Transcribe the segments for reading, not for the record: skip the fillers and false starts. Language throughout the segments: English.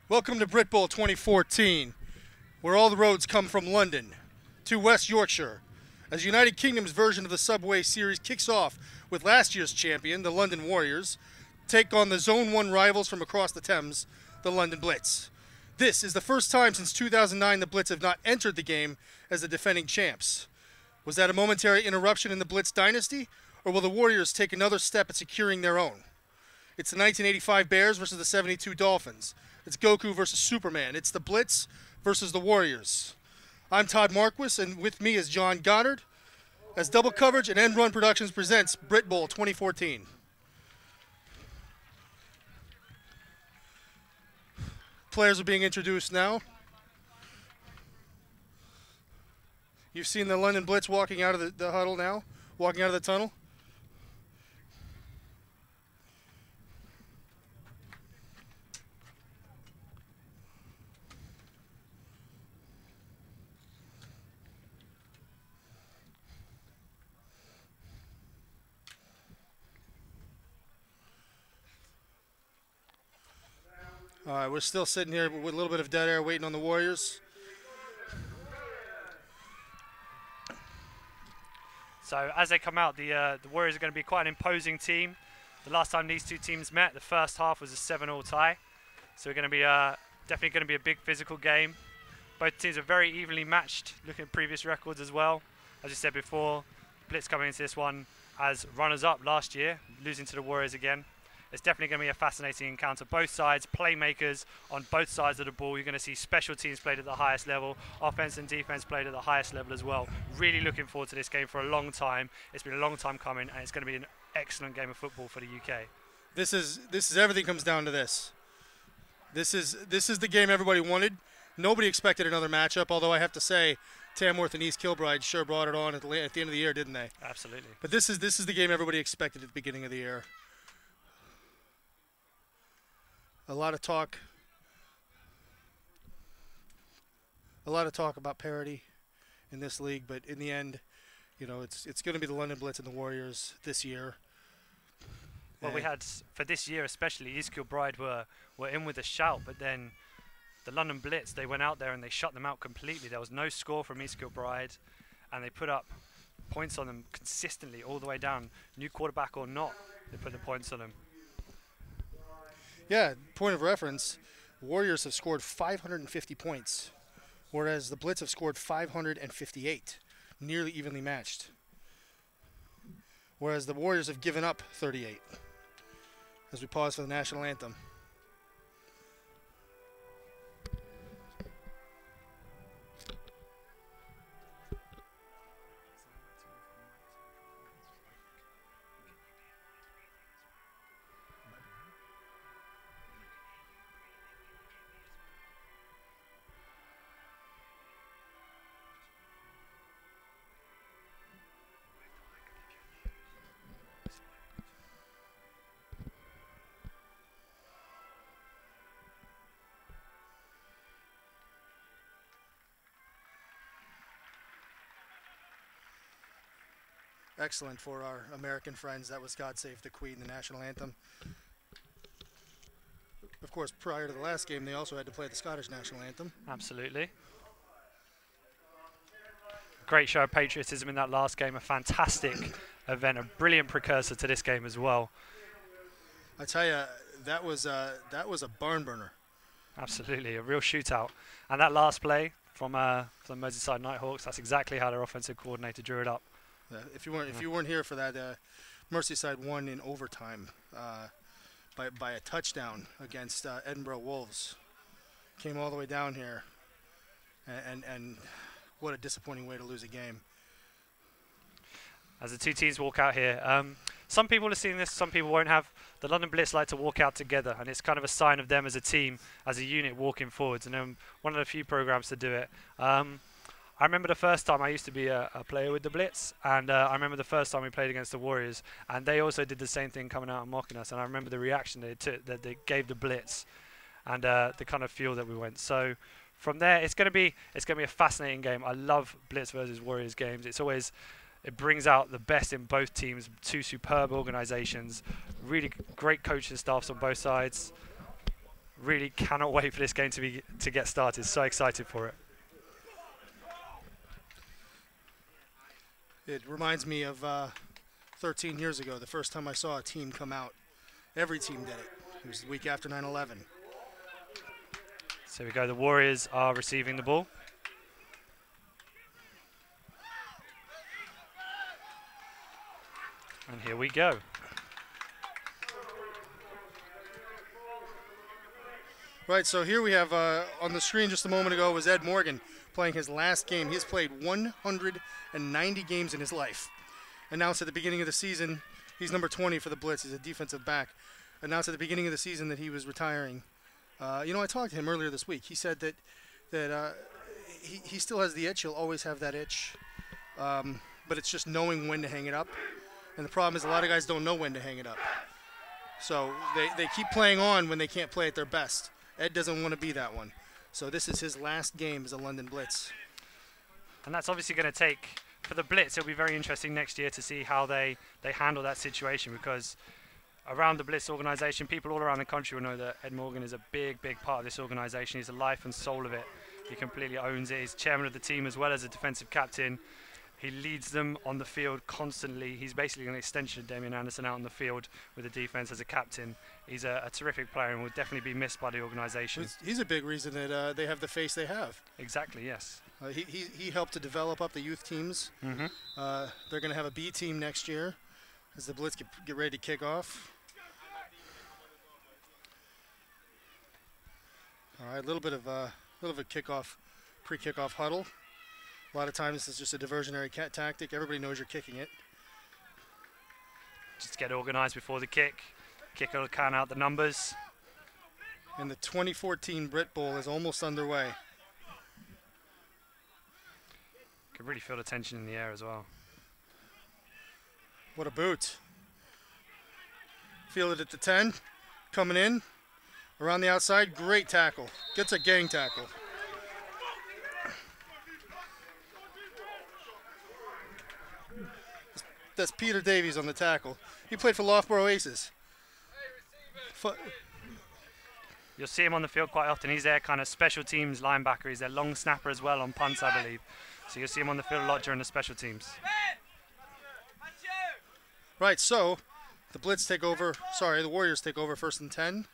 Welcome to Britbowl 2014, where all the roads come from London to West Yorkshire, as United Kingdom's version of the Subway Series kicks off with last year's champion, the London Warriors, take on the Zone 1 rivals from across the Thames, the London Blitz. This is the first time since 2009 the Blitz have not entered the game as the defending champs. Was that a momentary interruption in the Blitz dynasty, or will the Warriors take another step at securing their own? It's the 1985 Bears versus the 72 Dolphins. It's Goku versus Superman. It's the Blitz versus the Warriors. I'm Todd Marquis, and with me is John Goddard, as Double Coverage and EndRun Productions presents Britbowl 2014. Players are being introduced now. You've seen the London Blitz walking out of the huddle now, walking out of the tunnel. All right, we're still sitting here with a little bit of dead air waiting on the Warriors. So as they come out, the Warriors are going to be quite an imposing team. The last time these two teams met, the first half was a 7-all tie. So we're going to be definitely going to be a big physical game. Both teams are very evenly matched, looking at previous records as well. As you said before, Blitz coming into this one as runners-up last year, losing to the Warriors again. It's definitely going to be a fascinating encounter. Both sides, playmakers on both sides of the ball. You're going to see special teams played at the highest level, offense and defense played at the highest level as well. Really looking forward to this game for a long time. It's been a long time coming, and it's going to be an excellent game of football for the UK. This is everything comes down to this. This is the game everybody wanted. Nobody expected another matchup, although I have to say, Tamworth and East Kilbride sure brought it on at the end of the year, didn't they? Absolutely. But this is the game everybody expected at the beginning of the year. A lot of talk about parity in this league, but in the end, you know, it's going to be the London Blitz and the Warriors this year. Well, we had, for this year especially, East Kilbride were in with a shout, but then the London Blitz, they went out there and they shut them out completely. There was no score from East Kilbride, and they put up points on them consistently all the way down. New quarterback or not, they put the points on them. Yeah, point of reference, Warriors have scored 550 points, whereas the Blitz have scored 558, nearly evenly matched. Whereas the Warriors have given up 38. As we pause for the national anthem. Excellent for our American friends. That was God Save the Queen, the national anthem. Of course, prior to the last game, they also had to play the Scottish national anthem. Absolutely. Great show of patriotism in that last game. A fantastic event, a brilliant precursor to this game as well. I tell you, that was a barn burner. Absolutely, a real shootout. And that last play from the Merseyside Nighthawks, that's exactly how their offensive coordinator drew it up. If you weren't here for that, Merseyside won in overtime by a touchdown against Edinburgh Wolves. Came all the way down here, and what a disappointing way to lose a game. As the two teams walk out here, some people have seen this, some people won't have. The London Blitz like to walk out together, and it's kind of a sign of them as a team, as a unit walking forwards. And one of the few programs to do it. I remember the first time I used to be a player with the Blitz, and I remember the first time we played against the Warriors, and they also did the same thing, coming out and mocking us. And I remember the reaction that they gave the Blitz, and the kind of feel that we went. So from there, it's going to be a fascinating game. I love Blitz versus Warriors games. It brings out the best in both teams. Two superb organisations, really great coaching staffs on both sides. Really cannot wait for this game to get started. So excited for it. It reminds me of 13 years ago, the first time I saw a team come out. Every team did it. It was the week after 9/11. So we go. The Warriors are receiving the ball. And here we go. Right, so here we have on the screen just a moment ago was Ed Morgan playing his last game. He's played 190 games in his life. Announced at the beginning of the season, he's number 20 for the Blitz. He's a defensive back. Announced at the beginning of the season that he was retiring. I talked to him earlier this week. He said that he still has the itch. He'll always have that itch. But it's just knowing when to hang it up. And the problem is a lot of guys don't know when to hang it up. So they keep playing on when they can't play at their best. Ed doesn't want to be that one. So this is his last game as a London Blitz. And that's obviously going to take, for the Blitz, it'll be very interesting next year to see how they handle that situation, because around the Blitz organization, people all around the country will know that Ed Morgan is a big, big part of this organization. He's the life and soul of it. He completely owns it. He's chairman of the team as well as a defensive captain. He leads them on the field constantly. He's basically an extension of Damian Anderson out on the field with the defense as a captain. He's a terrific player and will definitely be missed by the organization. He's a big reason that they have the face they have. Exactly, yes. He helped to develop up the youth teams. Mm-hmm. They're going to have a B team next year as the Blitz get ready to kick off. All right, a little bit of kickoff, pre-kickoff huddle. A lot of times this is just a diversionary tactic. Everybody knows you're kicking it. Just get organized before the kick. Kicker will count out the numbers. And the 2014 Britbowl is almost underway. Could really feel the tension in the air as well. What a boot. Feel it at the 10. Coming in. Around the outside. Great tackle. Gets a gang tackle. That's Peter Davies on the tackle. He played for Loughborough Aces. You'll see him on the field quite often. He's their kind of special teams linebacker. He's their long snapper as well on punts, I believe. So you'll see him on the field a lot during the special teams. Right, so the Blitz take over. Sorry, the Warriors take over 1st and 10.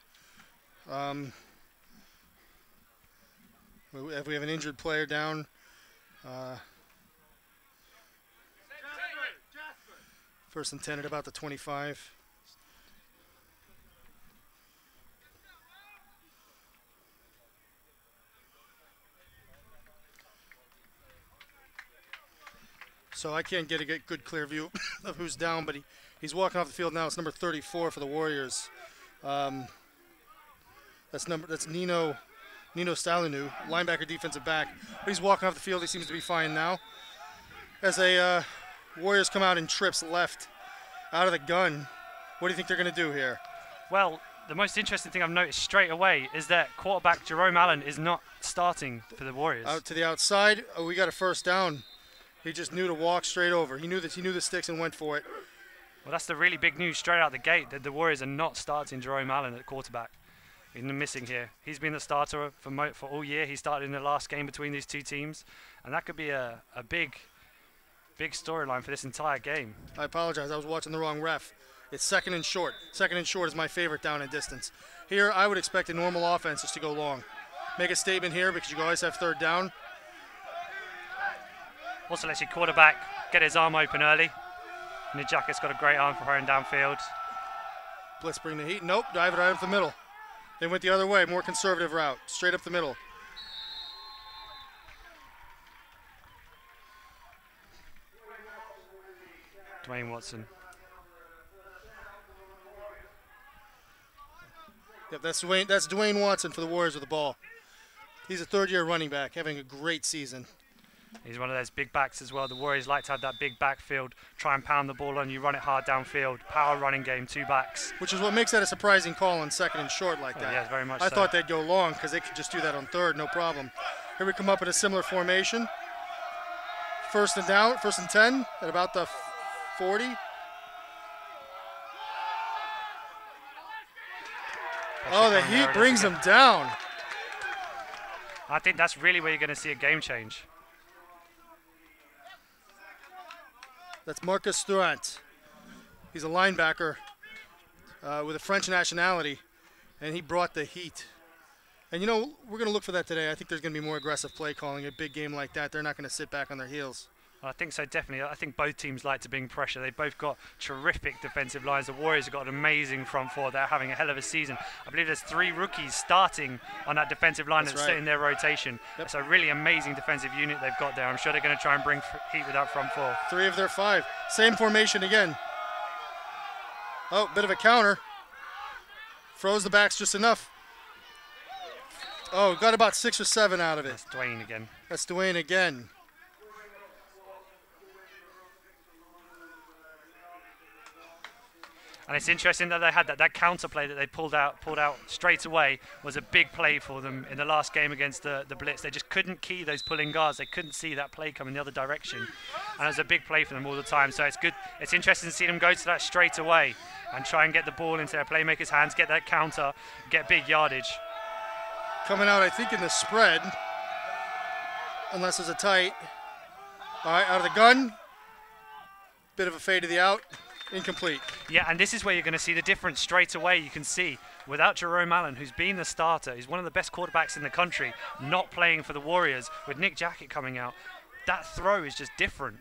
If we have an injured player down. First and 10 at about the 25. So I can't get a good clear view of who's down, but he's walking off the field now. It's number 34 for the Warriors. That's Nino Stalinu, linebacker, defensive back. But he's walking off the field. He seems to be fine now. As a Warriors come out in trips left out of the gun. What do you think they're going to do here? Well, the most interesting thing I've noticed straight away is that quarterback Jerome Allen is not starting for the Warriors. Out to the outside. Oh, we got a first down. He just knew to walk straight over. He knew the sticks and went for it. Well, that's the really big news straight out the gate, that the Warriors are not starting Jerome Allen at quarterback. He's missing here. He's been the starter for all year. He started in the last game between these two teams, and that could be a big storyline for this entire game. I apologize. I was watching the wrong ref. It's 2nd and short. 2nd and short is my favorite down and distance. Here, I would expect a normal offense just to go long. Make a statement here because you always have 3rd down. Also lets your quarterback get his arm open early. And the Jacket's got a great arm for throwing downfield. Blitz bring the heat. Nope, dive it right up the middle. They went the other way, more conservative route, straight up the middle. Dwayne Watson. Yep, that's Dwayne Watson for the Warriors with the ball. He's a 3rd-year running back, having a great season. He's one of those big backs as well. The Warriors like to have that big backfield, try and pound the ball on you, run it hard downfield, power running game, 2 backs. Which is what makes that a surprising call on 2nd and short like that. Yes, very much I so. thought they'd go long because they could just do that on 3rd, no problem. Here we come up in a similar formation. 1st and down, 1st and 10 at about the 40. Oh, the heat brings him down. I think that's really where you're going to see a game change. That's Marcus Durant. He's a linebacker with a French nationality, and he brought the heat. And, you know, we're going to look for that today. I think there's going to be more aggressive play calling. A big game like that, they're not going to sit back on their heels. I think so, definitely. I think both teams like to bring pressure. They've both got terrific defensive lines. The Warriors have got an amazing front four. They're having a hell of a season. I believe there's 3 rookies starting on that defensive line that's in their rotation. Yep. It's a really amazing defensive unit they've got there. I'm sure they're going to try and bring heat with that front four. 3 of their 5. Same formation again. Oh, bit of a counter. Froze the backs just enough. Oh, got about 6 or 7 out of it. That's Dwayne again. That's Dwayne again. And it's interesting that they had that counter play that they pulled out straight away was a big play for them in the last game against the Blitz. They just couldn't key those pulling guards. They couldn't see that play coming the other direction. And it was a big play for them all the time. So it's good. It's interesting to see them go to that straight away and try and get the ball into their playmakers' hands, get that counter, get big yardage. Coming out, I think, in the spread, unless there's a tight. All right, out of the gun. Bit of a fade to the out. Incomplete. Yeah, and this is where you're going to see the difference straight away. You can see without Jerome Allen, who's been the starter, he's one of the best quarterbacks in the country, not playing for the Warriors, with Nick Jackett coming out, that throw is just different.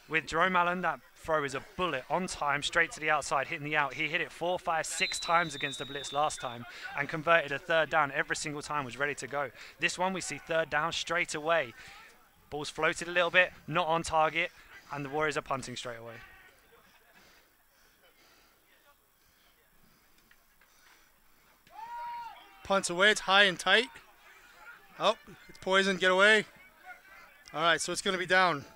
With Jerome Allen, that throw is a bullet on time, straight to the outside, hitting the out. He hit it 4, 5, 6 times against the Blitz last time and converted a 3rd down every single time, was ready to go. This one we see 3rd down straight away. Ball's floated a little bit, not on target, and the Warriors are punting straight away. Punts away, it's high and tight. Oh, it's poisoned, get away. All right, so it's going to be down.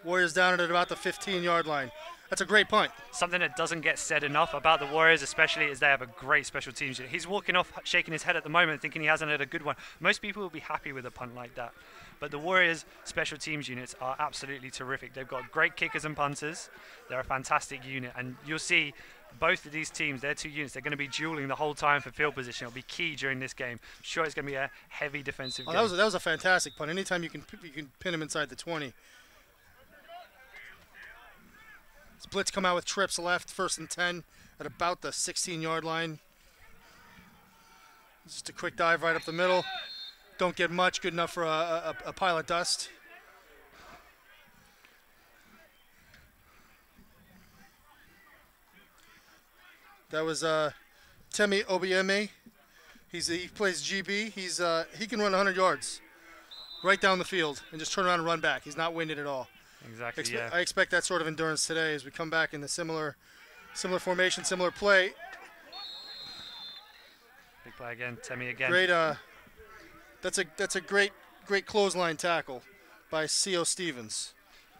Warriors down at about the 15-yard line. That's a great punt. Something that doesn't get said enough about the Warriors especially is they have a great special teams unit. He's walking off, shaking his head at the moment, thinking he hasn't had a good one. Most people will be happy with a punt like that. But the Warriors special teams units are absolutely terrific. They've got great kickers and punters. They're a fantastic unit. And you'll see both of these teams, their 2 units, they're going to be dueling the whole time for field position. It'll be key during this game. I'm sure it's going to be a heavy defensive game. That was a fantastic punt. Anytime you can pin him inside the 20. Blitz come out with trips left, 1st and 10 at about the 16-yard line. Just a quick dive right up the middle. Don't get much, good enough for a pile of dust. That was Temi Obieme. He plays GB. He can run 100 yards right down the field and just turn around and run back. He's not winded at all. Exactly, yeah. I expect that sort of endurance today as we come back in the similar formation, similar play. Big play again, Temi again. Great. That's a great clothesline tackle by C.O. Stevens.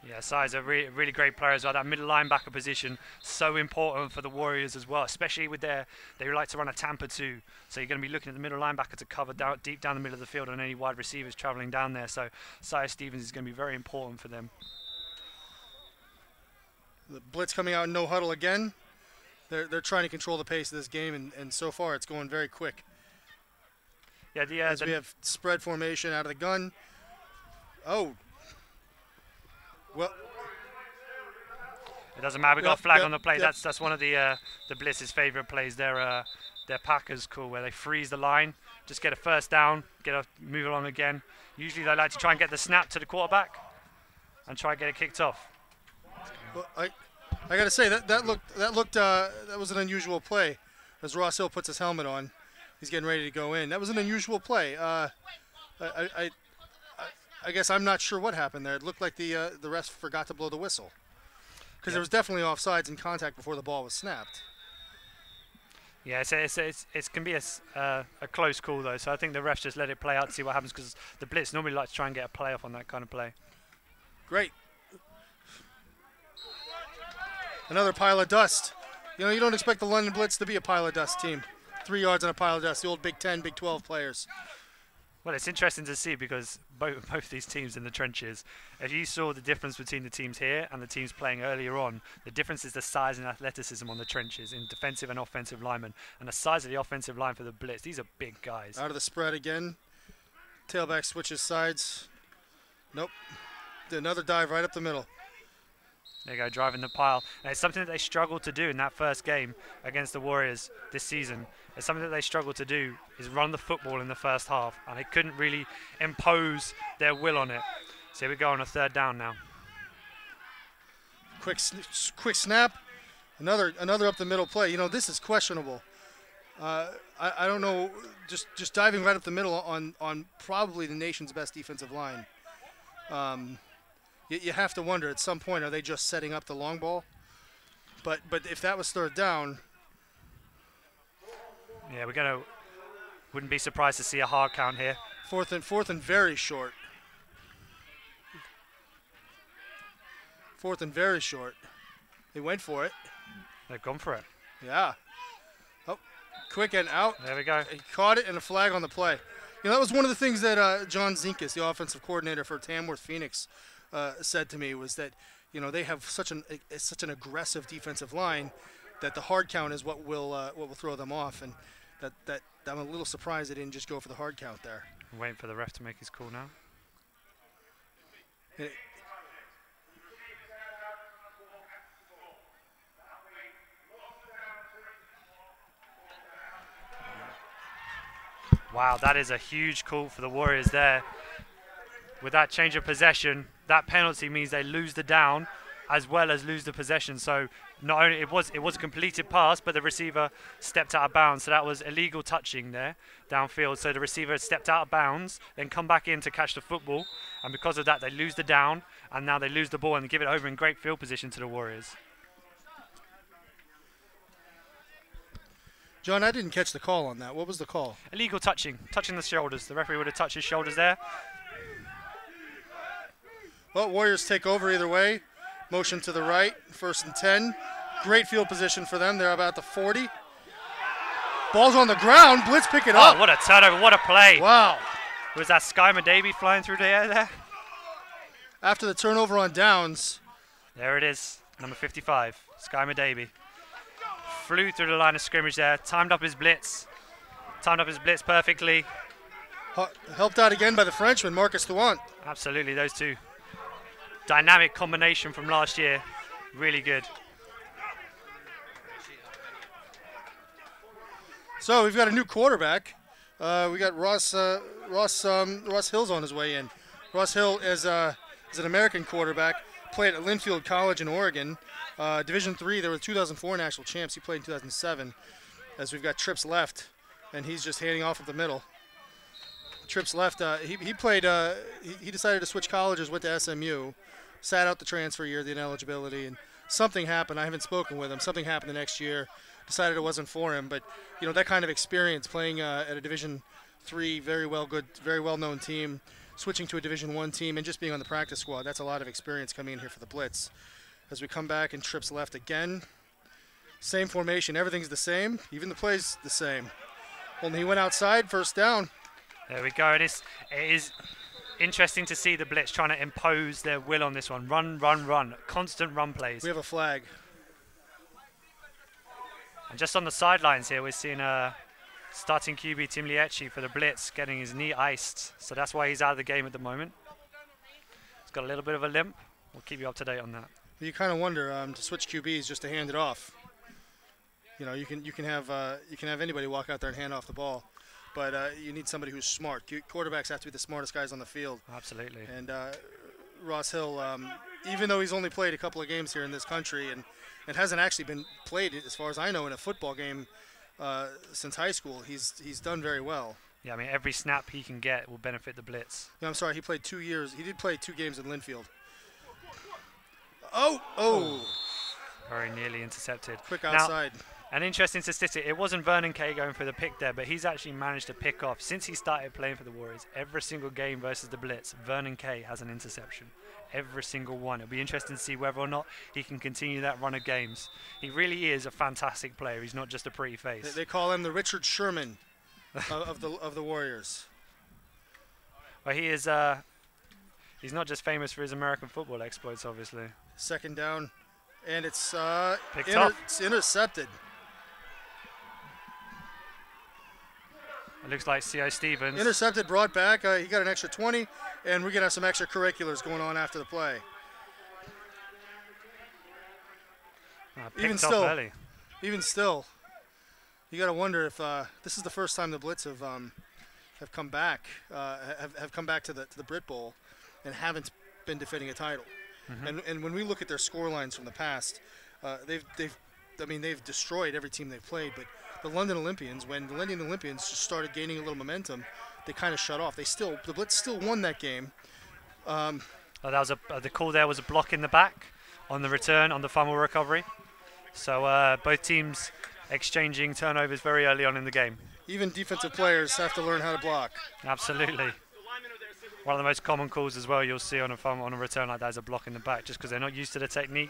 Yeah, Sai's a really great player as well. That middle linebacker position, so important for the Warriors as well, especially with they like to run a Tampa 2. So you're going to be looking at the middle linebacker to cover deep down the middle of the field on any wide receivers traveling down there. So Sai Stevens is going to be very important for them. The blitz coming out in no huddle again. They're trying to control the pace of this game, and so far it's going very quick. Yeah, we have spread formation out of the gun. Oh. Well, it doesn't matter. We got a flag on the play. That's one of the Blitz's favorite plays. Their Packers call where they freeze the line, just get a 1st down, move along again. Usually they like to try and get the snap to the quarterback and try and get it kicked off. Well, I got to say that was an unusual play. As Ross Hill puts his helmet on, he's getting ready to go in. That was an unusual play. I guess I'm not sure what happened there. It looked like the refs forgot to blow the whistle because there was definitely offsides and contact before the ball was snapped. Yeah, it can be a close call though. So I think the refs just let it play out to see what happens because the Blitz normally like to try and get a play off on that kind of play. Great. Another pile of dust. You know, you don't expect the London Blitz to be a pile of dust team. 3 yards on a pile of dust. The old Big 10, Big 12 players. Well, it's interesting to see because both these teams in the trenches, if you saw the difference between the teams here and the teams playing earlier on, the difference is the size and athleticism on the trenches in defensive and offensive linemen. And the size of the offensive line for the Blitz, these are big guys. Out of the spread again. Tailback switches sides. Nope. Another dive right up the middle. There you go, driving the pile. And it's something that they struggled to do in that first game against the Warriors this season. It's something that they struggled to do is run the football in the first half, and they couldn't really impose their will on it. So here we go on a 3rd down now. Quick snap. Another up the middle play. You know, this is questionable. I don't know. Just diving right up the middle on probably the nation's best defensive line. You have to wonder at some point, are they just setting up the long ball? But if that was 3rd down. Yeah, wouldn't be surprised to see a hard count here. Fourth and very short. 4th and very short. They went for it. They've gone for it. Yeah. Oh, quick and out. There we go. He caught it and a flag on the play. You know, that was one of the things that John Zinkus, the offensive coordinator for Tamworth Phoenix, said to me was that, you know, they have such an aggressive defensive line that the hard count is what will throw them off, and that I'm a little surprised they didn't just go for the hard count there. I'm waiting for the ref to make his call now. Wow, that is a huge call for the Warriors there. With that change of possession, that penalty means they lose the down as well as lose the possession. So not only it was a completed pass, but the receiver stepped out of bounds. So that was illegal touching there downfield. So the receiver stepped out of bounds, then come back in to catch the football. And because of that, they lose the down, and now they lose the ball and give it over in great field position to the Warriors. John, I didn't catch the call on that. What was the call? Illegal touching the shoulders. The referee would have touched his shoulders there. Well, Warriors take over either way. Motion to the right, 1st and 10. Great field position for them. They're about the 40. Ball's on the ground. Blitz pick it up. Oh, what a turnover. What a play. Wow. Was that Sky Madaby flying through the air there? After the turnover on downs. There it is, number 55, Sky Madaby. Flew through the line of scrimmage there, timed up his blitz perfectly. Helped out again by the Frenchman, Marcus Thuant. Absolutely, those two. Dynamic combination from last year, really good. So we've got a new quarterback. We got Ross Hill's on his way in. Ross Hill is an American quarterback, played at Linfield College in Oregon. Division III, they were the 2004 national champs. He played in 2007. As we've got Trips left, and he's just handing off at the middle. Trips left. He played. He decided to switch colleges, went to SMU, sat out the transfer year, the ineligibility, and something happened. I haven't spoken with him. Something happened the next year. Decided it wasn't for him. But you know, that kind of experience, playing at a Division III, very well-known team, switching to a Division I team, and just being on the practice squad. That's a lot of experience coming in here for the Blitz. As we come back and Trips left again. Same formation, everything's the same, even the play's the same. Only he went outside, 1st down. There we go. It is interesting to see the Blitz trying to impose their will on this one. Run, run, run. Constant run plays. We have a flag. And just on the sidelines here, we're seeing starting QB Tim Liecki for the Blitz getting his knee iced. So that's why he's out of the game at the moment. He's got a little bit of a limp. We'll keep you up to date on that. You kind of wonder to switch QBs just to hand it off. You know, you can have anybody walk out there and hand off the ball, but you need somebody who's smart. Quarterbacks have to be the smartest guys on the field. Absolutely. And Ross Hill, even though he's only played a couple of games here in this country and hasn't actually been played, as far as I know, in a football game since high school, he's done very well. Yeah, I mean, every snap he can get will benefit the Blitz. Yeah, I'm sorry, he played 2 years. He did play 2 games in Linfield. Oh! Very nearly intercepted. Quick outside. Now, an interesting statistic. It wasn't Vernon Kay going for the pick there, but he's actually managed to pick off, since he started playing for the Warriors, every single game versus the Blitz, Vernon Kay has an interception. Every single one. It'll be interesting to see whether or not he can continue that run of games. He really is a fantastic player. He's not just a pretty face. They call him the Richard Sherman of the Warriors. Well, he is. He's not just famous for his American football exploits, obviously. Second down, and it's it's intercepted. It looks like C.O. Stevens. Intercepted, brought back. He got an extra 20, and we're going to have some extracurriculars going on after the play. Picked up early. Even still, you got to wonder if this is the first time the Blitz have come back, have come back to the Britbowl, and haven't been defending a title. And when we look at their score lines from the past, they've destroyed every team they've played. But the London Olympians, when the London Olympians just started gaining a little momentum, they kind of shut off. The Blitz still won that game. That was the call there was a block in the back on the return on the fumble recovery. So both teams exchanging turnovers very early on in the game. Even defensive players have to learn how to block. Absolutely. One of the most common calls as well you'll see on a return like that is a block in the back, just because they're not used to the technique.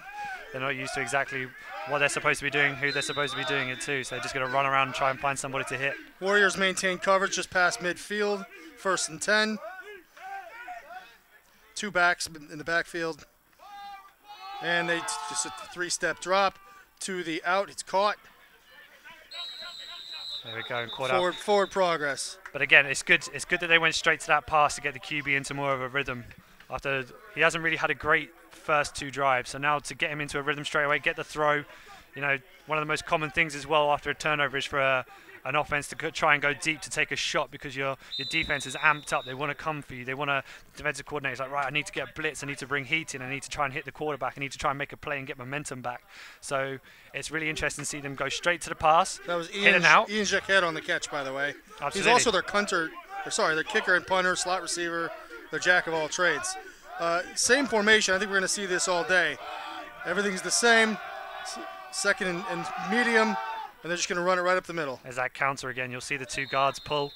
They're not used to exactly what they're supposed to be doing, who they're supposed to be doing it to. So they're just going to run around and try and find somebody to hit. Warriors maintain coverage just past midfield. 1st and 10. 2 backs in the backfield. And they just a 3-step drop to the out. It's caught. There we go, and caught up. Forward progress. But again, it's good that they went straight to that pass to get the QB into more of a rhythm. After he hasn't really had a great first 2 drives, so now to get him into a rhythm straight away, get the throw. You know, one of the most common things as well after a turnover is for an offense to try and go deep to take a shot, because your defense is amped up. They want to come for you. They want to. Defensive coordinator's like, right, I need to get a blitz. I need to bring heat in. I need to try and hit the quarterback. I need to try and make a play and get momentum back. So it's really interesting to see them go straight to the pass. That was in and out. Ian Jacquet on the catch, by the way. Absolutely. He's also their their kicker and punter, slot receiver, their jack of all trades. Same formation. I think we're going to see this all day. Everything's the same. Second and medium. And they're just going to run it right up the middle. There's that counter again. You'll see the 2 guards pull,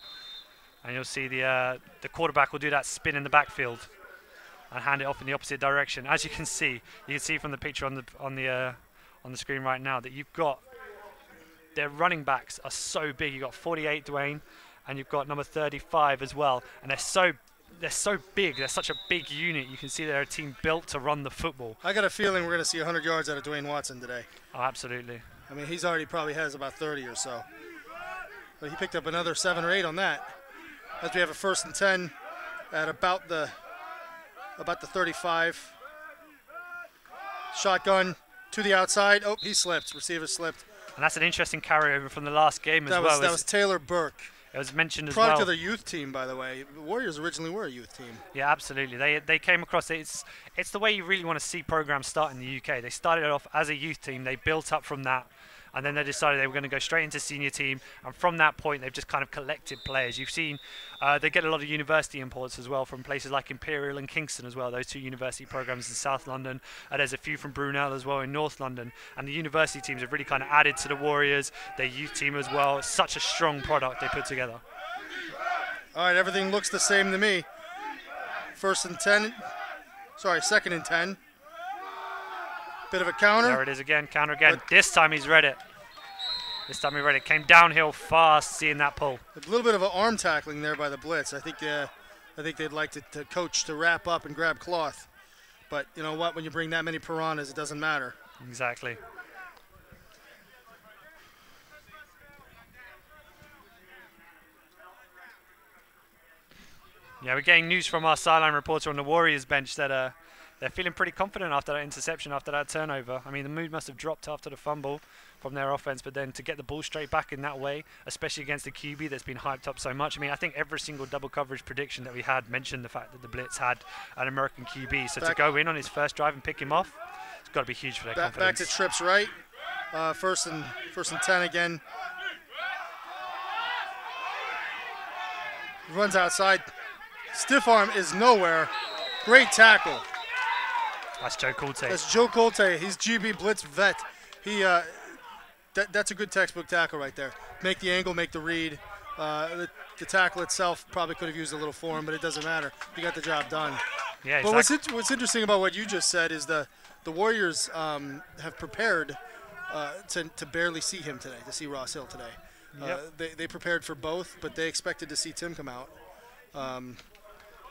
and you'll see the quarterback will do that spin in the backfield and hand it off in the opposite direction. As you can see from the picture on the screen right now that you've got their running backs are so big. You've got 48 Dwayne, and you've got number 35 as well, and they're so big. They're such a big unit. You can see they're a team built to run the football. I got a feeling we're going to see 100 yards out of Dwayne Watson today. Oh, absolutely. I mean, he's already probably has about 30 or so. But he picked up another 7 or 8 on that. As we have a 1st and 10 at about the 35. Shotgun to the outside. Oh, he slipped. Receiver slipped. And that's an interesting carryover from the last game as well. That was Taylor Burke. It was mentioned as well. Product of their youth team, by the way. The Warriors originally were a youth team. Yeah, absolutely. They came across it. It's the way you really want to see programs start in the UK. They started off as a youth team. They built up from that. And then they decided they were going to go straight into senior team. And from that point, they've just kind of collected players. You've seen they get a lot of university imports as well from places like Imperial and Kingston as well, those 2 university programs in South London. There's a few from Brunel as well in North London. And the university teams have really kind of added to the Warriors, their youth team as well. It's such a strong product they put together. All right, everything looks the same to me. 2nd and 10. Bit of a counter. There it is again, counter again. But this time he's read it. Came downhill fast, seeing that pull. A little bit of an arm tackling there by the Blitz. I think they'd like to coach to wrap up and grab cloth. But you know what? When you bring that many piranhas, it doesn't matter. Exactly. Yeah, we're getting news from our sideline reporter on the Warriors bench that they're feeling pretty confident after that interception, after that turnover. I mean, the mood must have dropped after the fumble from their offense, but then to get the ball straight back in that way, especially against the QB that's been hyped up so much. I mean, I think every single double coverage prediction that we had mentioned the fact that the Blitz had an American QB. So to go in on his first drive and pick him off, it's got to be huge for their confidence. Back to trips right. First and 10 again. Runs outside. Stiff arm is nowhere. Great tackle. That's Joe Colte. That's Joe Colte. He's GB Blitz vet. That's a good textbook tackle right there. Make the angle, make the read. The tackle itself probably could have used a little form, but it doesn't matter. He got the job done. Yeah, but what's interesting about what you just said is the Warriors have prepared to barely see him today, to see Ross Hill today. They prepared for both, but they expected to see Tim come out.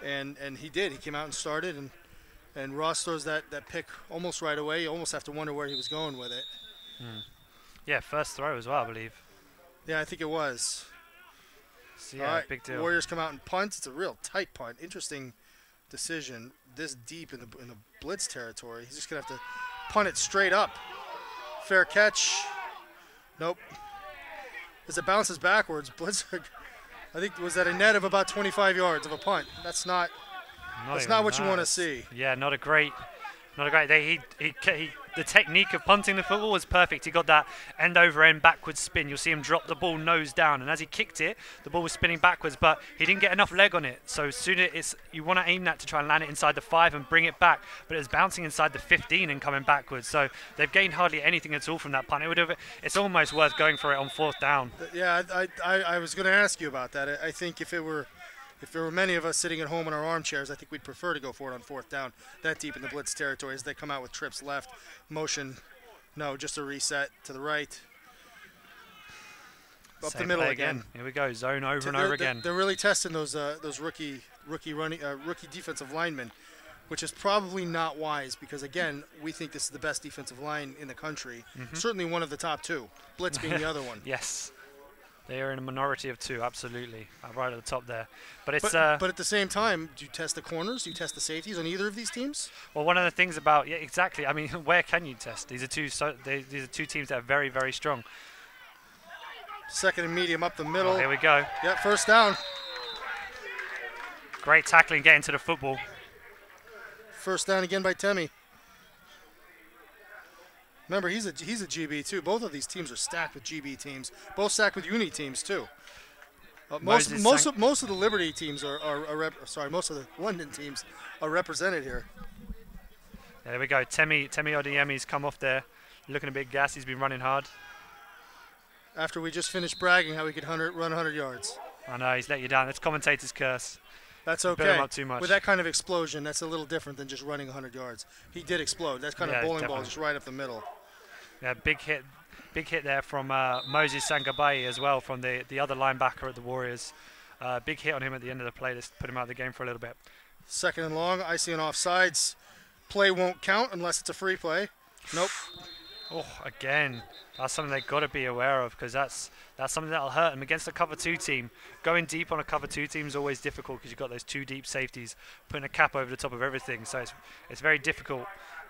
and he did. He came out and started, and Ross throws that pick almost right away. You almost have to wonder where he was going with it. Yeah, first throw as well, I believe. Yeah, I think it was. So, yeah, all right, big deal. Warriors come out and punt. It's a real tight punt. Interesting decision. This deep in the blitz territory. He's just going to have to punt it straight up. Fair catch. Nope. As it bounces backwards, Blitz, I think, was that a net of about 25 yards of a punt. That's not what you want to see. Yeah, not a great. The technique of punting the football was perfect. He got that end over end backwards spin. You'll see him drop the ball nose down, and as he kicked it, the ball was spinning backwards, but he didn't get enough leg on it. So soon you want to aim that to try and land it inside the 5 and bring it back, but it was bouncing inside the 15 and coming backwards. So they've gained hardly anything at all from that punt. It's almost worth going for it on 4th down. Yeah, I was going to ask you about that. I think if there were many of us sitting at home in our armchairs, I think we'd prefer to go for it on 4th down, that deep in the blitz territory as they come out with trips left, motion, no, just a reset to the right. Up the middle again. Here we go, zone over and over again. They're really testing those rookie defensive linemen, which is probably not wise because, again, we think this is the best defensive line in the country. Certainly one of the top 2, Blitz being the other one. Yes. They are in a minority of 2, absolutely, right at the top there. But it's but at the same time, do you test the corners? Do you test the safeties on either of these teams? Well, one of the things about exactly. I mean, where can you test? These are two teams that are very, very strong. Second and medium up the middle. Oh, here we go. Yeah, 1st down. Great tackling, getting to the football. 1st down again by Temi. Remember, he's a GB too. Both of these teams are stacked with GB teams. Both stacked with uni teams too. Most of the Liberty teams most of the London teams are represented here. There we go. Temi Odeyemi's come off there, looking a bit gassed. He's been running hard. After we just finished bragging how we could run 100 yards. I know, he's let you down. It's commentator's curse. That's okay. Built him up too much. With that kind of explosion, that's a little different than just running 100 yards. He did explode. That's kind of bowling ball just right up the middle. Yeah, big hit there from Moses Sangabai as well, from the other linebacker at the Warriors. Big hit on him at the end of the play to put him out of the game for a little bit. 2nd and long. I see an offsides. Play won't count unless it's a free play. Nope. Oh, again. That's something they've got to be aware of because that's something that'll hurt them against a cover 2 team. Going deep on a cover 2 team is always difficult because you've got those 2 deep safeties putting a cap over the top of everything. So it's very difficult.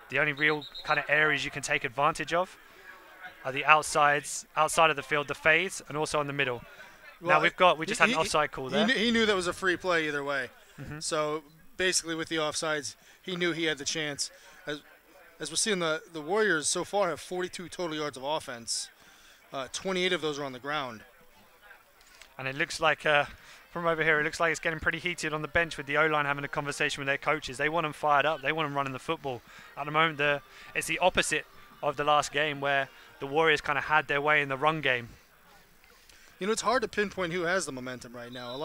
The only real kind of areas you can take advantage of are the outside of the field, the fades, and also on the middle. Well, now we just had an offside call there. He knew that was a free play either way. So basically with the offsides, he knew he had the chance. As we're seeing, the Warriors so far have 42 total yards of offense. 28 of those are on the ground. And it looks like, from over here, it looks like it's getting pretty heated on the bench with the O-line having a conversation with their coaches. They want them fired up. They want them running the football. At the moment, it's the opposite of the last game where the Warriors kind of had their way in the run game. You know, it's hard to pinpoint who has the momentum right now.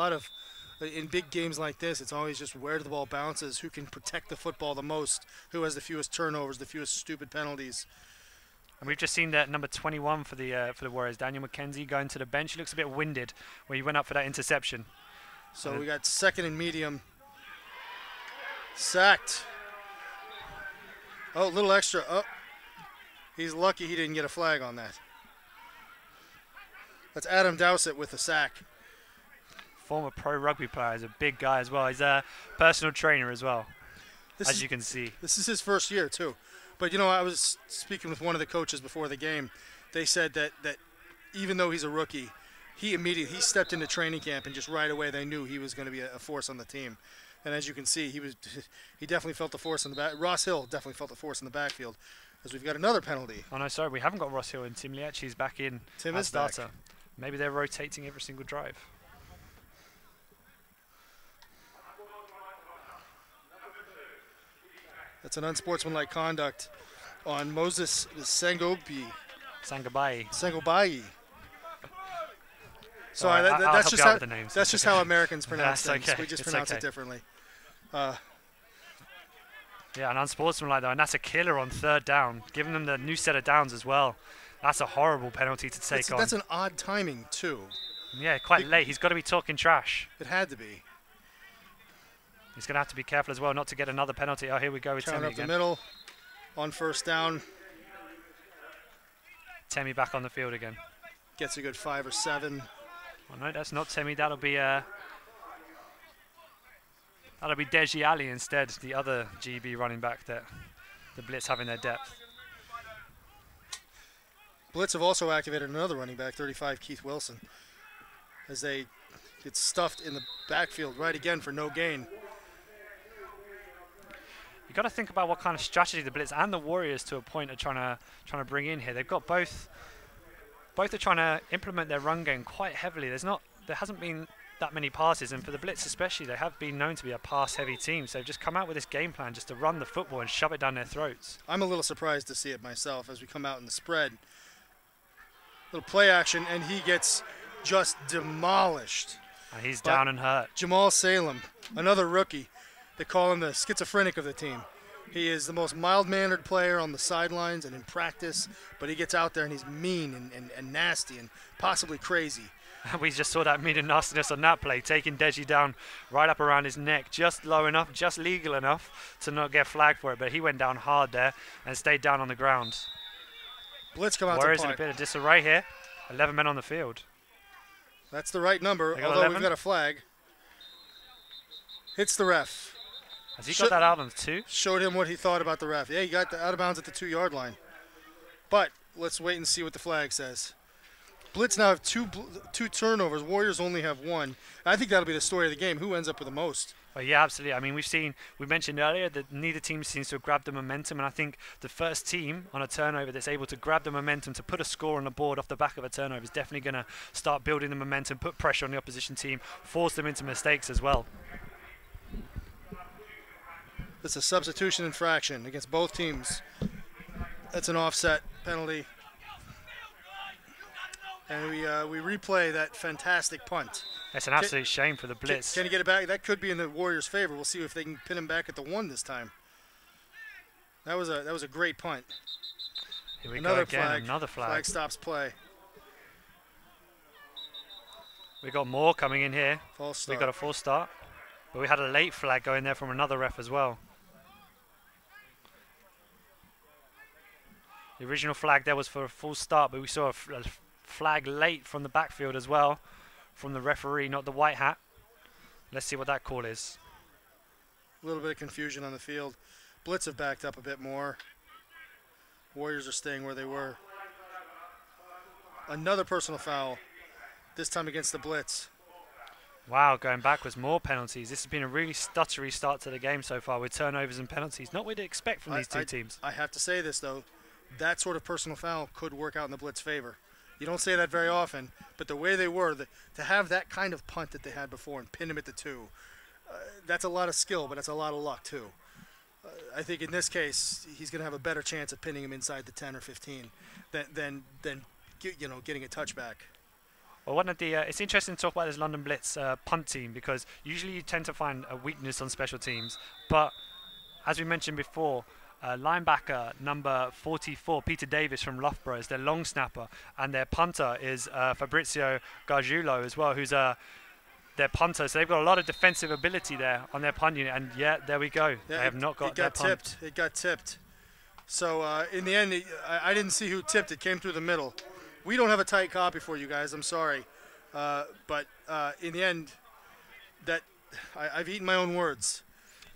In big games like this, it's always just where the ball bounces, who can protect the football the most, who has the fewest turnovers, the fewest stupid penalties. And we've just seen that number 21 for the Warriors, Daniel McKenzie, going to the bench. He looks a bit winded when he went up for that interception. So we got 2nd and medium. Sacked. Oh, a little extra. Oh, he's lucky he didn't get a flag on that. That's Adam Dowsett with the sack. Former pro rugby player. He's a big guy as well. He's a personal trainer as well, as you can see. This is his 1st year, too. But, you know, I was speaking with one of the coaches before the game. They said that even though he's a rookie, he stepped into training camp and just right away they knew he was going to be a force on the team. And as you can see, he definitely felt the force in the back. Ross Hill definitely felt the force in the backfield as we've got another penalty. Oh, no, sorry. We haven't got Ross Hill and Tim Liachi's back in as starter. Back. Maybe they're rotating every single drive. That's an unsportsmanlike conduct on Moses Sangabai. Sorry, that's just how Americans pronounce things. Okay. We just pronounce it differently. Yeah, an unsportsmanlike though, and that's a killer on 3rd down, giving them the new set of downs as well. That's a horrible penalty to take on. That's an odd timing too. Yeah, quite late. He's got to be talking trash. It had to be. He's going to have to be careful as well not to get another penalty. Oh, here we go with Count Temi up again. the middle on first down. Temi back on the field again. Gets a good 5 or 7. Oh, no, that's not Temi. That'll be Deji Ali instead, the other GB running back that the Blitz have in their depth. Blitz have also activated another running back, 35, Keith Wilson, as they get stuffed in the backfield right again for no gain. You've got to think about what kind of strategy the Blitz and the Warriors to a point are trying to bring in here. They've got both are trying to implement their run game quite heavily. There hasn't been that many passes, and for the Blitz especially, they have been known to be a pass-heavy team. So they've just come out with this game plan just to run the football and shove it down their throats. I'm a little surprised to see it myself as we come out in the spread. Little play action, and he gets just demolished. And he's down and hurt. Jamal Salem, another rookie. They call him the schizophrenic of the team. He is the most mild-mannered player on the sidelines and in practice, but he gets out there and he's mean and nasty and possibly crazy. We just saw that mean and nastiness on that play, taking Deji down right up around his neck, just low enough, just legal enough to not get flagged for it, but he went down hard there and stayed down on the ground. Blitz come out Warriors to in punt. a bit of disarray here. 11 men on the field. That's the right number, although 11? we've got a flag. Hits the ref. Has he got that out on the 2? Showed him what he thought about the ref. Yeah, he got out of bounds at the 2-yard line. But let's wait and see what the flag says. Blitz now have two turnovers. Warriors only have 1. I think that'll be the story of the game. Who ends up with the most? Well, yeah, absolutely. I mean, we mentioned earlier that neither team seems to have grabbed the momentum, and I think the first team on a turnover that's able to grab the momentum to put a score on the board off the back of a turnover is definitely going to start building the momentum, put pressure on the opposition team, force them into mistakes as well. It's a substitution infraction against both teams. That's an offset penalty. And we replay that fantastic punt. It's an absolute shame for the Blitz. Can he get it back? That could be in the Warriors' favor. We'll see if they can pin him back at the 1 this time. That was a great punt. Here we go again, another flag. Flag stops play. We got more coming in here. False start. We got a false start. But we had a late flag going there from another ref as well. The original flag there was for a full start, but we saw a flag late from the backfield as well, from the referee, not the white hat. Let's see what that call is. A little bit of confusion on the field. Blitz have backed up a bit more. Warriors are staying where they were. Another personal foul, this time against the Blitz. Wow, going backwards, more penalties. This has been a really stuttery start to the game so far with turnovers and penalties. Not what you'd expect from these two teams. I have to say this, though. That sort of personal foul could work out in the Blitz favor. You don't say that very often, but the way they were, to have that kind of punt that they had before and pin him at the 2, that's a lot of skill, but that's a lot of luck too. I think in this case, he's going to have a better chance of pinning him inside the 10 or 15 than getting a touchback. Well, it's interesting to talk about this London Blitz punt team, because usually you tend to find a weakness on special teams, but as we mentioned before, linebacker number 44, Peter Davis from Loughborough, is their long snapper, and their punter is Fabrizio Gargiulo as well, who's their punter. So they've got a lot of defensive ability there on their punt unit, and yeah, there we go. Yeah, they have not got their punt. It got tipped. So in the end, I didn't see who tipped. It came through the middle. We don't have a tight copy for you guys. I'm sorry, but in the end, I've eaten my own words.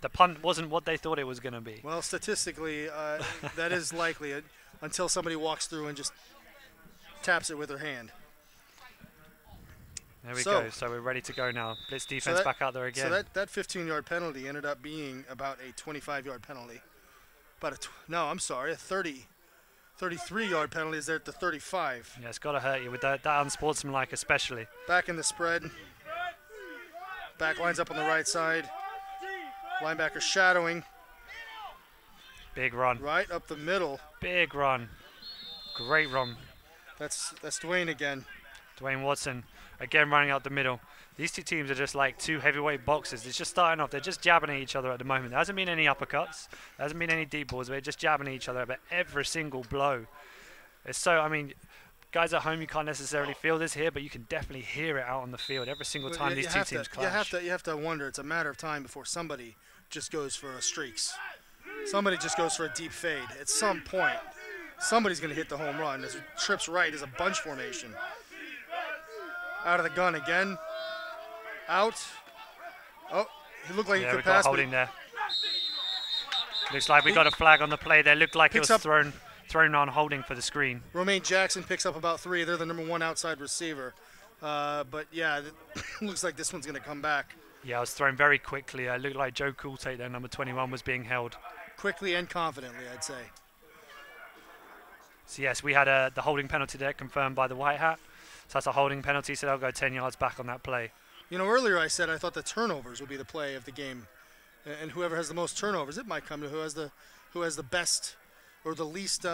The punt wasn't what they thought it was going to be. Well, statistically, that is likely until somebody walks through and just taps it with their hand. There we go. So we're ready to go now. Blitz defense back out there again. So that 15-yard penalty ended up being about a 25-yard penalty. I'm sorry, a 33-yard penalty is there at the 35. Yeah, it's got to hurt you with that unsportsmanlike especially. Back in the spread. Back lines up on the right side. Linebacker shadowing. Big run. Right up the middle. Big run. Great run. That's Dwayne again. Dwayne Watson again running out the middle. These two teams are just like two heavyweight boxers. It's just starting off. They're just jabbing at each other at the moment. There hasn't been any uppercuts. There hasn't been any deep balls. They're just jabbing at each other about every single blow. It's so, I mean, Guys at home, you can't necessarily feel this here, but you can definitely hear it out on the field every single time these two teams clash. You have to wonder. It's a matter of time before somebody just goes for a streaks. Somebody just goes for a deep fade. At some point, somebody's going to hit the home run. As trips right is a bunch formation. Out of the gun again. Out. Oh, he looked like he could pass. Holding there. Looks like we got a flag on the play there. Looked like it was thrown on holding for the screen. Romaine Jackson picks up about 3. They're the #1 outside receiver. But yeah, it looks like this one's going to come back. Yeah, it was thrown very quickly. It looked like Joe Coulthard, their number 21, was being held. Quickly and confidently, I'd say. So yes, we had the holding penalty there confirmed by the white hat. So that's a holding penalty, so they'll go 10 yards back on that play. You know, earlier I said I thought the turnovers would be the play of the game. And whoever has the most turnovers, it might come to who has the best or the least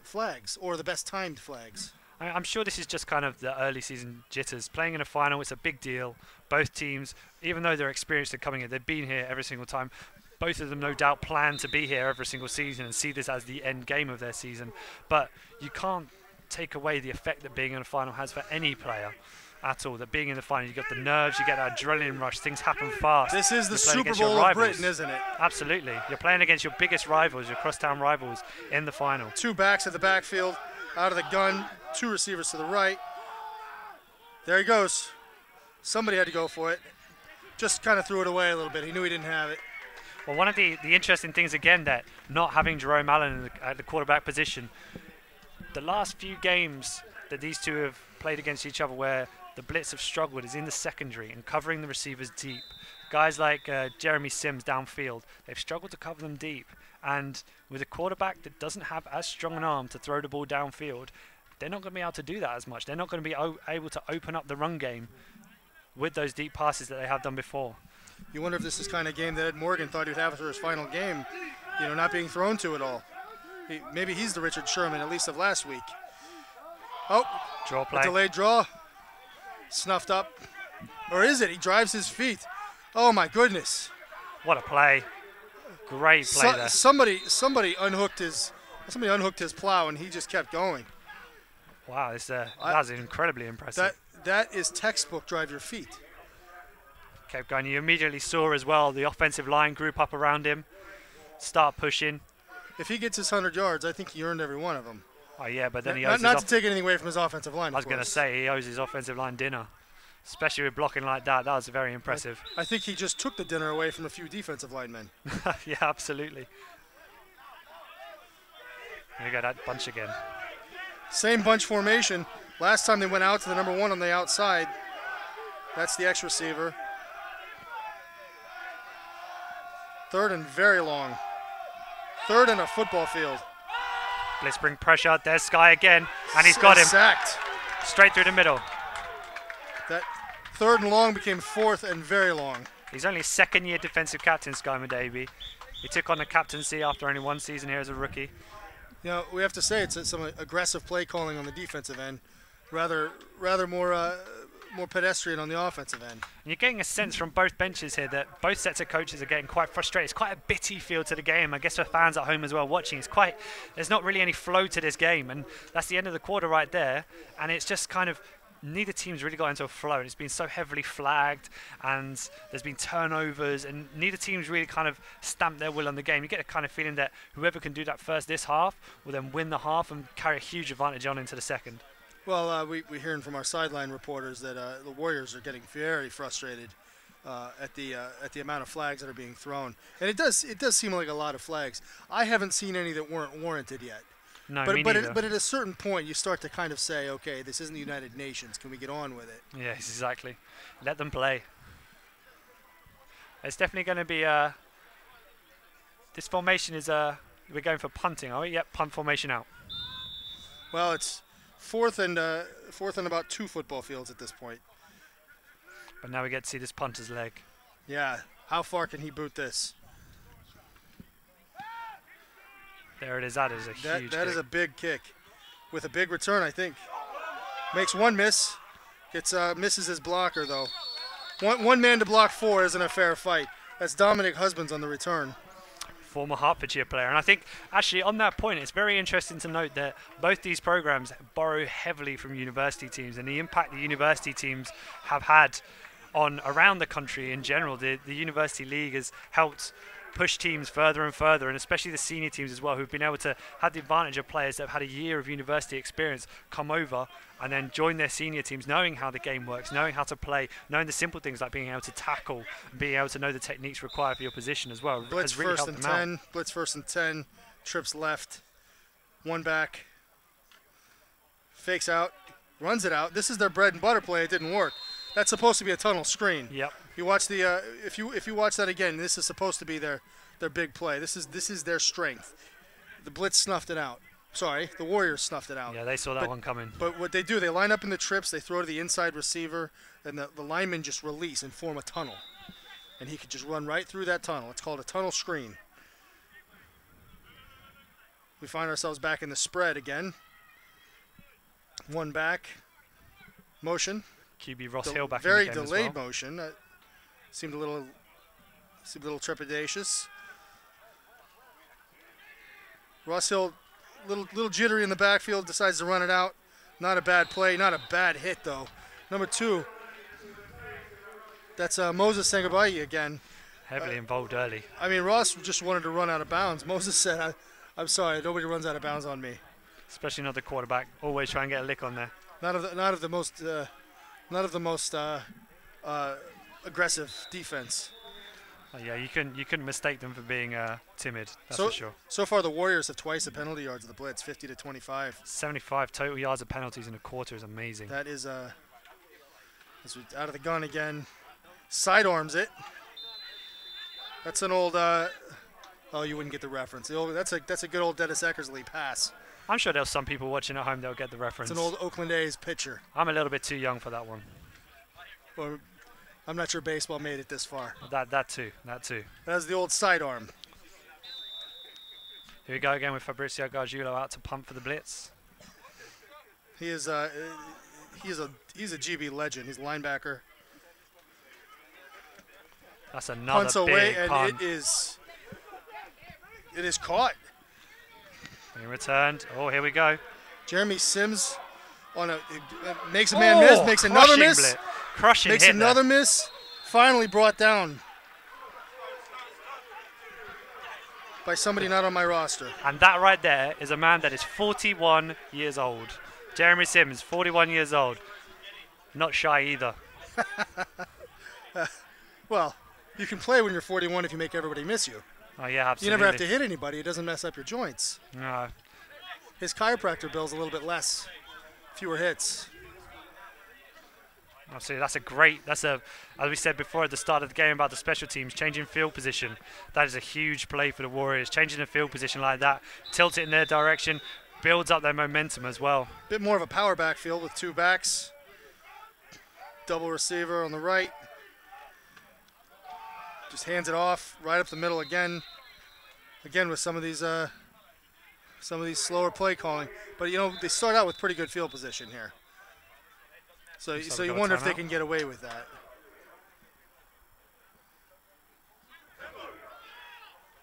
flags, or the best timed flags. I'm sure this is just kind of the early season jitters. Playing in a final, it's a big deal. Both teams, even though they're experienced at coming in, they've been here every single time. Both of them no doubt plan to be here every single season and see this as the end game of their season. But you can't take away the effect that being in a final has for any player at all. That being in the final, you got the nerves, you get that adrenaline rush, things happen fast. This is the Super Bowl of Britain, isn't it? Absolutely. You're playing against your biggest rivals, your crosstown rivals in the final. 2 backs at the backfield, out of the gun, 2 receivers to the right. There he goes. Somebody had to go for it. Just kind of threw it away a little bit. He knew he didn't have it. Well, one of the interesting things, again, that not having Jerome Allen at the quarterback position, the last few games that these two have played against each other where the Blitz have struggled is in the secondary and covering the receivers deep. Guys like Jeremy Sims downfield, they've struggled to cover them deep. And with a quarterback that doesn't have as strong an arm to throw the ball downfield, they're not going to be able to do that as much. They're not going to be able to open up the run game with those deep passes that they have done before. You wonder if this is kind of game that Ed Morgan thought he'd have after his final game, you know, not being thrown to at all. Maybe he's the Richard Sherman, at least of last week. Oh, draw play. A delayed draw. Snuffed up. Or is it? He drives his feet. Oh, my goodness. What a play. Great play there. Somebody unhooked his plow, and he just kept going. Wow, that was incredibly impressive. That is textbook drive your feet. Kept going. You immediately saw as well the offensive line group up around him, start pushing. If he gets his 100 yards, I think he earned every one of them. Oh, yeah, but then he owes not to take anything away from his offensive line. I was going to say, he owes his offensive line dinner, especially with blocking like that. That was very impressive. I think he just took the dinner away from a few defensive linemen. Yeah, absolutely. There you go, that bunch again. Same bunch formation. Last time they went out to the #1 on the outside. That's the X receiver. 3rd and very long. 3rd in a football field. Let's bring pressure out. There's Sky again, and he's got him. Sacked. Straight through the middle. That 3rd and long became 4th and very long. He's only 2nd-year defensive captain, Sky Madabi. He took on the captaincy after only 1 season here as a rookie. You know, we have to say it's some aggressive play calling on the defensive end, rather more pedestrian on the offensive end. And you're getting a sense from both benches here that both sets of coaches are getting quite frustrated. It's quite a bitty feel to the game. I guess for fans at home as well watching, there's not really any flow to this game, and that's the end of the quarter right there. And it's just kind of neither team's really got into a flow. And it's been so heavily flagged, and there's been turnovers, and neither team's really kind of stamped their will on the game. You get a kind of feeling that whoever can do that first this half will then win the half and carry a huge advantage on into the second. Well, we're hearing from our sideline reporters that the Warriors are getting very frustrated at the amount of flags that are being thrown, and it does seem like a lot of flags. I haven't seen any that weren't warranted yet. No, but at a certain point, you start to kind of say, okay, this isn't the United Nations. Can we get on with it? Yes, exactly. Let them play. It's definitely going to be this formation is we're going for punting, are we? Yep, punt formation out. Well, it's fourth and about 2 football fields at this point. But now we get to see this punter's leg. Yeah, how far can he boot this? There it is. That is a huge That kick. is a big kick with a big return, I think. Makes 1 miss. Misses his blocker, though. One man to block 4 isn't a fair fight. That's Dominic Husbands on the return. former Hertfordshire player. And I think, actually, on that point, it's very interesting to note that both these programs borrow heavily from university teams, and the impact the university teams have had on around the country in general. The University League has helped push teams further and further, and especially the senior teams as well, who've been able to have the advantage of players that have had a year of university experience come over and then join their senior teams, knowing how the game works, knowing how to play, knowing the simple things like being able to tackle, and being able to know the techniques required for your position as well. Blitz has really first helped and them out. 10. Blitz first and 10. Trips left. One back. Fakes out. Runs it out. This is their bread and butter play. It didn't work. That's supposed to be a tunnel screen. Yep. You watch the if you watch that again, this is supposed to be their big play. This is their strength. The Blitz snuffed it out. Sorry, the Warriors snuffed it out. Yeah, they saw that one coming. But what they do, they line up in the trips, they throw to the inside receiver, and the linemen just release and form a tunnel. And he could just run right through that tunnel. It's called a tunnel screen. We find ourselves back in the spread again. One back. Motion. QB Ross Hill back very in the game delayed as well. motion. Seemed a little trepidatious. Ross Hill, little jittery in the backfield, decides to run it out. Not a bad play, not a bad hit though. Number 2. That's Moses saying goodbye to you again. Heavily involved early. I mean, Ross just wanted to run out of bounds. Moses said, "I'm sorry, nobody runs out of bounds on me." Especially not the quarterback. Always try and get a lick on there. Not of the most aggressive defense. Oh, yeah, you couldn't mistake them for being timid. That's so, for sure. So far, the Warriors have twice the penalty yards of the Blitz, 50-25. 75 total yards of penalties in a quarter is amazing. That is out of the gun again. Sidearms it. That's an old. Oh, you wouldn't get the reference. That's a good old Dennis Eckersley pass. I'm sure there's some people watching at home that'll get the reference. It's an old Oakland A's pitcher. I'm a little bit too young for that one. Well, I'm not sure baseball made it this far. That too. That's the old sidearm. Here we go again with Fabrizio Gargiulo out to punt for the Blitz. He's a GB legend. He's a linebacker. That's another Punts big away, and punt. it is caught. Being returned. Oh, here we go. Jeremy Sims makes a man miss, makes another miss. Crushing makes hit another there. miss. Finally brought down by somebody not on my roster. And that right there is a man that is 41 years old. Jeremy Sims, 41 years old. Not shy either. Well, you can play when you're 41 if you make everybody miss you. Oh, yeah, absolutely. You never have to hit anybody. It doesn't mess up your joints. No. His chiropractor bill's a little bit less. Fewer hits. Absolutely, as we said before at the start of the game about the special teams, changing field position. That is a huge play for the Warriors. Changing the field position like that, tilts it in their direction, builds up their momentum as well. Bit more of a power backfield with 2 backs. Double receiver on the right. Just hands it off right up the middle again. Again with some of these slower play calling. But they start out with pretty good field position here. So you wonder if they can get away with that.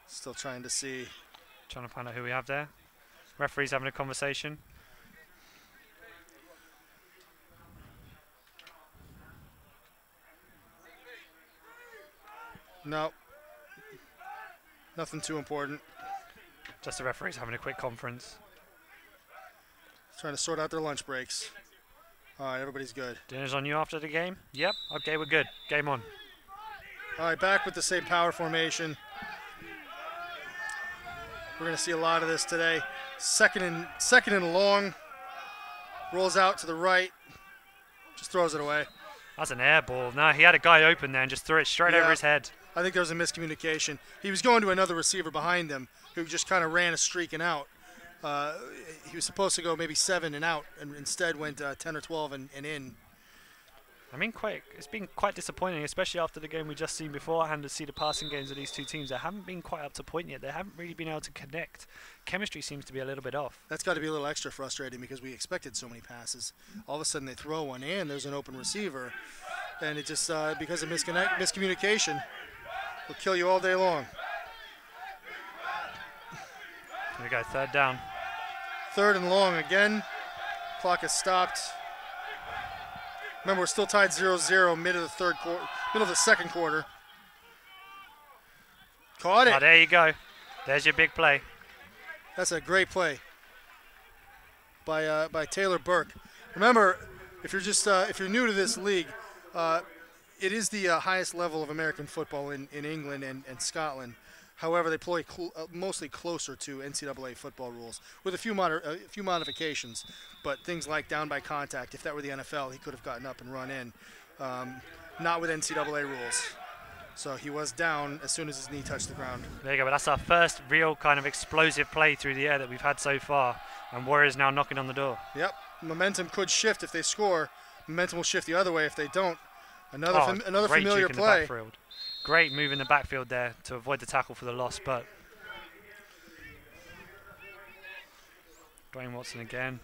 Still trying to see. Trying to find out who we have there. Referee's having a conversation. No. Nothing too important. Just the referee's having a quick conference. Trying to sort out their lunch breaks. All right, everybody's good. Dinner's on you after the game? Yep. Okay, we're good. Game on. All right, back with the same power formation. We're going to see a lot of this today. Second and long. Rolls out to the right. Just throws it away. That's an air ball. No, he had a guy open there and just threw it straight over his head. I think there was a miscommunication. He was going to another receiver behind him who just kind of ran a streak and out. He was supposed to go maybe 7 and out, and instead went 10 or 12 and in. I mean, it's been quite disappointing, especially after the game we just seen beforehand to see the passing games of these two teams. They haven't been quite up to point yet. They haven't really been able to connect. Chemistry seems to be a little bit off. That's got to be a little extra frustrating because we expected so many passes. All of a sudden they throw one and there's an open receiver, and it just because of miscommunication will kill you all day long. we go, 3rd down. 3rd and long again. Clock has stopped. Remember, we're still tied 0-0 middle of the 2nd quarter. Caught it. Oh, there you go. There's your big play. That's a great play by Taylor Burke. Remember, if you're new to this league, it is the highest level of American football in England and Scotland. However, they play mostly closer to NCAA football rules with a few modifications. But things like down by contact, if that were the NFL, he could have gotten up and run in. Not with NCAA rules. So he was down as soon as his knee touched the ground. There you go, but that's our first real kind of explosive play through the air that we've had so far. And Warriors now knocking on the door. Yep, momentum could shift if they score. Momentum will shift the other way if they don't. Another familiar play. Great move in the backfield there to avoid the tackle for the loss, but Dwayne Watson again.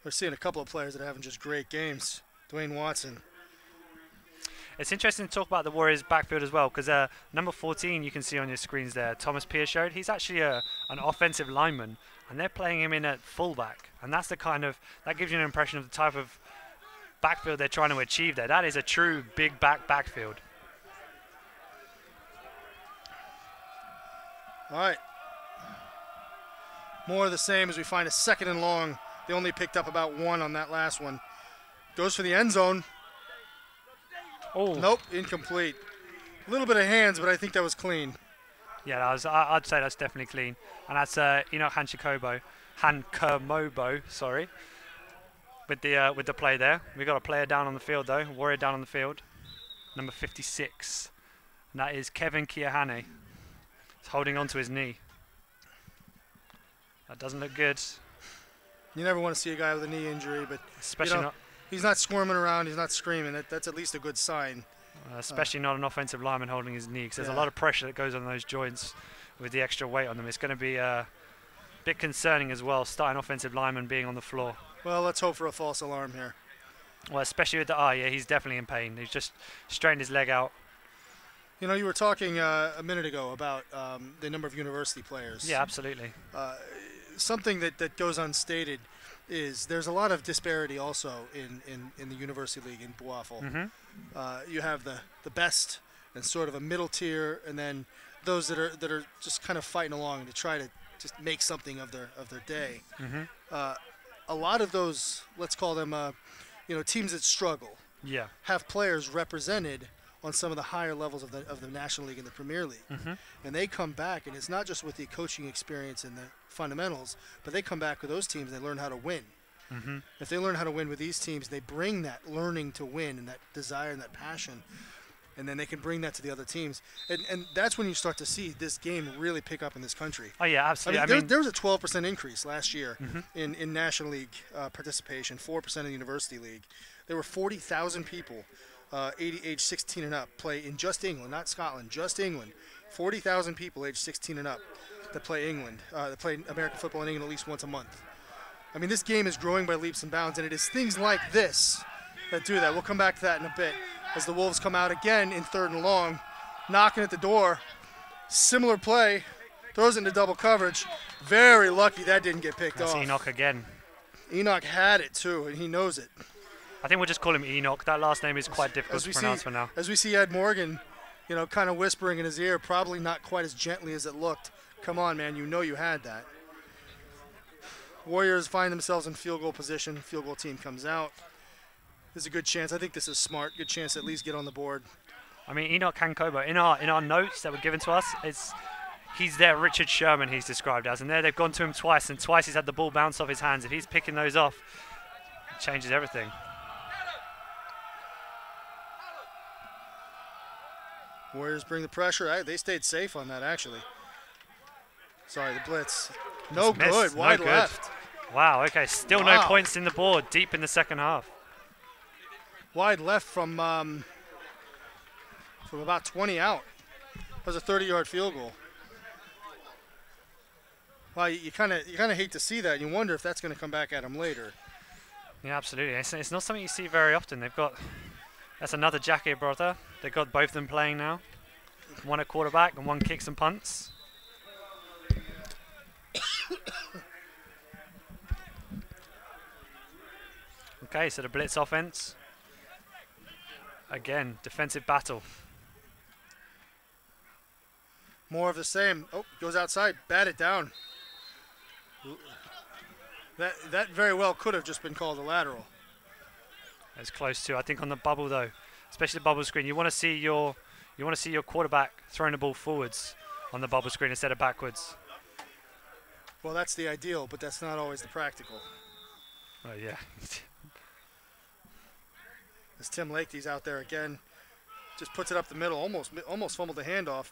We're seeing a couple of players that are having just great games. Dwayne Watson. It's interesting to talk about the Warriors backfield as well, because number 14 you can see on your screens there, Thomas Piershode, he's actually an offensive lineman, and they're playing him in at fullback, and that's that gives you an impression of the type of backfield they're trying to achieve there. That is a true big backfield. All right. More of the same as we find a 2nd and long. They only picked up about 1 on that last one. Goes for the end zone. Oh. Nope, incomplete. A little bit of hands, but I think that was clean. Yeah, I'd say that's definitely clean. And that's Enoch Hankamobo, sorry, with the play there. We got a player down on the field though, Warrior down on the field, number 56, and that is Kevin Kiahane. He's holding on to his knee. That doesn't look good. You never want to see a guy with a knee injury, but especially he's not squirming around, he's not screaming. That's at least a good sign. Especially not an offensive lineman holding his knee, because there's a lot of pressure that goes on those joints with the extra weight on them. It's going to be a bit concerning as well, starting offensive lineman being on the floor. Well, let's hope for a false alarm here. Well, especially with the eye, yeah, he's definitely in pain. He's just strained his leg out. You know, you were talking a minute ago about the number of university players. Yeah, absolutely. Something that goes unstated is there's a lot of disparity also in the university league in Boafel. Mm-hmm. You have the best and sort of a middle tier, and then those that are just kind of fighting along to try to just make something of their day. Mm-hmm. A lot of those, let's call them, teams that struggle. Yeah. Have players represented on some of the higher levels of the National League and the Premier League. Mm-hmm. And they come back, and it's not just with the coaching experience and the fundamentals, but they come back with those teams, they learn how to win. Mm-hmm. If they learn how to win with these teams, they bring that learning to win and that desire and that passion, and then they can bring that to the other teams. And that's when you start to see this game really pick up in this country. Oh, yeah, absolutely. I mean, there was a 12% increase last year mm-hmm. in National League participation, 4% in the University League. There were 40,000 people age 16 and up play in just England, not Scotland, just England. 40,000 people age 16 and up that play England, that play American football in England at least once a month. I mean, this game is growing by leaps and bounds, and it is things like this that do that. We'll come back to that in a bit as the Wolves come out again in 3rd and long, knocking at the door. Similar play, throws it into double coverage. Very lucky that didn't get picked off. That's Enoch again. Enoch had it too, and he knows it. I think we'll just call him Enoch. That last name is quite difficult to pronounce for now. As we see Ed Morgan, kind of whispering in his ear, probably not quite as gently as it looked. Come on, man, you know you had that. Warriors find themselves in field goal position. Field goal team comes out. There's a good chance. I think this is smart. Good chance to at least get on the board. I mean, Enoch Kankobo, in our notes that were given to us, he's their Richard Sherman, he's described as. And there they've gone to him twice, and twice he's had the ball bounce off his hands. If he's picking those off, it changes everything. Warriors bring the pressure. They stayed safe on that, actually. Sorry, the blitz. No good. Wide left. Wow, okay. Still no points in the board deep in the second half. Wide left from about 20 out. That was a 30-yard field goal. Wow, you kind of hate to see that. You wonder if that's going to come back at them later. Yeah, absolutely. It's not something you see very often. That's another Jackie brother. They've got both of them playing now. One at quarterback and one kicks and punts. Okay, so the Blitz offense. Again, defensive battle. More of the same. Oh, goes outside. Bat it down. That very well could have just been called a lateral. It's close to. I think on the bubble though, especially the bubble screen, you want to see your quarterback throwing the ball forwards on the bubble screen instead of backwards. Well, that's the ideal, but that's not always the practical. Oh yeah. As Tim Lakey's out there again, just puts it up the middle, almost fumbled the handoff.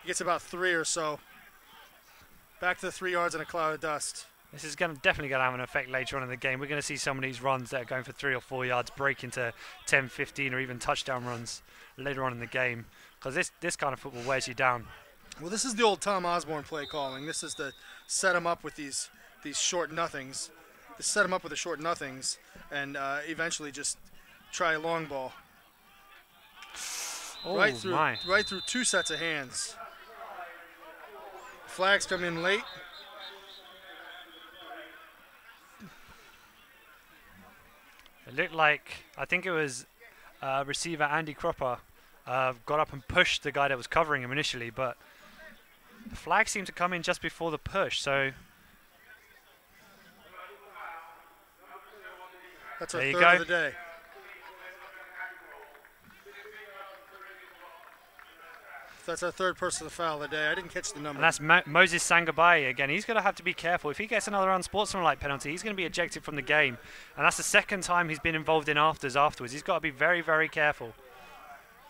He gets about 3 or so. Back to the 3 yards in a cloud of dust. This is definitely going to have an effect later on in the game. We're going to see some of these runs that are going for 3 or 4 yards break into 10, 15, or even touchdown runs later on in the game. Because this kind of football wears you down. Well, this is the old Tom Osborne play calling. This is the set them up with these short nothings. Set them up with the short nothings, and eventually just try a long ball. Oh, right through 2 sets of hands. Flags come in late. It looked like, I think it was receiver Andy Cropper got up and pushed the guy that was covering him initially, but the flag seemed to come in just before the push, so that's our third of the day. That's our third personal foul of the day. I didn't catch the number. And that's Moses Sangabai again. He's going to have to be careful. If he gets another unsportsmanlike penalty, he's going to be ejected from the game. And that's the second time he's been involved in afterwards. He's got to be very, very careful.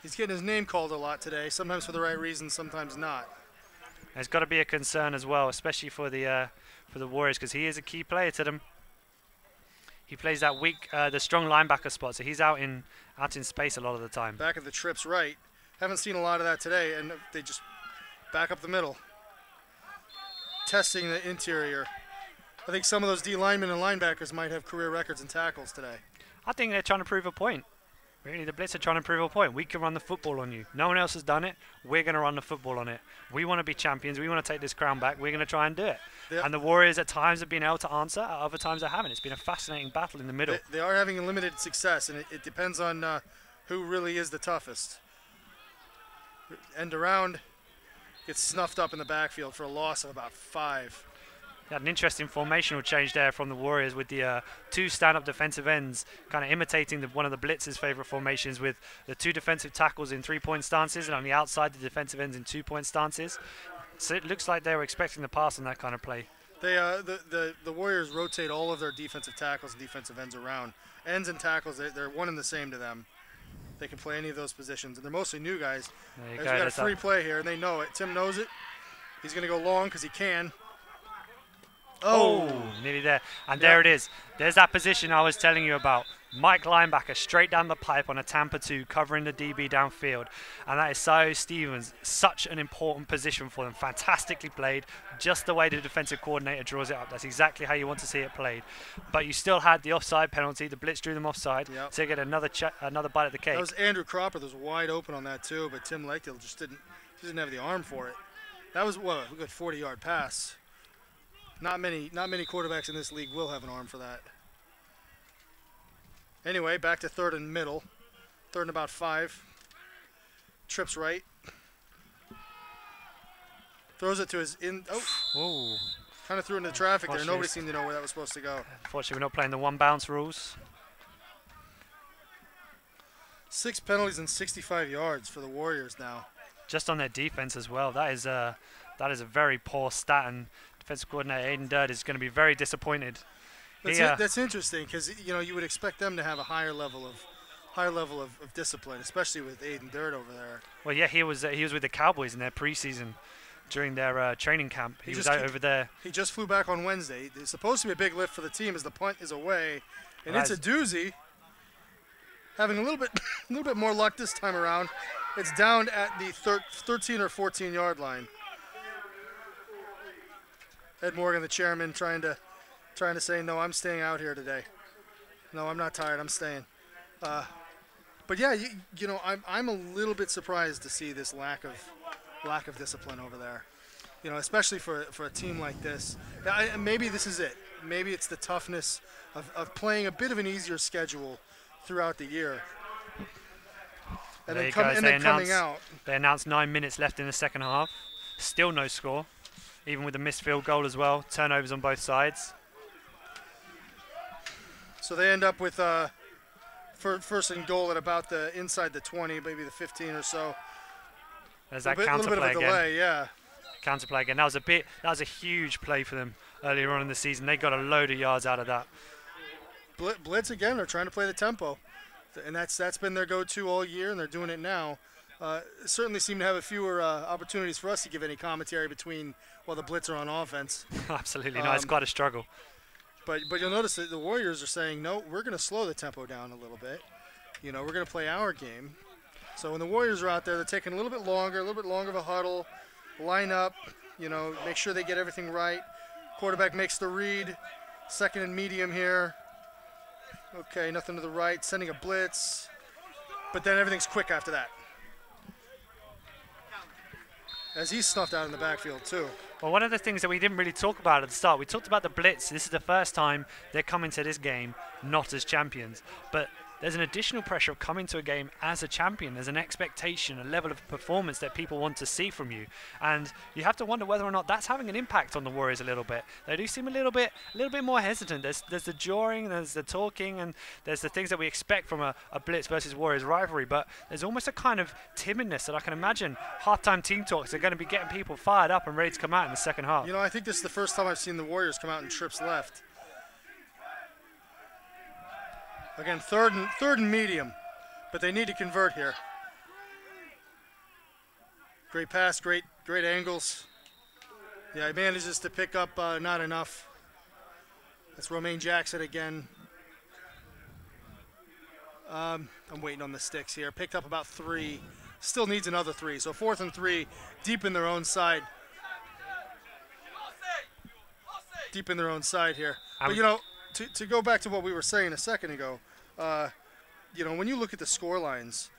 He's getting his name called a lot today, sometimes for the right reasons, sometimes not. There's got to be a concern as well, especially for the Warriors, because he is a key player to them. He plays that the strong linebacker spot, so he's out in space a lot of the time. Back at the trips right. Haven't seen a lot of that today, and they just back up the middle. Testing the interior. I think some of those D linemen and linebackers might have career records in tackles today. I think they're trying to prove a point. Really, the Blitz are trying to prove a point. We can run the football on you. No one else has done it. We're going to run the football on it. We want to be champions. We want to take this crown back. We're going to try and do it. Yep. And the Warriors at times have been able to answer. At other times they haven't. It's been a fascinating battle in the middle. They are having a limited success, and it depends on who really is the toughest. End around, gets snuffed up in the backfield for a loss of about 5. Had an interesting formational change there from the Warriors with the 2 stand-up defensive ends, kind of imitating one of the Blitz's favorite formations with the 2 defensive tackles in 3-point stances and on the outside the defensive ends in 2-point stances. So it looks like they were expecting the pass on that kind of play. They the Warriors rotate all of their defensive tackles and defensive ends around. Ends and tackles, they're one and the same to them. They can play any of those positions, and they're mostly new guys. We've got a free play here, and they know it. Tim knows it. He's going to go long because he can. Oh, nearly there. And there it is. There's that position I was telling you about. Mike linebacker straight down the pipe on a Tampa 2 covering the DB downfield. And that is Sio Stevens. Such an important position for them. Fantastically played. Just the way the defensive coordinator draws it up. That's exactly how you want to see it played. But you still had the offside penalty. The Blitz drew them offside. Yep. So you get another bite of the cake. That was Andrew Cropper that was wide open on that too. But Tim Lakedale just didn't have the arm for it. That was, what, a good 40-yard pass. Not many quarterbacks in this league will have an arm for that. Anyway, back to third and middle. Third and about 5. Trips right. Throws it to his in. Oh. Kind of threw into traffic there. Nobody seemed to know where that was supposed to go. Unfortunately, we're not playing the one bounce rules. 6 penalties and 65 yards for the Warriors now. Just on their defense as well. That is a very poor stat, and defensive coordinator Aiden Durd is going to be very disappointed. That's interesting because you would expect them to have a higher level of discipline, especially with Aiden Durd over there. Well, yeah, he was with the Cowboys in their preseason during their training camp. He was out over there. He just flew back on Wednesday. It's supposed to be a big lift for the team as the punt is away, and it's a doozy. Having a little bit more luck this time around. It's down at the 13 or 14 yard line. Ed Morgan, the chairman, trying to say, no, I'm staying out here today. No, I'm not tired. I'm staying. But yeah, I'm a little bit surprised to see this lack of discipline over there. Especially for a team like this. Maybe this is it. maybe it's the toughness of playing a bit of an easier schedule throughout the year. And then coming out. They announced 9 minutes left in the second half. Still no score, even with a missed field goal as well. Turnovers on both sides. So they end up with first and goal at about inside the 20, maybe the 15 or so. There's that counter play again. Delay, yeah. Counter play again. That was a huge play for them earlier on in the season. They got a load of yards out of that. Blitz again. They're trying to play the tempo, and that's been their go-to all year, and they're doing it now. Certainly seem to have a fewer opportunities for us to give any commentary between while the Blitz are on offense. Absolutely, no, it's quite a struggle. But you'll notice that the Warriors are saying, no, we're going to slow the tempo down a little bit. We're going to play our game. So when the Warriors are out there, they're taking a little bit longer of a huddle, line up, make sure they get everything right. Quarterback makes the read, second and medium here. Okay, nothing to the right, sending a blitz. But then everything's quick after that. As he's snuffed out in the backfield too. Well, one of the things that we didn't really talk about at the start, we talked about the Blitz. This is the first time they're coming to this game not as champions. But there's an additional pressure of coming to a game as a champion. There's an expectation, a level of performance that people want to see from you. And you have to wonder whether or not that's having an impact on the Warriors a little bit. They do seem a little bit more hesitant. There's the jawing, there's the talking, and there's the things that we expect from a Blitz versus Warriors rivalry. But there's almost a kind of timidness that I can imagine halftime team talks are going to be getting people fired up and ready to come out in the second half. I think this is the first time I've seen the Warriors come out in trips left. Again, third and medium, but they need to convert here. Great pass, great angles. Yeah, he manages to pick up not enough. That's Romaine Jackson again. I'm waiting on the sticks here. Picked up about 3. Still needs another 3. So 4th and 3, deep in their own side. Deep in their own side here. But to go back to what we were saying a second ago, when you look at the score lines,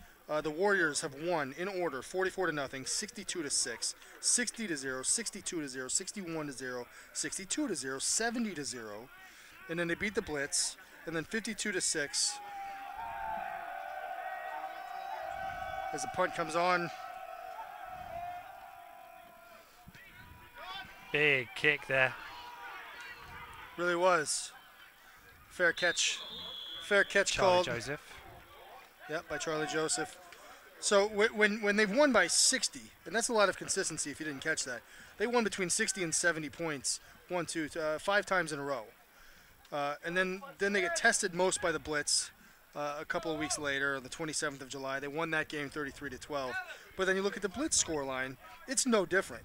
the Warriors have won in order 44-0, 62-6, 60-0, 62-0, 61-0, 62-0, 70-0, and then they beat the Blitz, and then 52-6. As the punt comes on. Big kick there. Really was. Fair catch Charlie called. Joseph. Yep, by Charlie Joseph. So when they've won by 60, and that's a lot of consistency if you didn't catch that, they won between 60 and 70 points 5 times in a row. And then they get tested most by the Blitz a couple of weeks later, on the 27th of July. They won that game 33-12. But then you look at the Blitz scoreline, it's no different.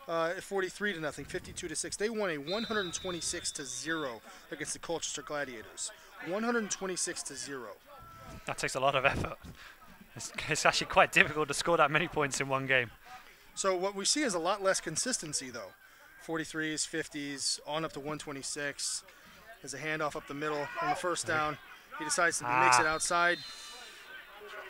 43-0, 52-6. They won a 126-0 against the Colchester Gladiators. 126-0. That takes a lot of effort. It's actually quite difficult to score that many points in one game. So what we see is a lot less consistency, though. 43s, 50s, on up to 126. There's a handoff up the middle on the first down. He decides to mix it outside.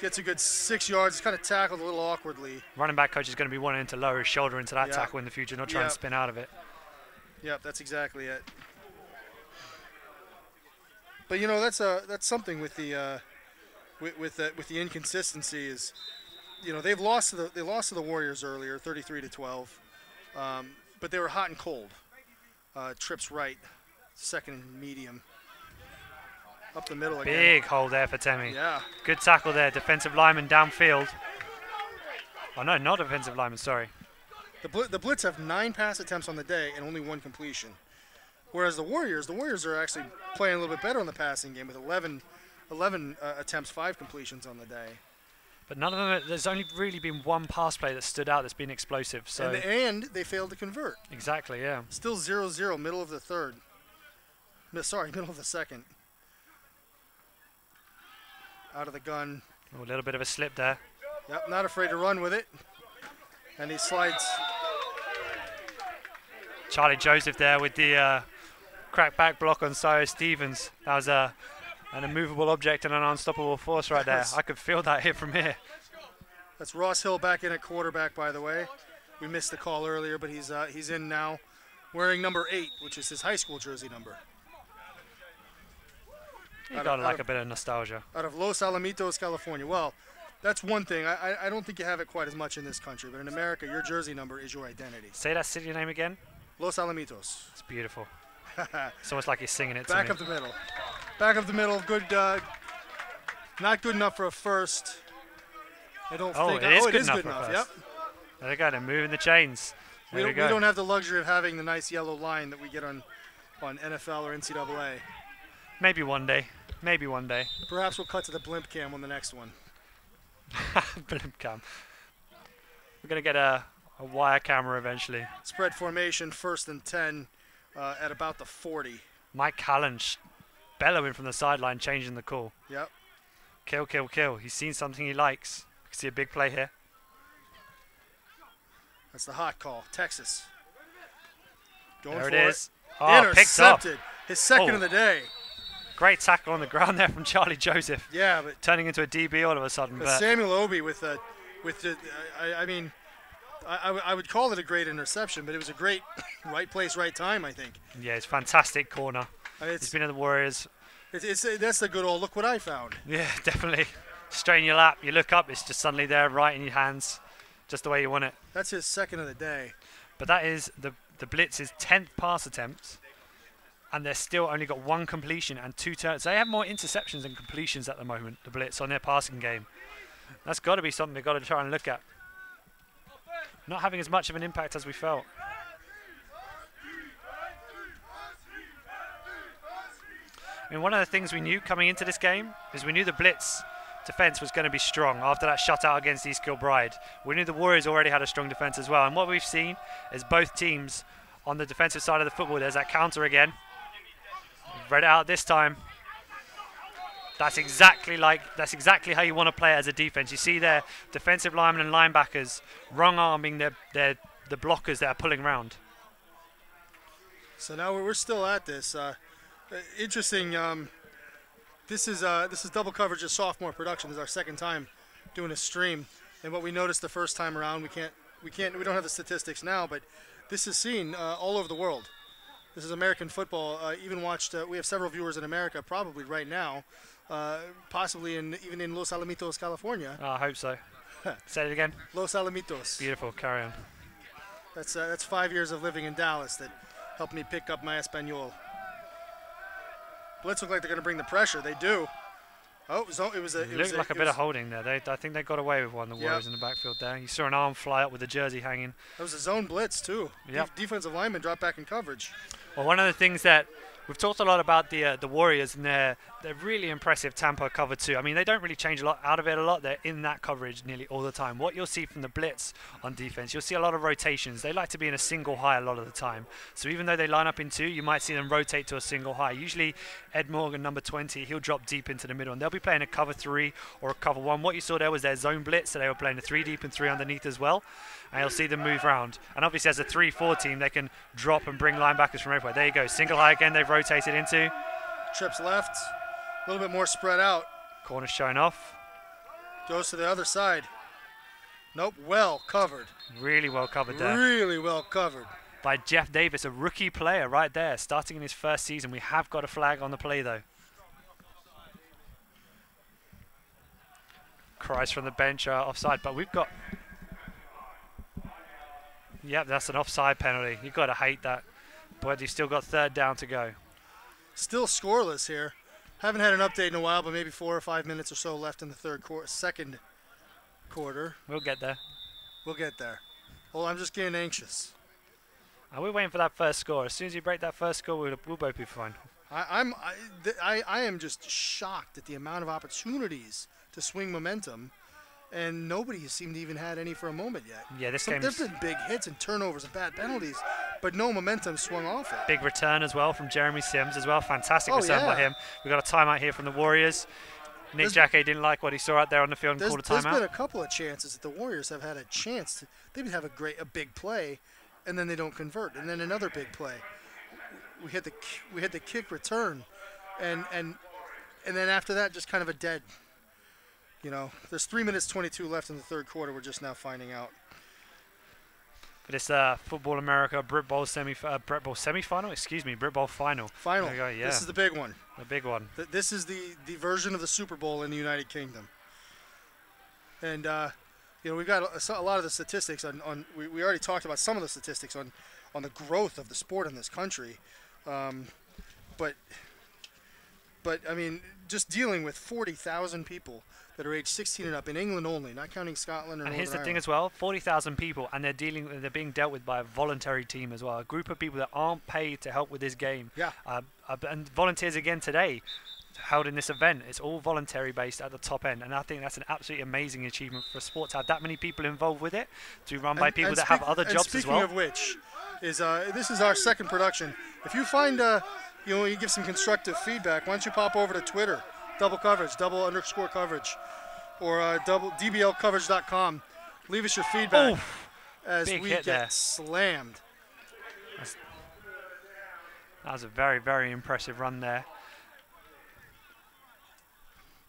Gets a good 6 yards. He's kind of tackled a little awkwardly. Running back coach is going to be wanting to lower his shoulder into that tackle in the future, not try and spin out of it. Yep, that's exactly it. But that's something with the inconsistency is, they lost to the Warriors earlier, 33-12, but they were hot and cold. Trips right, second and medium. Up the middle again. Big hole there for Temi. Yeah. Good tackle there. Defensive lineman downfield. Oh, no, not defensive lineman, sorry. The Blitz have 9 pass attempts on the day and only 1 completion. Whereas the Warriors are actually playing a little bit better in the passing game with 11 attempts, 5 completions on the day. But none of them, there's only really been one pass play that stood out that's been explosive. So and they failed to convert. Exactly, yeah. Still 0-0, middle of the third. Middle of the second. Out of the gun. Oh, a little bit of a slip there. Yep, not afraid to run with it. And he slides. Charlie Joseph there with the crack back block on Cyrus Stevens. That was an immovable object and an unstoppable force right there. I could feel that hit from here. That's Ross Hill back in at quarterback, by the way. We missed the call earlier, but he's in now, wearing number 8, which is his high school jersey number. You got like a bit of nostalgia. Out of Los Alamitos, California. Well, that's one thing. I don't think you have it quite as much in this country, but in America, your jersey number is your identity. Say that city name again. Los Alamitos. It's beautiful. It's almost like you're singing it to Back me. of the middle. Back of the middle. Good. Not good enough for a first. I don't think. It is good good enough. for a Yep. first. There we go. They're moving the chains. We don't have the luxury of having the nice yellow line that we get on NFL or NCAA. Maybe one day. Maybe one day. Perhaps we'll cut to the blimp cam on the next one. Blimp cam. We're going to get a wire camera eventually. Spread formation, 1st and 10 at about the 40. Mike Callan bellowing from the sideline, changing the call. Yep. Kill, kill, kill. He's seen something he likes. You can see a big play here. That's the hot call. Texas. Going There for it is. Oh, picked up. Intercepted. His second of the day. Great tackle on the ground there from Charlie Joseph. Yeah, but turning into a DB all of a sudden. But Samuel Obi with the, I would call it a great interception, but it was a great right place, right time, I think. Yeah, it's fantastic corner. He's been in the Warriors. That's the good old look what I found. Yeah, definitely. Straighten your lap, you look up, it's just suddenly there, right in your hands, just the way you want it. That's his second of the day. But that is the Blitz's 10th pass attempt, and they've still only got 1 completion and 2 turns. They have more interceptions than completions at the moment, the Blitz, on their passing game. That's got to be something they've got to try and look at. Not having as much of an impact as we felt. I mean, one of the things we knew coming into this game is we knew the Blitz defense was going to be strong after that shutout against East Kilbride. We knew the Warriors already had a strong defense as well. And what we've seen is both teams on the defensive side of the football. There's that counter again. Read it out this time. That's exactly how you want to play it as a defense. You see their defensive linemen and linebackers wrong-arming the blockers that are pulling around. So now we're still at this. Interesting. This is double coverage of sophomore production. This is our second time doing a stream, and what we noticed the first time around, we don't have the statistics now, but this is seen all over the world. This is American football. Even watched. We have several viewers in America, probably right now, possibly even in Los Alamitos, California. I hope so. Say it again. Los Alamitos. Beautiful. Carry on. That's 5 years of living in Dallas that helped me pick up my Espanol. Blitz look like they're going to bring the pressure. They do. Oh, it looked like a bit of holding there. I think they got away with one. The Warriors in the backfield there. You saw an arm fly up with the jersey hanging. That was a zone blitz too. Yep. Defensive lineman dropped back in coverage. Well, one of the things that we've talked a lot about the Warriors and their really impressive Tampa cover 2. I mean, they don't really change a lot out of it a lot. They're in that coverage nearly all the time. What you'll see from the Blitz on defense, you'll see a lot of rotations. They like to be in a single high a lot of the time. So even though they line up in 2, you might see them rotate to a single high. Usually Ed Morgan, number 20, he'll drop deep into the middle, and they'll be playing a cover 3 or a cover 1. What you saw there was their zone blitz, so they were playing a 3 deep and 3 underneath as well. And you'll see them move around. And obviously as a 3-4 team, they can drop and bring linebackers from everywhere. There you go, single high again, they've rotated into. Trips left, a little bit more spread out. Corner showing off. Goes to the other side. Nope, well covered. Really well covered there. Really well covered. By Jeff Davis, a rookie player right there, starting in his first season. We have got a flag on the play though. Cries from the bench offside, but we've got... Yep, that's an offside penalty. You've got to hate that. But you've still got 3rd down to go. Still scoreless here. Haven't had an update in a while, but maybe 4 or 5 minutes or so left in the second quarter. We'll get there. We'll get there. Well, I'm just getting anxious. We're waiting for that first score. As soon as you break that first score, we'll both be fine. I am just shocked at the amount of opportunities to swing momentum, and nobody has seemed to even had any for a moment yet. Yeah, this game. There's been big hits and turnovers and bad penalties, but no momentum swung off it. Big return as well from Jeremy Sims as well. Fantastic return by him. We've got a timeout here from the Warriors. Nick Jacquet didn't like what he saw out there on the field and called a timeout. There's been a couple of chances that the Warriors have had a chance. They would have a big play, and then they don't convert, and then another big play. We had the kick return, and then after that, just kind of a dead. You know, there's 3 minutes 22 left in the third quarter. We're just now finding out. for this Football America Britbowl semi-final. Excuse me, Britbowl final. Final. There we go, yeah. This is the big one. The big one. This is the version of the Super Bowl in the United Kingdom. And you know, we've got a lot of the statistics on we already talked about some of the statistics on the growth of the sport in this country. But I mean, just dealing with 40,000 people that are age 16 and up in England only, not counting Scotland or Northern here's the Ireland. thing as well: 40,000 people, and they're being dealt with by a voluntary team as well, a group of people that aren't paid to help with this game. Yeah. And volunteers again today, held in this event. It's all voluntary based at the top end, and I think that's an absolutely amazing achievement for a sport to have that many people involved with it, to run by people that have other jobs as well. Speaking of which, is this is our second production. If you find you know, you give some constructive feedback, why don't you pop over to Twitter, double _ coverage, or dblcoverage.com. Leave us your feedback as we get slammed. That was a very, very impressive run there.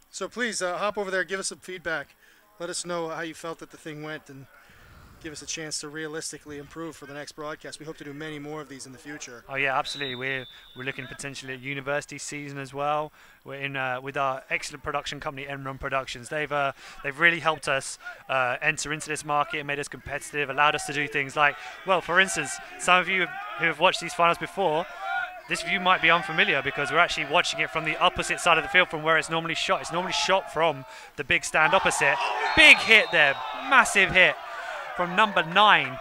So please hop over there, give us some feedback. Let us know how you felt that the thing went, and give us a chance to realistically improve for the next broadcast. We hope to do many more of these in the future. Oh yeah, absolutely. We're looking potentially at university season as well. We're in with our excellent production company, EndRun Productions. They've really helped us enter into this market and made us competitive, allowed us to do things like, well, for instance, some of you who have watched these finals before, this view might be unfamiliar because we're actually watching it from the opposite side of the field from where it's normally shot. It's normally shot from the big stand opposite. Big hit there, massive hit from number 9,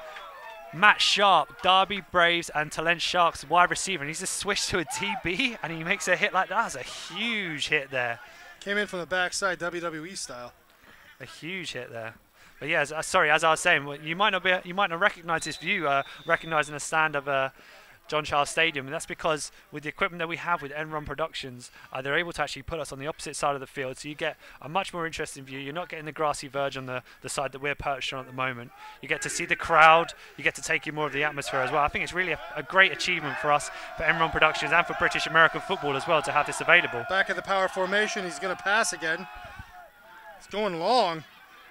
Matt Sharp, Derby Braves and Talent Sharks wide receiver. And he's just switched to a TB and he makes a hit like that. That's a huge hit there. Came in from the backside, WWE style. A huge hit there. But yeah, sorry, as I was saying, you might not recognize this view, recognizing the stand of John Charles Stadium, and that's because with the equipment that we have with EndRun Productions, they're able to actually put us on the opposite side of the field, so you get a much more interesting view. You're not getting the grassy verge on the side that we're perched on at the moment. You get to see the crowd, you get to take in more of the atmosphere as well. I think it's really a great achievement for us, for EndRun Productions and for British American football as well, to have this available. Back at the power formation, he's going to pass again. He's going long,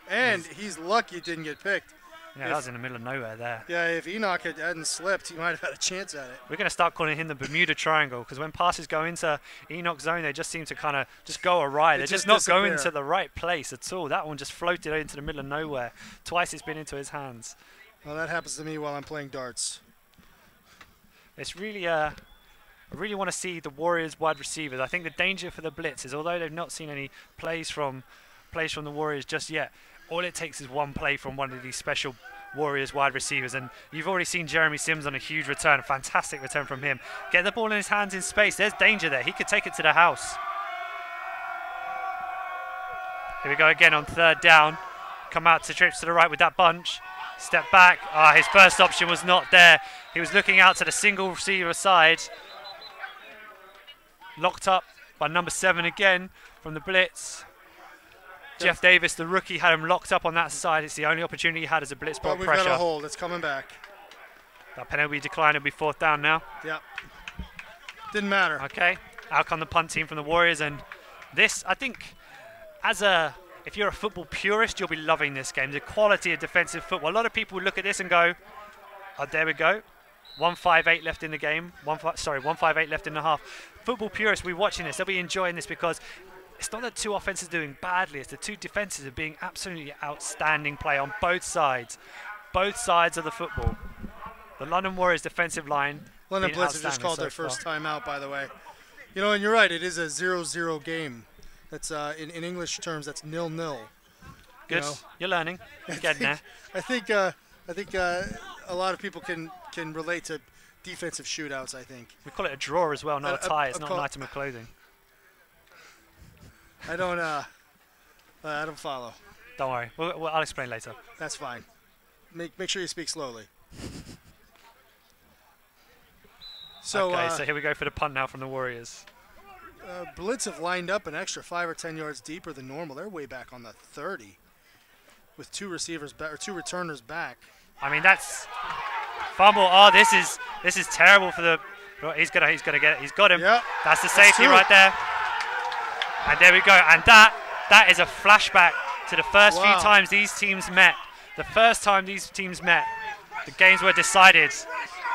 and he's lucky it didn't get picked. Yeah, that was in the middle of nowhere there. Yeah, if Enoch hadn't slipped, he might have had a chance at it. We're going to start calling him the Bermuda Triangle, because when passes go into Enoch's zone, they just seem to kind of just go awry. They're just not going to the right place at all. That one just floated into the middle of nowhere. Twice it's been into his hands. Well, that happens to me while I'm playing darts. It's really, I really want to see the Warriors wide receivers. I think the danger for the Blitz is, although they've not seen any plays from the Warriors just yet, all it takes is one play from one of these special Warriors wide receivers, and you've already seen Jeremy Sims on a huge return, a fantastic return from him. Get the ball in his hands in space. There's danger there. He could take it to the house. Here we go again on third down. Come out to trips to the right with that bunch. Step back. His first option was not there. He was looking out to the single receiver side. Locked up by number 7 again from the Blitz. Jeff Davis, the rookie, had him locked up on that side. It's the only opportunity he had as a blitz block pressure. We've got a hold. It's coming back. That penalty decline will be 4th down now. Yep. Didn't matter. Okay. Out come the punt team from the Warriors, and this, I think, if you're a football purist, you'll be loving this game. The quality of defensive football. A lot of people would look at this and go, "Oh, there we go. 1:58 left in the game. 1:58 left in the half." Football purists will be watching this. They'll be enjoying this because it's not that two offenses are doing badly, it's the two defenses are being absolutely outstanding play on both sides of the football. The London Warriors defensive line. London Blitz have just called their first timeout, by the way. You know, and you're right, it is a 0-0 game. That's in English terms, that's 0-0. Good. You're learning. You're getting there. I think a lot of people can relate to defensive shootouts, I think. We call it a draw as well, not a tie. It's not an item of clothing. I don't follow. Don't worry. I'll explain later. That's fine. Make sure you speak slowly. So, okay, so here we go for the punt now from the Warriors. Blitz have lined up an extra 5 or 10 yards deeper than normal. They're way back on the 30 with 2 receivers back, or 2 returners back. I mean, that's fumble. Oh, this is terrible for the. He's gonna get it. He's got him. Yep. That's the safety right there. And there we go. And that is a flashback to the first few times these teams met. The first time these teams met. The games were decided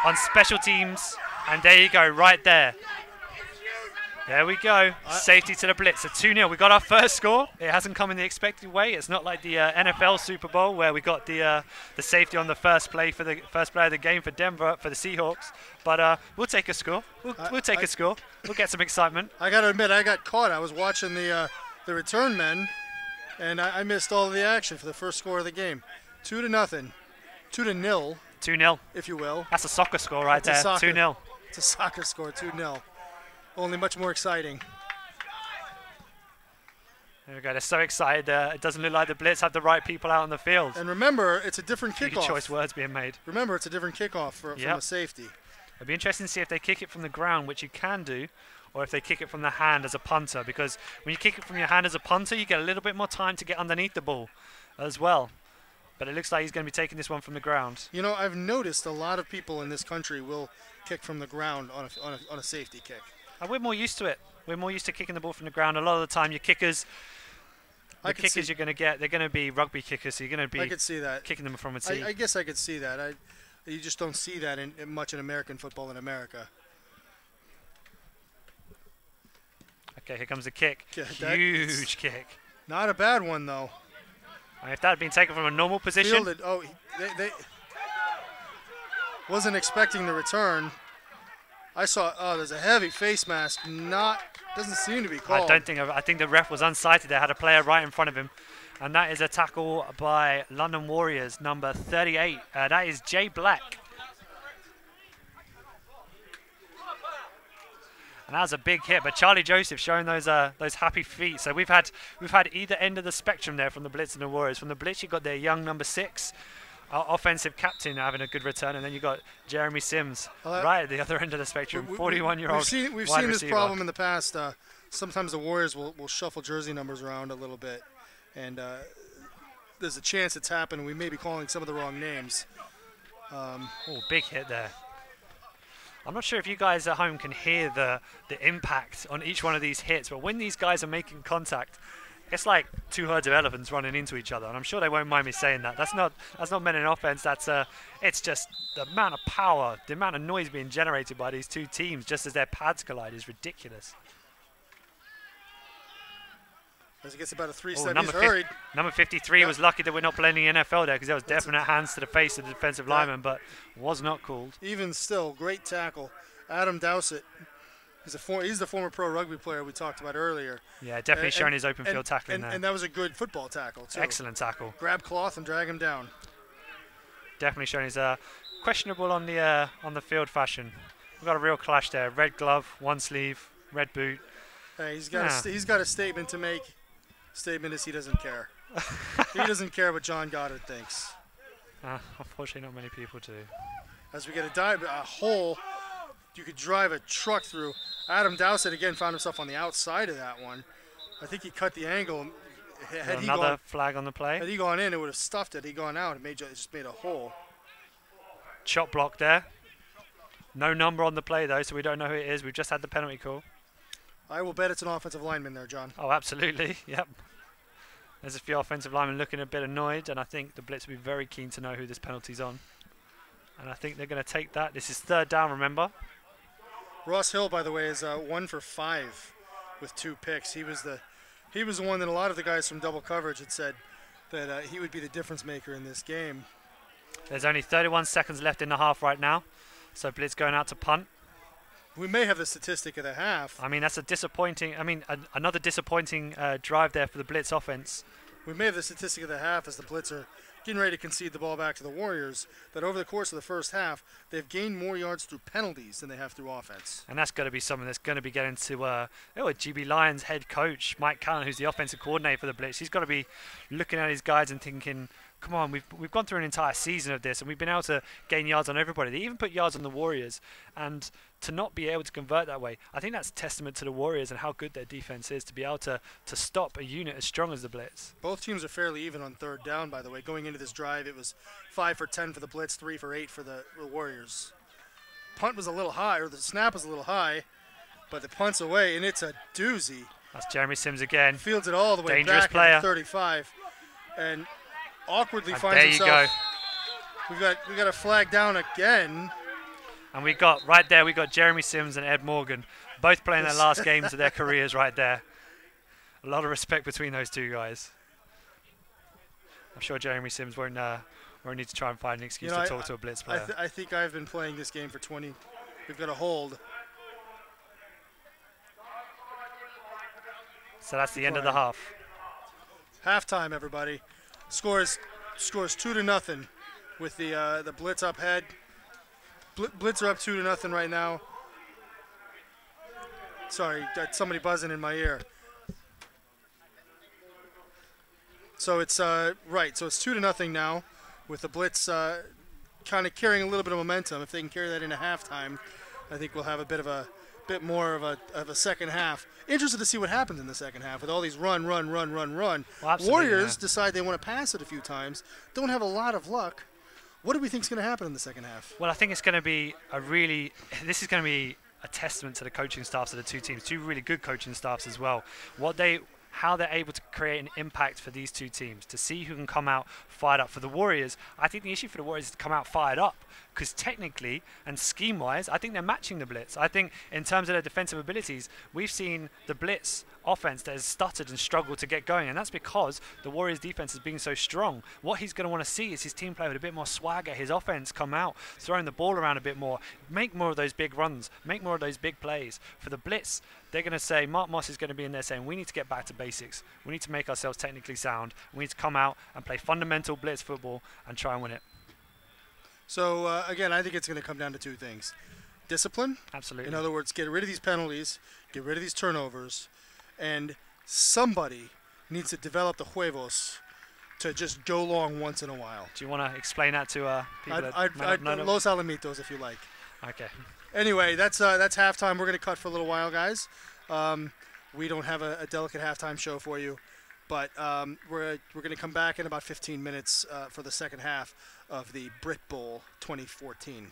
on special teams, and there you go, right there. There we go. Safety to the Blitz. A 2-0. We got our first score. It hasn't come in the expected way. It's not like the NFL Super Bowl where we got the safety on the first play of the game for Denver for the Seahawks. But we'll take a score. We'll take a score. We'll get some excitement. I got to admit, I got caught. I was watching the return men, and I missed all of the action for the first score of the game. 2-0. 2-0. 2-0. If you will. That's a soccer score right there. 2-0. It's a soccer score. 2-0. Only much more exciting. There we go. They're so excited. It doesn't look like the Blitz have the right people out on the field. And remember, it's a different kickoff. Choice words being made. Remember, it's a different kickoff from a safety. It'll be interesting to see if they kick it from the ground, which you can do, or if they kick it from the hand as a punter. Because when you kick it from your hand as a punter, you get a little bit more time to get underneath the ball as well. But it looks like he's going to be taking this one from the ground. You know, I've noticed a lot of people in this country will kick from the ground on a safety kick. And we're more used to it. We're more used to kicking the ball from the ground. A lot of the time, your kickers, you're going to get, they're going to be rugby kickers, so you're going to be kicking them from a tee. I guess I could see that. You just don't see that much in American football in America. Okay, here comes the kick. Huge kick. Not a bad one, though. And if that had been taken from a normal position. Fielded. Oh, they wasn't expecting the return. I saw, there's a heavy face mask. Doesn't seem to be called. I think the ref was unsighted. They had a player right in front of him. And that is a tackle by London Warriors, number 38. That is Jay Black. And that was a big hit, but Charlie Joseph showing those happy feet. So we've had either end of the spectrum there from the Blitz and the Warriors. From the Blitz, you got their young number 6. Offensive captain having a good return, and then you got Jeremy Sims right at the other end of the spectrum, 41-year-old. We've seen this problem in the past. Sometimes the Warriors will shuffle jersey numbers around a little bit, and there's a chance it's happened. We may be calling some of the wrong names. Big hit there. I'm not sure if you guys at home can hear the impact on each one of these hits, but when these guys are making contact, it's like two herds of elephants running into each other, and I'm sure they won't mind me saying that. That's not meant in offense. It's just the amount of power, the amount of noise being generated by these two teams just as their pads collide is ridiculous. As he gets about a 3-step, he's hurried. Number 53 was lucky that we're not playing the NFL there because there was definite hands to the face of the defensive lineman, but was not called. Even still, great tackle. Adam Dowsett. He's the former pro rugby player we talked about earlier. Yeah, definitely showing his open field tackling there. And that was a good football tackle, too. Excellent tackle. Grab cloth and drag him down. Definitely showing his questionable on the field fashion. We've got a real clash there. Red glove, one sleeve, red boot. Hey, he's got a statement to make. Statement is he doesn't care. He doesn't care what John Goddard thinks. Unfortunately, not many people do. As we get a hole you could drive a truck through. Adam Dowsett again found himself on the outside of that one. I think he cut the angle. Another flag on the play. Had he gone in, it would have stuffed it. Had he gone out, it just made a hole. Chop block there. No number on the play, though, so we don't know who it is. We've just had the penalty call. I will bet it's an offensive lineman there, John. Oh, absolutely. Yep. There's a few offensive linemen looking a bit annoyed, and I think the Blitz will be very keen to know who this penalty's on. And I think they're going to take that. This is 3rd down, remember? Ross Hill, by the way, is 1 for 5 with 2 picks. He was the one that a lot of the guys from double coverage had said that he would be the difference maker in this game. There's only 31 seconds left in the half right now, so Blitz going out to punt. We may have the statistic of the half. I mean, that's another disappointing drive there for the Blitz offense. We may have the statistic of the half as the Blitz are getting ready to concede the ball back to the Warriors, that over the course of the first half, they've gained more yards through penalties than they have through offense. And that's got to be something that's going to be getting to GB Lions head coach, Mike Callan, who's the offensive coordinator for the Blitz. He's got to be looking at his guys and thinking, come on, we've gone through an entire season of this, and we've been able to gain yards on everybody. They even put yards on the Warriors, and to not be able to convert that way, I think that's a testament to the Warriors and how good their defense is to be able to stop a unit as strong as the Blitz. Both teams are fairly even on 3rd down, by the way. Going into this drive, it was 5 for 10 for the Blitz, 3 for 8 for the Warriors. Punt was a little high, or the snap was a little high, but the punt's away, and it's a doozy. That's Jeremy Sims again. Fields it all the way Dangerous back player. at 35, and awkwardly and finds himself. We got a flag down again. And we got Jeremy Sims and Ed Morgan, both playing their last games of their careers right there. A lot of respect between those two guys. I'm sure Jeremy Sims won't need to try and find an excuse to talk to a Blitz player. I think I've been playing this game for 20. We've got a hold. So that's the end of the half. Halftime, everybody. Scores 2-0 with the Blitz up head. Blitz are up 2-0 right now. Sorry, got somebody buzzing in my ear. So it's right. So it's 2-0 now, with the Blitz kind of carrying a little bit of momentum. If they can carry that into halftime, I think we'll have a bit more of a second half. Interested to see what happens in the second half with all these run. Well, Warriors decide they want to pass it a few times. Don't have a lot of luck. What do we think is going to happen in the second half? Well, I think it's going to be this is going to be a testament to the coaching staffs of the two teams, two really good coaching staffs as well. How they're able to create an impact for these two teams, to see who can come out fired up. For the Warriors, I think the issue for the Warriors is to come out fired up, because technically and scheme-wise, I think they're matching the Blitz. I think in terms of their defensive abilities, we've seen the Blitz offense that has stuttered and struggled to get going, and that's because the Warriors' defense has been so strong. What he's going to want to see is his team play with a bit more swagger, his offense come out, throwing the ball around a bit more, make more of those big runs, make more of those big plays. For the Blitz, they're going to say, Mark Moss is going to be in there saying, we need to get back to basics. We need to make ourselves technically sound. We need to come out and play fundamental Blitz football and try and win it. So, again, I think it's going to come down to two things. Discipline. Absolutely. In other words, get rid of these penalties, get rid of these turnovers, and somebody needs to develop the huevos to just go long once in a while. Do you want to explain that to people Los Alamitos, if you like. Okay. Anyway, that's halftime. We're going to cut for a little while, guys. We don't have a delicate halftime show for you, but we're going to come back in about 15 minutes for the second half of the Britbowl 2014.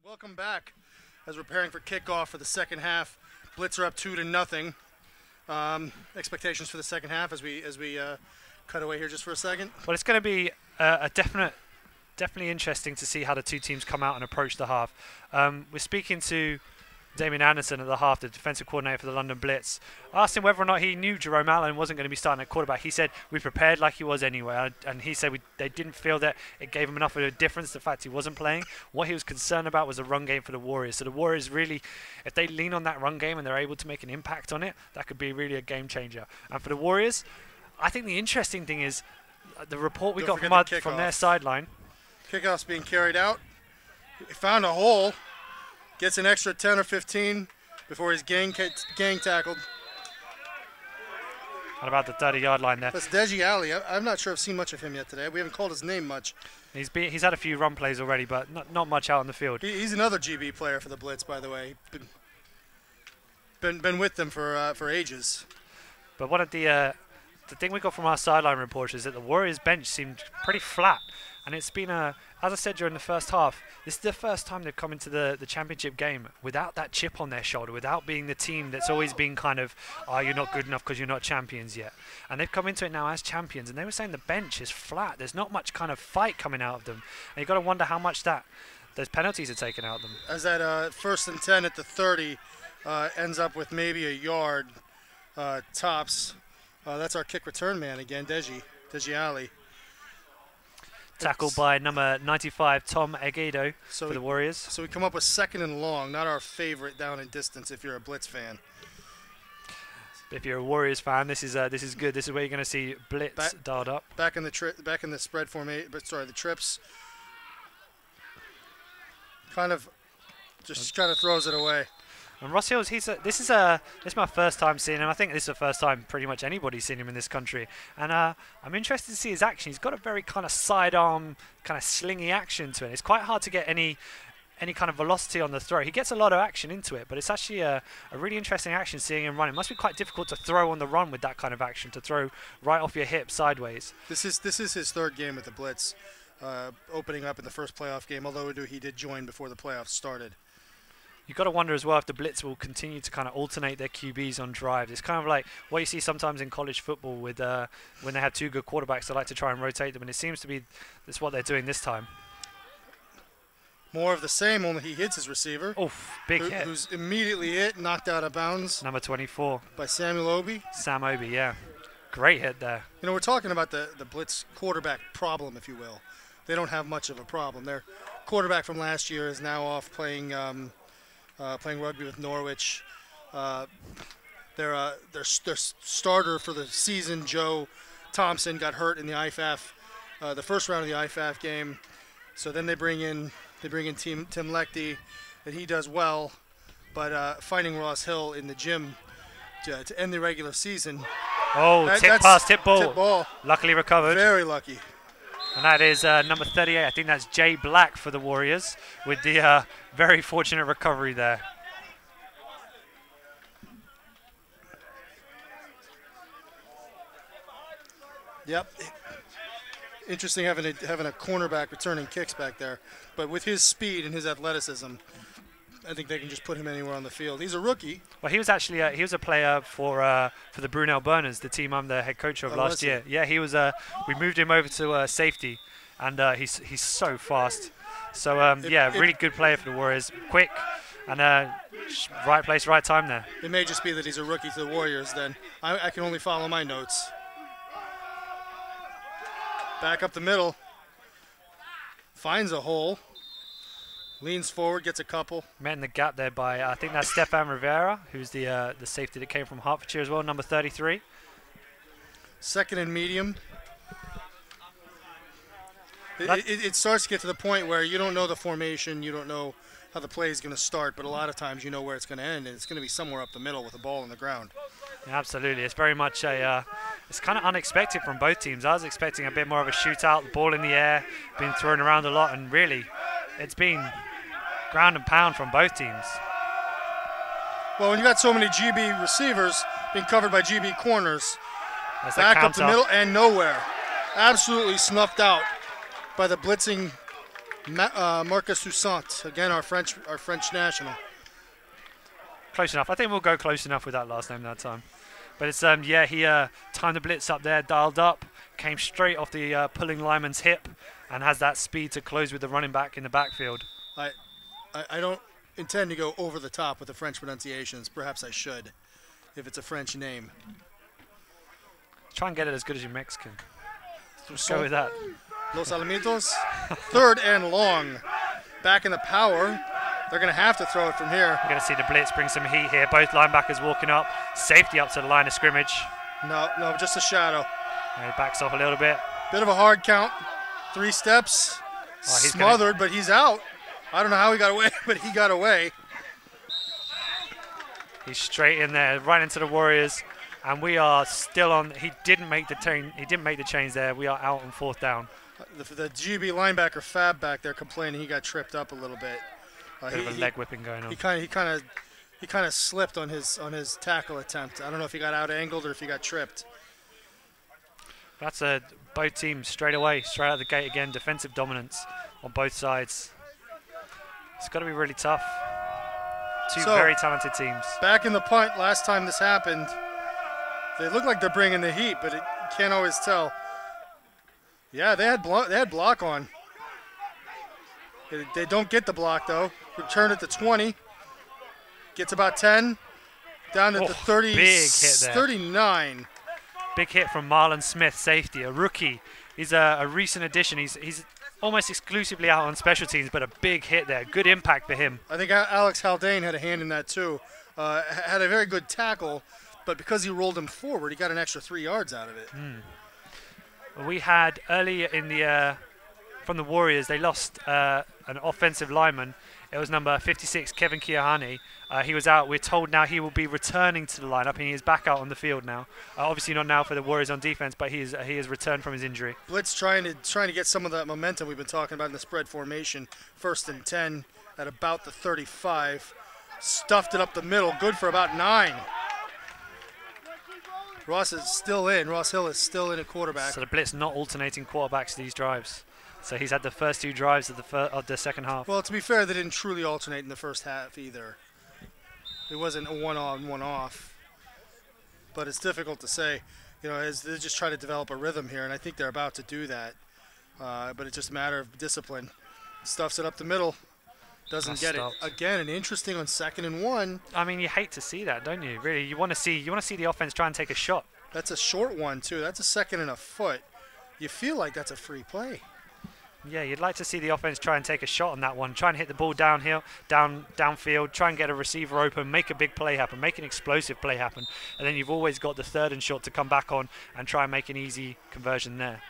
Welcome back as we're preparing for kickoff for the second half. Blitz are up 2-0. Expectations for the second half as we cut away here just for a second. Well, it's going to be definitely interesting to see how the two teams come out and approach the half. We're speaking to Damien Anderson at the half, the defensive coordinator for the London Blitz. I asked him whether or not he knew Jerome Allen wasn't going to be starting at quarterback. He said we prepared like he was anyway, and he said they didn't feel that it gave him enough of a difference, the fact he wasn't playing. What he was concerned about was the run game for the Warriors. So the Warriors really, if they lean on that run game and they're able to make an impact on it, that could be really a game changer. And for the Warriors, I think the interesting thing is the report we got from their sideline. Kickoff's being carried out. He found a hole. Gets an extra 10 or 15 before he's gang tackled. What about the 30-yard line there? That's Deji Ali. I'm not sure I've seen much of him yet today. We haven't called his name much. He's had a few run plays already, but not much out on the field. He's another GB player for the Blitz, by the way. Been with them for ages. But one of the thing we got from our sideline reports is that the Warriors bench seemed pretty flat. And it's been, as I said during the first half, this is the first time they've come into the championship game without that chip on their shoulder, without being the team that's always been kind of, oh, you're not good enough because you're not champions yet. And they've come into it now as champions, and they were saying the bench is flat. There's not much kind of fight coming out of them. And you've got to wonder how much those penalties are taken out of them. As that 1st and 10 at the 30 ends up with maybe a yard tops. That's our kick return man again, Deji Ali. Tackled by number 95, Tom Egedo, for the Warriors. So we come up with 2nd and long, not our favorite down and distance if you're a Blitz fan. If you're a Warriors fan, this is good. This is where you're going to see Blitz dialed up. Back in the spread formation, but sorry, the trips. Kind of throws it away. And Ross Hills, this is my first time seeing him. I think this is the first time pretty much anybody's seen him in this country. And I'm interested to see his action. He's got a very kind of sidearm, kind of slingy action to it. It's quite hard to get any kind of velocity on the throw. He gets a lot of action into it, but it's actually a really interesting action seeing him run. It must be quite difficult to throw on the run with that kind of action, to throw right off your hip sideways. This is his 3rd game with the Blitz, opening up in the first playoff game, although he did join before the playoffs started. You've got to wonder as well if the Blitz will continue to kind of alternate their QBs on drives. It's kind of like what you see sometimes in college football with when they have 2 good quarterbacks, they like to try and rotate them, and it seems to be that's what they're doing this time. More of the same, only he hits his receiver. Oof, big hit. Who's immediately hit, knocked out of bounds. Number 24. By Samuel Obi. Sam Obi, yeah. Great hit there. You know, we're talking about the Blitz quarterback problem, if you will. They don't have much of a problem. Their quarterback from last year is now off playing rugby with Norwich. Their starter for the season, Joe Thompson, got hurt in the IFAF, the first round of the IFAF game. So then they bring in Tim Lechty, and he does well. But finding Ross Hill in the gym to end the regular season. Oh, tip ball. Luckily recovered. Very lucky. And that is number 38. I think that's Jay Black for the Warriors with the very fortunate recovery there. Yep. Interesting having a cornerback returning kicks back there. But with his speed and his athleticism, I think they can just put him anywhere on the field. He's a rookie. Well, he was actually he was a player for the Brunel Burners, the team I'm the head coach of last year. Yeah, he was. We moved him over to safety, and he's so fast. So really good player for the Warriors. Quick and right place, right time there. It may just be that he's a rookie to the Warriors. Then I can only follow my notes. Back up the middle. Finds a hole. Leans forward, gets a couple. Met in the gap there by, I think that's Stefan Rivera, who's the safety that came from Hertfordshire as well, number 33. 2nd and medium. It starts to get to the point where you don't know the formation, you don't know how the play is going to start, but a lot of times you know where it's going to end, and it's going to be somewhere up the middle with the ball on the ground. Yeah, absolutely. It's very much it's kind of unexpected from both teams. I was expecting a bit more of a shootout, the ball in the air, being thrown around a lot, and really it's been ground and pound from both teams. Well, when you got so many GB receivers being covered by GB corners, back up the middle and nowhere. Absolutely snuffed out by the blitzing Marcus Toussaint, again our French national. Close enough. I think we'll go close enough with that last name that time. But it's yeah, he timed the blitz up there, dialed up, came straight off the pulling lineman's hip, and has that speed to close with the running back in the backfield. I don't intend to go over the top with the French pronunciations. Perhaps I should, if it's a French name. Try and get it as good as your Mexican. Let's go with that. Los Alamitos. 3rd and long. Back in the power. They're going to have to throw it from here. We're going to see the blitz bring some heat here. Both linebackers walking up. Safety up to the line of scrimmage. No, just a shadow. And he backs off a little bit. Bit of a hard count. 3 steps. Smothered, but he's out. I don't know how he got away, but he got away. He's straight in there, right into the Warriors. And we are still on. He didn't make the change there. We are out on 4th down. The GB linebacker Fab back there complaining he got tripped up a little bit. Bit of a leg whipping going on. He kind of slipped on his tackle attempt. I don't know if he got out angled or if he got tripped. That's both teams straight away, straight out the gate again. Defensive dominance on both sides. It's got to be really tough. Two very talented teams. Back in the punt last time this happened. They look like they're bringing the heat, but you can't always tell. Yeah, they had block on. They don't get the block, though. Return it to 20. Gets about 10. Down to the 30. Big hit there. 39. Big hit from Marlon Smith, safety, a rookie. He's a recent addition. He's almost exclusively out on special teams, but a big hit there. Good impact for him. I think Alex Haldane had a hand in that, too. Had a very good tackle, but because he rolled him forward, he got an extra 3 yards out of it. We had early in the from the Warriors, they lost an offensive lineman. It was number 56, Kevin Kiahani. He was out. We're told now he will be returning to the lineup, and he is back out on the field now. Obviously not now for the Warriors on defense, but he has returned from his injury. Blitz trying to get some of that momentum we've been talking about in the spread formation. 1st and 10 at about the 35. Stuffed it up the middle. Good for about 9. Ross is still in. Ross Hill is still in at quarterback. So the Blitz not alternating quarterbacks these drives. So he's had the first 2 drives of the second half. Well, to be fair, they didn't truly alternate in the first half either. It wasn't a one-on, one-off. But it's difficult to say, as they just try to develop a rhythm here, and I think they're about to do that. But it's just a matter of discipline. Stuffs it up the middle. Doesn't get it. Again, an interesting on 2nd and 1. I mean, you hate to see that, don't you? Really, you want to see the offense try and take a shot. That's a short one too. That's a 2nd and a foot. You feel like that's a free play. Yeah, you'd like to see the offense try and take a shot on that one. Try and hit the ball downhill, downfield. Try and get a receiver open, make a big play happen, make an explosive play happen, and then you've always got the 3rd and short to come back on and try and make an easy conversion there.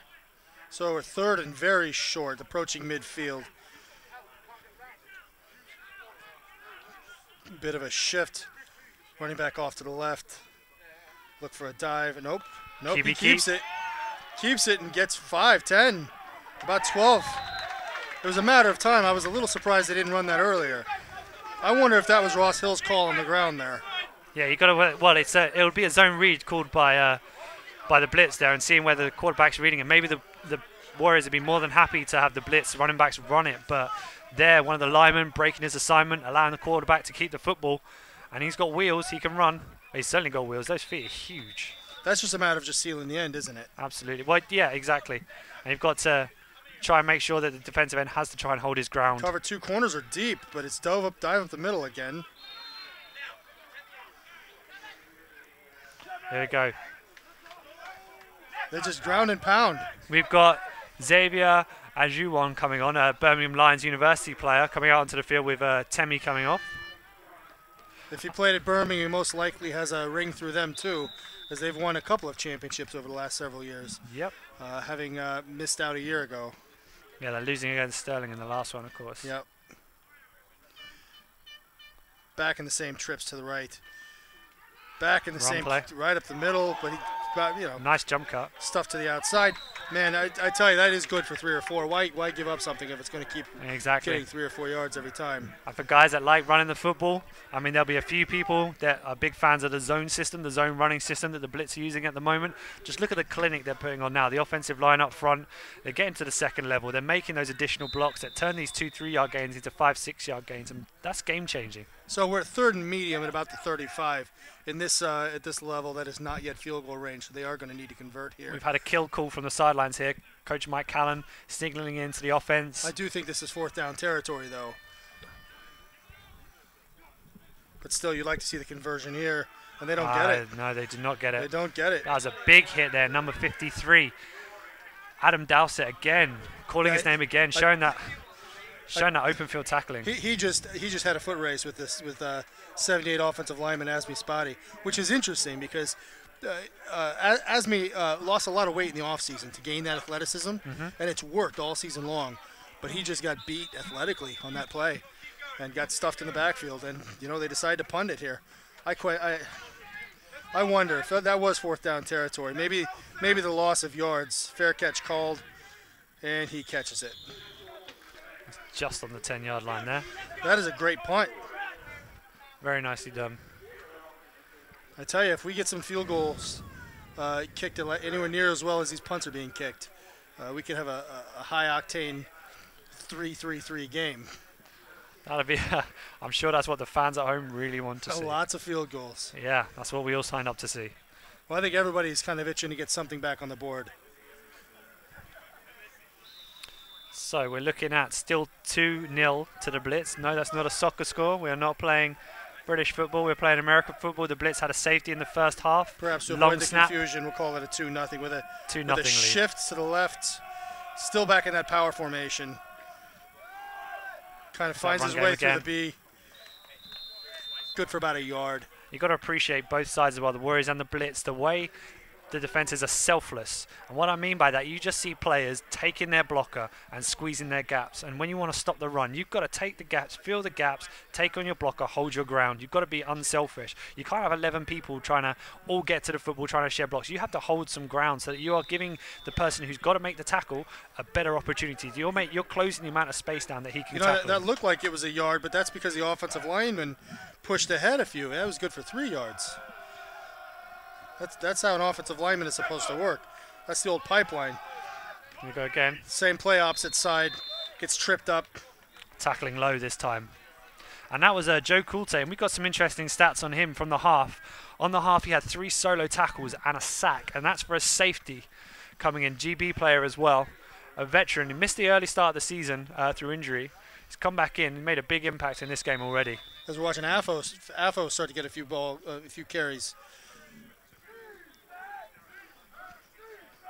So we're 3rd and very short, approaching midfield. Bit of a shift. Running back off to the left. Look for a dive. Nope. He keeps it. Keeps it and gets 5, 10. About 12. It was a matter of time. I was a little surprised they didn't run that earlier. I wonder if that was Ross Hill's call on the ground there. Yeah, you got to. Well, it'll be a zone read called by the blitz there, and seeing whether the quarterback's reading it. Maybe the Warriors would be more than happy to have the blitz running backs run it, but there, one of the linemen breaking his assignment, allowing the quarterback to keep the football, and he's got wheels. He can run. He's certainly got wheels. Those feet are huge. That's just a matter of just sealing the end, isn't it? Absolutely. Well, yeah, exactly. And you've got to try and make sure that the defensive end has to try and hold his ground. Cover 2 corners are deep, but it's dive up the middle again. There we go. They just ground and pound. We've got Xavier Ajuwon coming on, a Birmingham Lions University player, coming out onto the field with Temi coming off. If he played at Birmingham, he most likely has a ring through them too, as they've won a couple of championships over the last several years. Yep. Having missed out a year ago. Yeah, they're losing against Sterling in the last one, of course. Yep. Back in the same trips to the right. Back in the same play. Right up the middle, but he, nice jump cut. Stuff to the outside. Man, I tell you, that is good for 3 or 4. Why give up something if it's going to keep getting 3 or 4 yards every time? And for guys that like running the football, I mean, there'll be a few people that are big fans of the zone system, the zone running system that the Blitz are using at the moment. Just look at the clinic they're putting on now. The offensive line up front, they're getting to the second level. They're making those additional blocks that turn these 2-3 yard gains into 5-6 yard gains, and that's game changing. So we're at 3rd and medium at about the 35 in this at this level that is not yet field goal range, so they are going to need to convert here. We've had a kill call from the sidelines here. Coach Mike Callan signaling into the offense. I do think this is 4th down territory, though. But still, you'd like to see the conversion here, and they don't get it. No, they do not get it. They don't get it. That was a big hit there, number 53. Adam Dowsett again, calling his name again, showing that open field tackling. He just had a foot race with 78 offensive lineman Asmi Spotty, which is interesting because Asmi lost a lot of weight in the offseason to gain that athleticism, and it's worked all season long. But he just got beat athletically on that play and got stuffed in the backfield, and they decided to punt it here. I wonder if that was 4th down territory. Maybe the loss of yards. Fair catch called, and he catches it. Just on the 10-yard line there. That is a great punt. Very nicely done. I tell you, if we get some field goals kicked anywhere near as well as these punts are being kicked, we could have a high-octane 3-3-3 game. That'll be. I'm sure that's what the fans at home really want to see. Lots of field goals. Yeah, that's what we all signed up to see. Well, I think everybody's kind of itching to get something back on the board. So we're looking at still 2-0 to the Blitz. No, that's not a soccer score. We are not playing British football. We're playing American football. The Blitz had a safety in the first half. Perhaps to avoid the confusion, we'll call it a 2-0 with a 2-0 lead. Shift to the left. Still back in that power formation. Kind of finds his way through the B. Good for about a yard. You've got to appreciate both sides as well, the Warriors and the Blitz, the way the defenses are selfless. And what I mean by that, you just see players taking their blocker and squeezing their gaps. And when you want to stop the run, you've got to take the gaps, fill the gaps, take on your blocker, hold your ground. You've got to be unselfish. You can't have 11 people trying to all get to the football, trying to share blocks. You have to hold some ground so that you are giving the person who's got to make the tackle a better opportunity. You're closing the amount of space down that he can tackle. That looked like it was a yard, but that's because the offensive lineman pushed ahead a few. That was good for 3 yards. That's how an offensive lineman is supposed to work. That's the old pipeline. Here we go again. Same play, opposite side. Gets tripped up. Tackling low this time. And that was Joe Kulte, and we got some interesting stats on him from the half. On the half, he had 3 solo tackles and a sack, and that's for a safety coming in. GB player as well, a veteran. He missed the early start of the season through injury. He's come back in and made a big impact in this game already. As we're watching Afo start to get a few carries.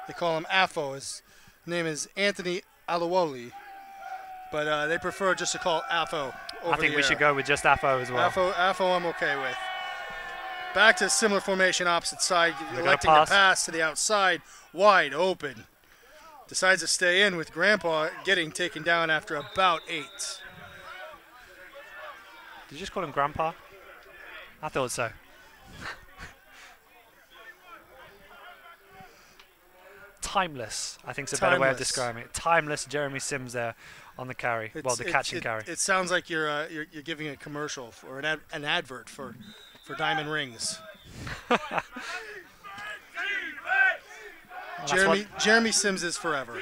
They call him Afo. His name is Anthony Aluoli, but they prefer just to call Afo over I think we should go with just Afo as well. Afo I'm okay with. Back to similar formation, opposite side, electing to pass to the outside, wide open. Decides to stay in with Grandpa getting taken down after about 8. Did you just call him Grandpa? I thought so. Timeless, I think is a better way of describing it. Timeless Jeremy Sims there on the carry. The catch and carry. It sounds like you're giving a commercial or an advert for Diamond Rings. Jeremy Sims is forever. We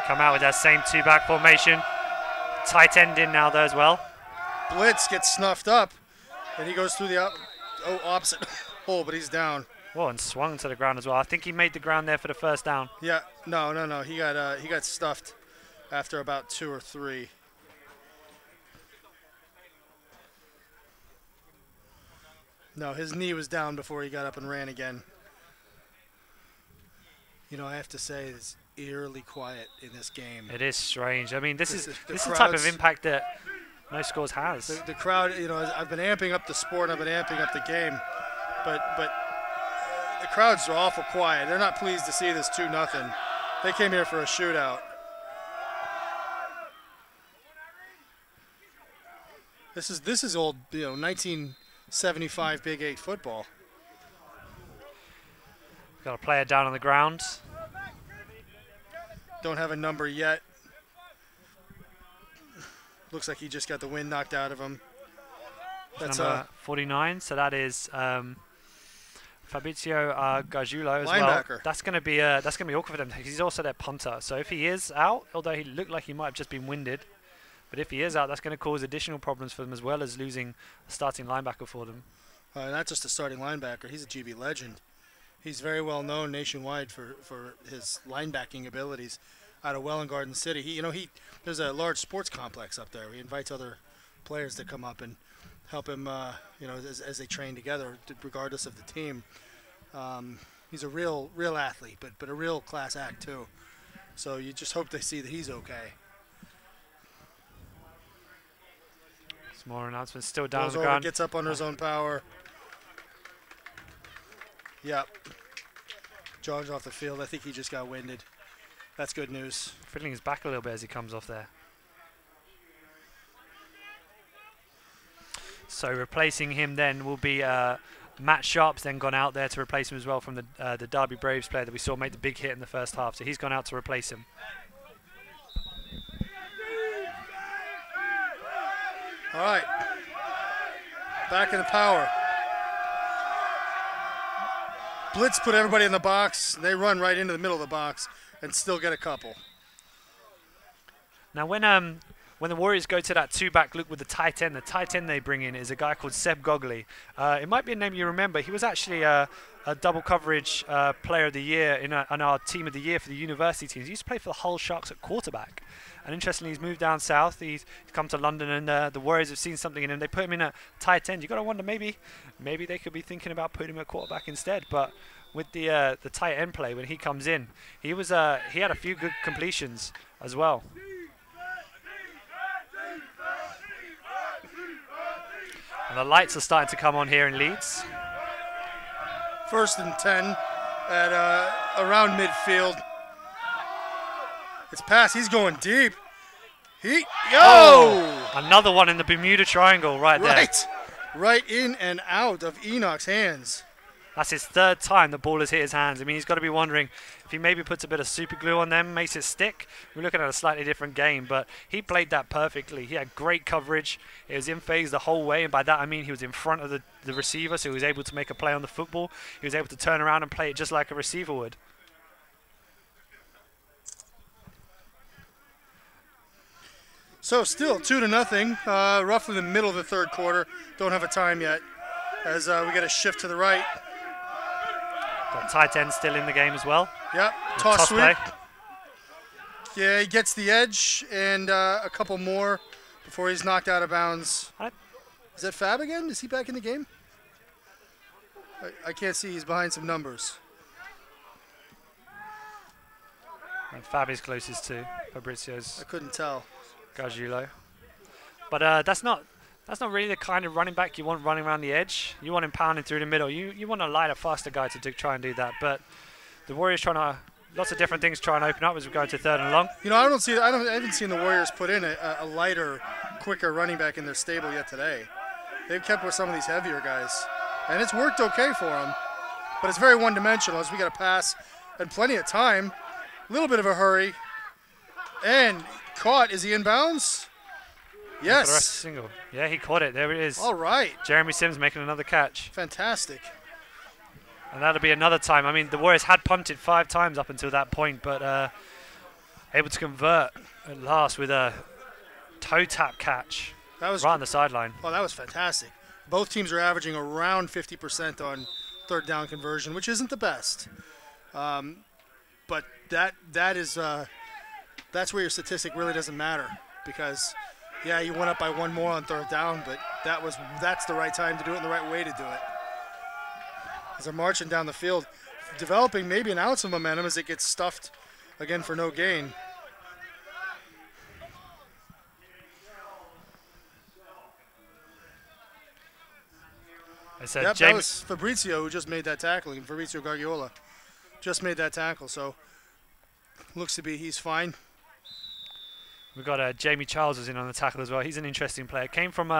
come out with that same 2-back formation. Tight end in now though as well. Blitz gets snuffed up, and he goes through the opposite hole, but he's down. Well, and swung to the ground as well. I think he made the ground there for the first down. Yeah, no. He got stuffed after about 2 or 3. No, his knee was down before he got up and ran again. I have to say it's eerily quiet in this game. It is strange. I mean, this is the type of impact that No Scores has. The crowd, I've been amping up the sport, I've been amping up the game, but the crowds are awful quiet. They're not pleased to see this 2-0. They came here for a shootout. This is old, 1975 Big 8 football. Got a player down on the ground. Don't have a number yet. Looks like he just got the wind knocked out of him. That's number 49. So that is Fabrizio Gargiulo as linebacker. well. That's going to be awkward for them because he's also their punter. So if he is out, although he looked like he might have just been winded, but if he is out, that's going to cause additional problems for them as well as losing a starting linebacker for them. Not just a starting linebacker. He's a GB legend. He's very well known nationwide for his linebacking abilities out of Welland Garden City. There's a large sports complex up there. He invites other players to come up and help him, as they train together, regardless of the team. He's a real athlete, but a real class act too. So you just hope they see that he's okay. Some more announcements. Still down on the over, ground. gets up under his own power. Yep. Jogs off the field. I think he just got winded. That's good news. Fiddling his back a little bit as he comes off there. So replacing him then will be Matt Sharp's then gone out there to replace him as well from the Derby Braves player that we saw make the big hit in the first half. So he's gone out to replace him. All right. Back in the power. Blitz put everybody in the box. They run right into the middle of the box and still get a couple. Now when the Warriors go to that two-back look with the tight end they bring in is a guy called Seb Gogley. It might be a name you remember. He was actually a double coverage player of the year on our team of the year for the university teams. He used to play for the Hull Sharks at quarterback. And interestingly, he's moved down south. He's come to London, and the Warriors have seen something in him. They put him in a tight end. You've got to wonder, maybe they could be thinking about putting him at quarterback instead. But with the tight end play, when he comes in, he had a few good completions as well. And the lights are starting to come on here in Leeds. 1st and 10 at around midfield. It's pass. He's going deep. Another one in the Bermuda Triangle right there. Right in and out of Enoch's hands. That's his 3rd time the ball has hit his hands. I mean, he's got to be wondering if he maybe puts a bit of super glue on them, makes it stick. We're looking at a slightly different game, but he played that perfectly. He had great coverage. It was in phase the whole way, and by that I mean he was in front of the receiver, so he was able to make a play on the football. He was able to turn around and play it just like a receiver would. So still 2-0, roughly the middle of the 3rd quarter. Don't have a time yet as we get a shift to the right. Got tight end still in the game as well. Yep, toss sweep. Play. Yeah, he gets the edge and a couple more before he's knocked out of bounds. Is that Fab again? Is he back in the game? I can't see. He's behind some numbers. And Fab is closest to Fabrizio's. I couldn't tell. Gargiulo. But that's not really the kind of running back you want running around the edge. You want him pounding through the middle. You want a lighter, faster guy to try and do that. But the Warriors trying to lots of different things trying to open up as we go into 3rd and long. I haven't seen the Warriors put in a lighter, quicker running back in their stable yet today. They've kept with some of these heavier guys, and it's worked okay for them. But it's very one-dimensional as we got a pass and plenty of time. A little bit of a hurry, and caught. Is he in bounds? Yes. Single. Yeah, he caught it. There it is. All right. Jeremy Sims making another catch. Fantastic. And that'll be another time. I mean, the Warriors had punted 5 times up until that point, but able to convert at last with a toe tap catch right on the sideline. Oh, that was fantastic. Both teams are averaging around 50% on 3rd down conversion, which isn't the best. But that's where your statistic really doesn't matter because, yeah, you went up by 1 more on 3rd down, but that's the right time to do it and the right way to do it. As they're marching down the field, developing maybe an ounce of momentum as it gets stuffed again for no gain. That was Fabrizio who just made that tackle, and Fabrizio Gargiulo just made that tackle, so looks to be he's fine. We've got Jamie Charles is in on the tackle as well. He's an interesting player. Came from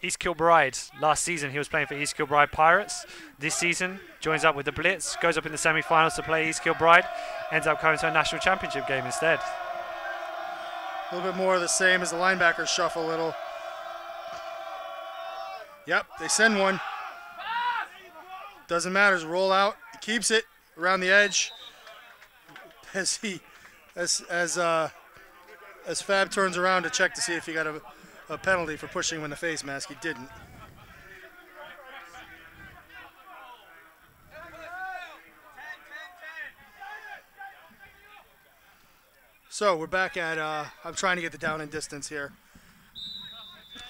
East Kilbride. Last season he was playing for East Kilbride Pirates. This season joins up with the Blitz, goes up in the semi-finals to play East Kilbride, ends up going to a national championship game instead. A little bit more of the same as the linebackers shuffle a little. Yep, they send one. Doesn't matter, just roll out. He keeps it around the edge. As Fab turns around to check to see if he got a penalty for pushing him in the face mask, he didn't. So we're back at, I'm trying to get the down and distance here.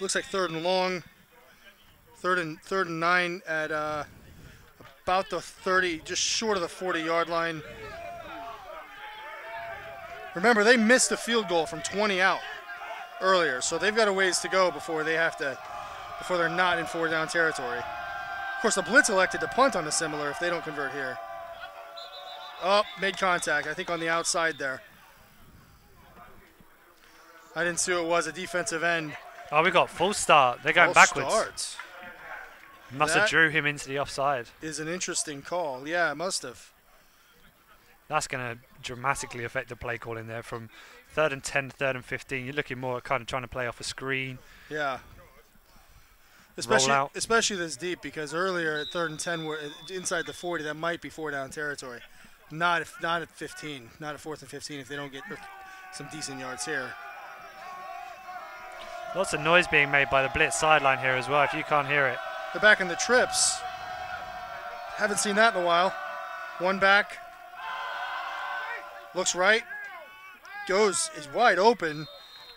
Looks like 3rd and long. Third and 9 at about the 30, just short of the 40-yard line. Remember, they missed a field goal from 20 out earlier, so they've got a ways to go before they're not in 4-down territory. Of course, the Blitz elected to punt on the similar if they don't convert here. Oh, made contact, I think on the outside there. I didn't see who it was, a defensive end. Oh, we got full start. They're going backwards. Start. Must have drew him into the offside. Is an interesting call. Yeah, it must have. That's going to dramatically affect the play calling there from 3rd and 10 to 3rd and 15. You're looking more at kind of trying to play off a screen. Yeah. Especially this deep, because earlier at 3rd and 10, we're inside the 40. That might be 4-down territory. Not at 15. Not at 4th and 15 if they don't get some decent yards here. Lots of noise being made by the Blitz sideline here as well, if you can't hear it. They're back in the trips. Haven't seen that in a while. One back. Looks right. Is wide open.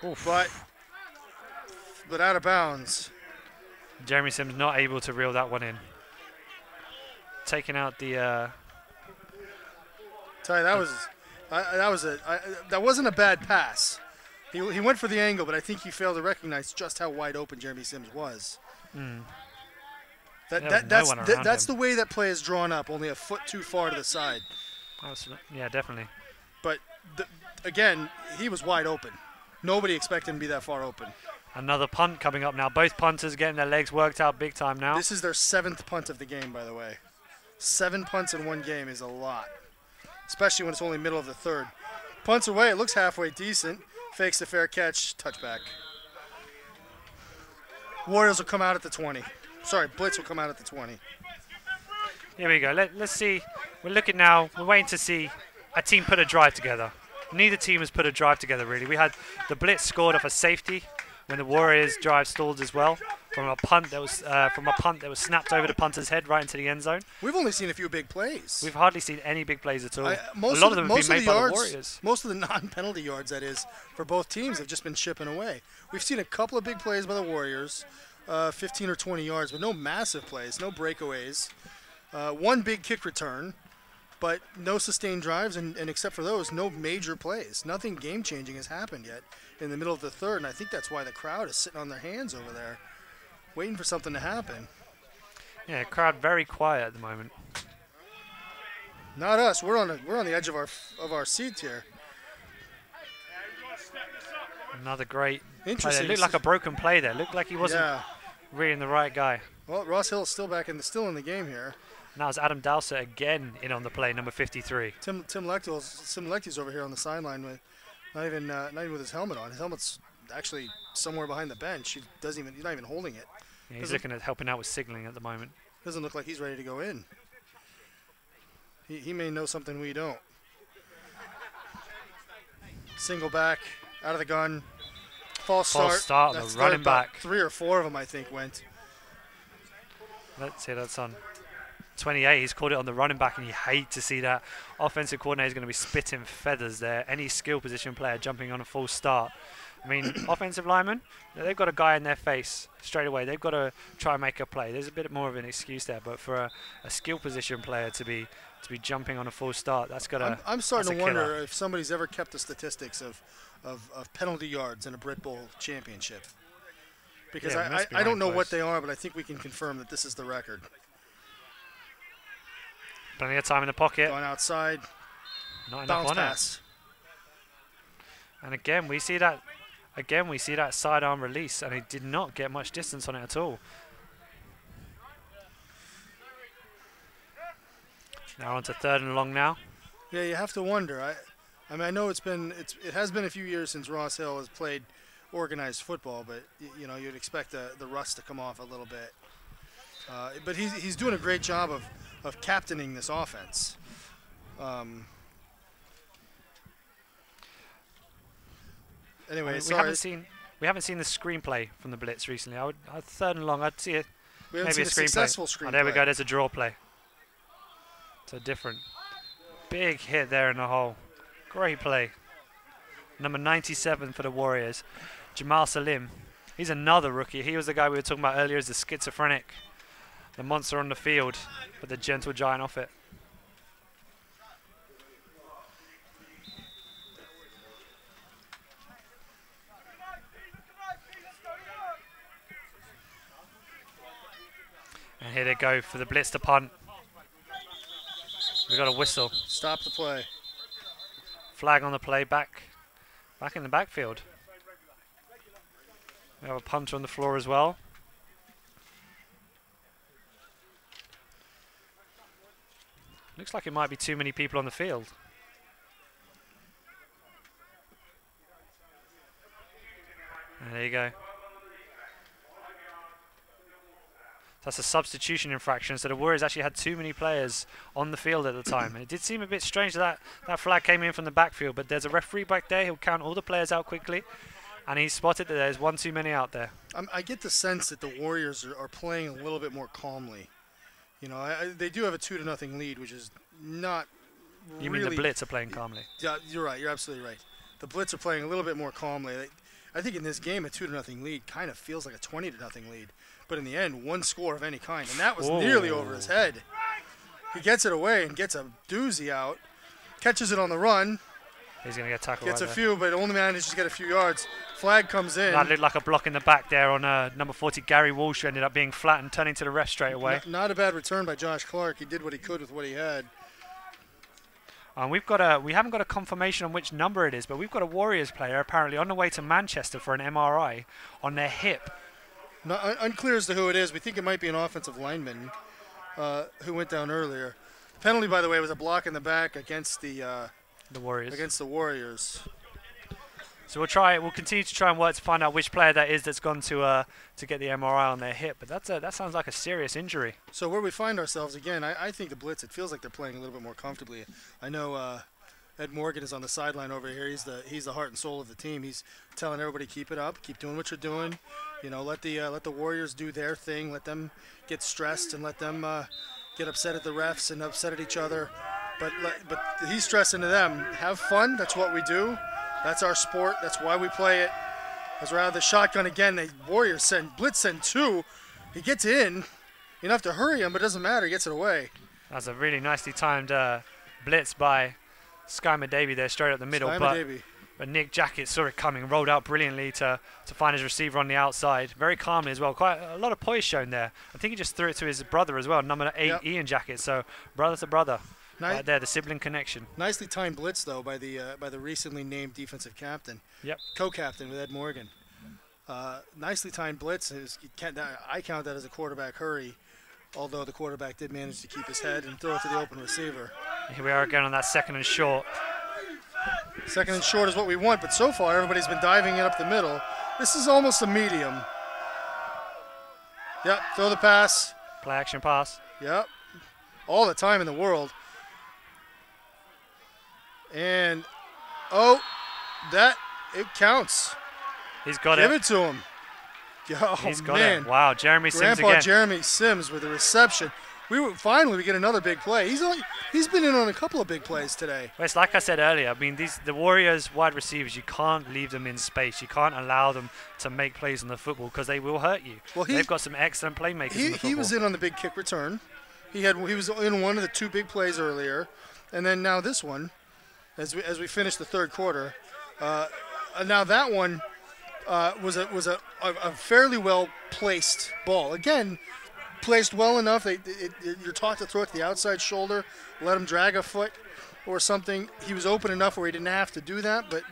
Oof. But out of bounds. Jeremy Sims not able to reel that one in. Taking out the... Tell you, that wasn't a bad pass. He went for the angle, but I think he failed to recognize just how wide open Jeremy Sims was. Mm. That's the way that play is drawn up, only a foot too far to the side. Yeah, definitely. But, again, he was wide open. Nobody expected him to be that far open. Another punt coming up now. Both punters getting their legs worked out big time now. This is their 7th punt of the game, by the way. 7 punts in one game is a lot, especially when it's only middle of the 3rd. Punts away, it looks halfway decent. Fakes the fair catch, touchback. Warriors will come out at the 20. Sorry, Blitz will come out at the 20. Here we go. Let's see. We're looking now. We're waiting to see a team put a drive together. Neither team has put a drive together, really. We had the Blitz scored off a safety when the Warriors' drive stalled as well from a punt that was snapped over the punter's head right into the end zone. We've only seen a few big plays. We've hardly seen any big plays at all. A lot of them have been made by the Warriors. Most of the non-penalty yards, that is, for both teams have just been chipping away. We've seen a couple of big plays by the Warriors, 15 or 20 yards, but no massive plays, no breakaways. One big kick return, but no sustained drives, and except for those, no major plays. Nothing game-changing has happened yet in the middle of the 3rd, and I think that's why the crowd is sitting on their hands over there, waiting for something to happen. Yeah, crowd very quiet at the moment. Not us. We're on the edge of our seats here. Another great play. Interesting. It looked like a broken play there. Looked like he wasn't reading the right guy. Well, Ross Hill is still in the game here. Now it's Adam Dowsett again in on the play, number 53. Tim Lechty's over here on the sideline with not even with his helmet on. His helmet's actually somewhere behind the bench. He's not even holding it. Yeah, he's looking at helping out with signaling at the moment. Doesn't look like he's ready to go in. He may know something we don't. Single back, out of the gun. False start on the running back. 3 or 4 of them, I think, went. Let's see, that's on 28. He's called it on the running back, and you hate to see that. Offensive coordinator is going to be spitting feathers there. Any skill position player jumping on a full start. I mean, offensive linemen, they've got a guy in their face straight away. They've got to try and make a play. There's a bit more of an excuse there, but for a skill position player to be jumping on a full start, that's got to. I'm starting to wonder if somebody's ever kept the statistics of penalty yards in a Britbowl championship. Because I don't know what they are, but I think we can confirm that this is the record. Plenty of time in the pocket. Going outside. Not enough on pass. it. And again, we see that Again, we see that sidearm release, and he did not get much distance on it at all. Now on to 3rd and long now. Yeah, you have to wonder. I mean, I know it has been a few years since Ross Hill has played organized football, but you know, you'd expect the rust to come off a little bit. But he's doing a great job of captaining this offense. Anyway, I mean, we haven't seen the screenplay from the Blitz recently. I'd 3rd and long, I'd see it. We haven't maybe seen a successful screenplay. Oh, there we go. There's a draw play. So different. Big hit there in the hole. Great play. Number 97 for the Warriors, Jamal Salim. He's another rookie. He was the guy we were talking about earlier as the schizophrenic, the monster on the field, but the gentle giant off it. And here they go for the Blitz to punt. We got a whistle. Stop the play. Flag on the play, back in the backfield. We have a punter on the floor as well. Looks like it might be too many people on the field. And there you go. That's a substitution infraction, so the Warriors actually had too many players on the field at the time. And it did seem a bit strange that flag came in from the backfield, but there's a referee back there. He'll count all the players out quickly, and he spotted that there's one too many out there. I get the sense that the Warriors are playing a little bit more calmly. You know, they do have a 2-0 lead, which is not You really, mean the Blitz are playing calmly? Yeah, you're right. You're absolutely right. The Blitz are playing a little bit more calmly. I think in this game, a 2-0 lead kind of feels like a 20-0 lead. But in the end, one score of any kind, and that was nearly over his head. He gets it away and gets a doozy out, catches it on the run. He's going to get tackled. Gets a few, but only manages to get a few yards. Flag comes in. That looked like a block in the back there on number 40, Gary Walsh, who ended up being flat and turning to the ref straight away. Not a bad return by Josh Clark. He did what he could with what he had. We haven't got a confirmation on which number it is, but we've got a Warriors player apparently on the way to Manchester for an MRI on their hip. Unclear as to who it is. We think it might be an offensive lineman who went down earlier. The penalty, by the way, was a block in the back against the Warriors. Against the Warriors. So we'll continue to try and work to find out which player that is that's gone to get the MRI on their hip. But that sounds like a serious injury. So where we find ourselves again, I think the Blitz, it feels like they're playing a little bit more comfortably. I know Ed Morgan is on the sideline over here. He's the heart and soul of the team. He's telling everybody, keep it up, keep doing what you're doing. You know, let the Warriors do their thing. Let them get stressed and let them get upset at the refs and upset at each other. But he's stressing to them, have fun. That's what we do. That's our sport. That's why we play it. As we're out of the shotgun again, the Warriors Blitz send 2. He gets in. You don't have to hurry him, but it doesn't matter. He gets it away. That's a really nicely timed blitz by Sky Madavy there, straight up the middle. But Nick Jackett saw it coming, rolled out brilliantly to find his receiver on the outside, very calmly as well. Quite a lot of poise shown there. I think he just threw it to his brother as well, number 8, yep. Ian Jackett. So brother to brother, right there, the sibling connection. Nicely timed blitz though by the recently named defensive captain. Yep. Co-captain with Ed Morgan. Nicely timed blitz. I count that as a quarterback hurry, although the quarterback did manage to keep his head and throw it to the open receiver. Here we are again on that 2nd and short. 2nd and short is what we want, but so far everybody's been diving it up the middle. This is almost a medium. Yep, throw the pass. Play action pass. Yep, all the time in the world. And, it counts. He's got Give it to him. He's got it. Wow, Jeremy Sims Grandpa again. Jeremy Sims with the reception. Finally we get another big play. He's been in on a couple of big plays today. Well, it's like I said earlier. I mean, the Warriors wide receivers, you can't leave them in space. You can't allow them to make plays on the football because they will hurt you. Well, they've got some excellent playmakers in the football. He was in on the big kick return. He was in one of the 2 big plays earlier, and then now this one, as we finish the 3rd quarter. Now that one was a fairly well placed ball. Again, placed well enough. You're taught to throw it to the outside shoulder, let him drag a foot or something. He was open enough where he didn't have to do that, but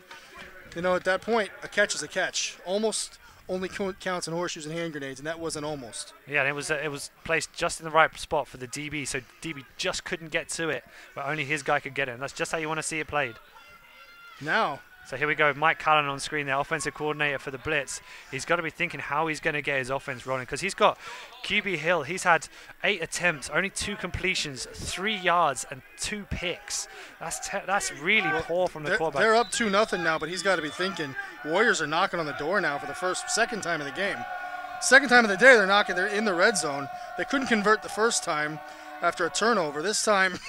You know, at that point, a catch is a catch. Almost only counts in horseshoes and hand grenades, and that wasn't almost. Yeah, and it was placed just in the right spot for the DB, so DB just couldn't get to it, but only his guy could get it, and that's just how you want to see it played. Now. So here we go, Mike Callan on screen, the offensive coordinator for the Blitz. He's got to be thinking how he's going to get his offense rolling, because he's got QB Hill. He's had 8 attempts, only 2 completions, 3 yards, and 2 picks. That's really poor from the quarterback. They're up 2-0 now, but he's got to be thinking Warriors are knocking on the door now for the second time of the game. Second time of the day, they're knocking. They're in the red zone. They couldn't convert the first time after a turnover. This time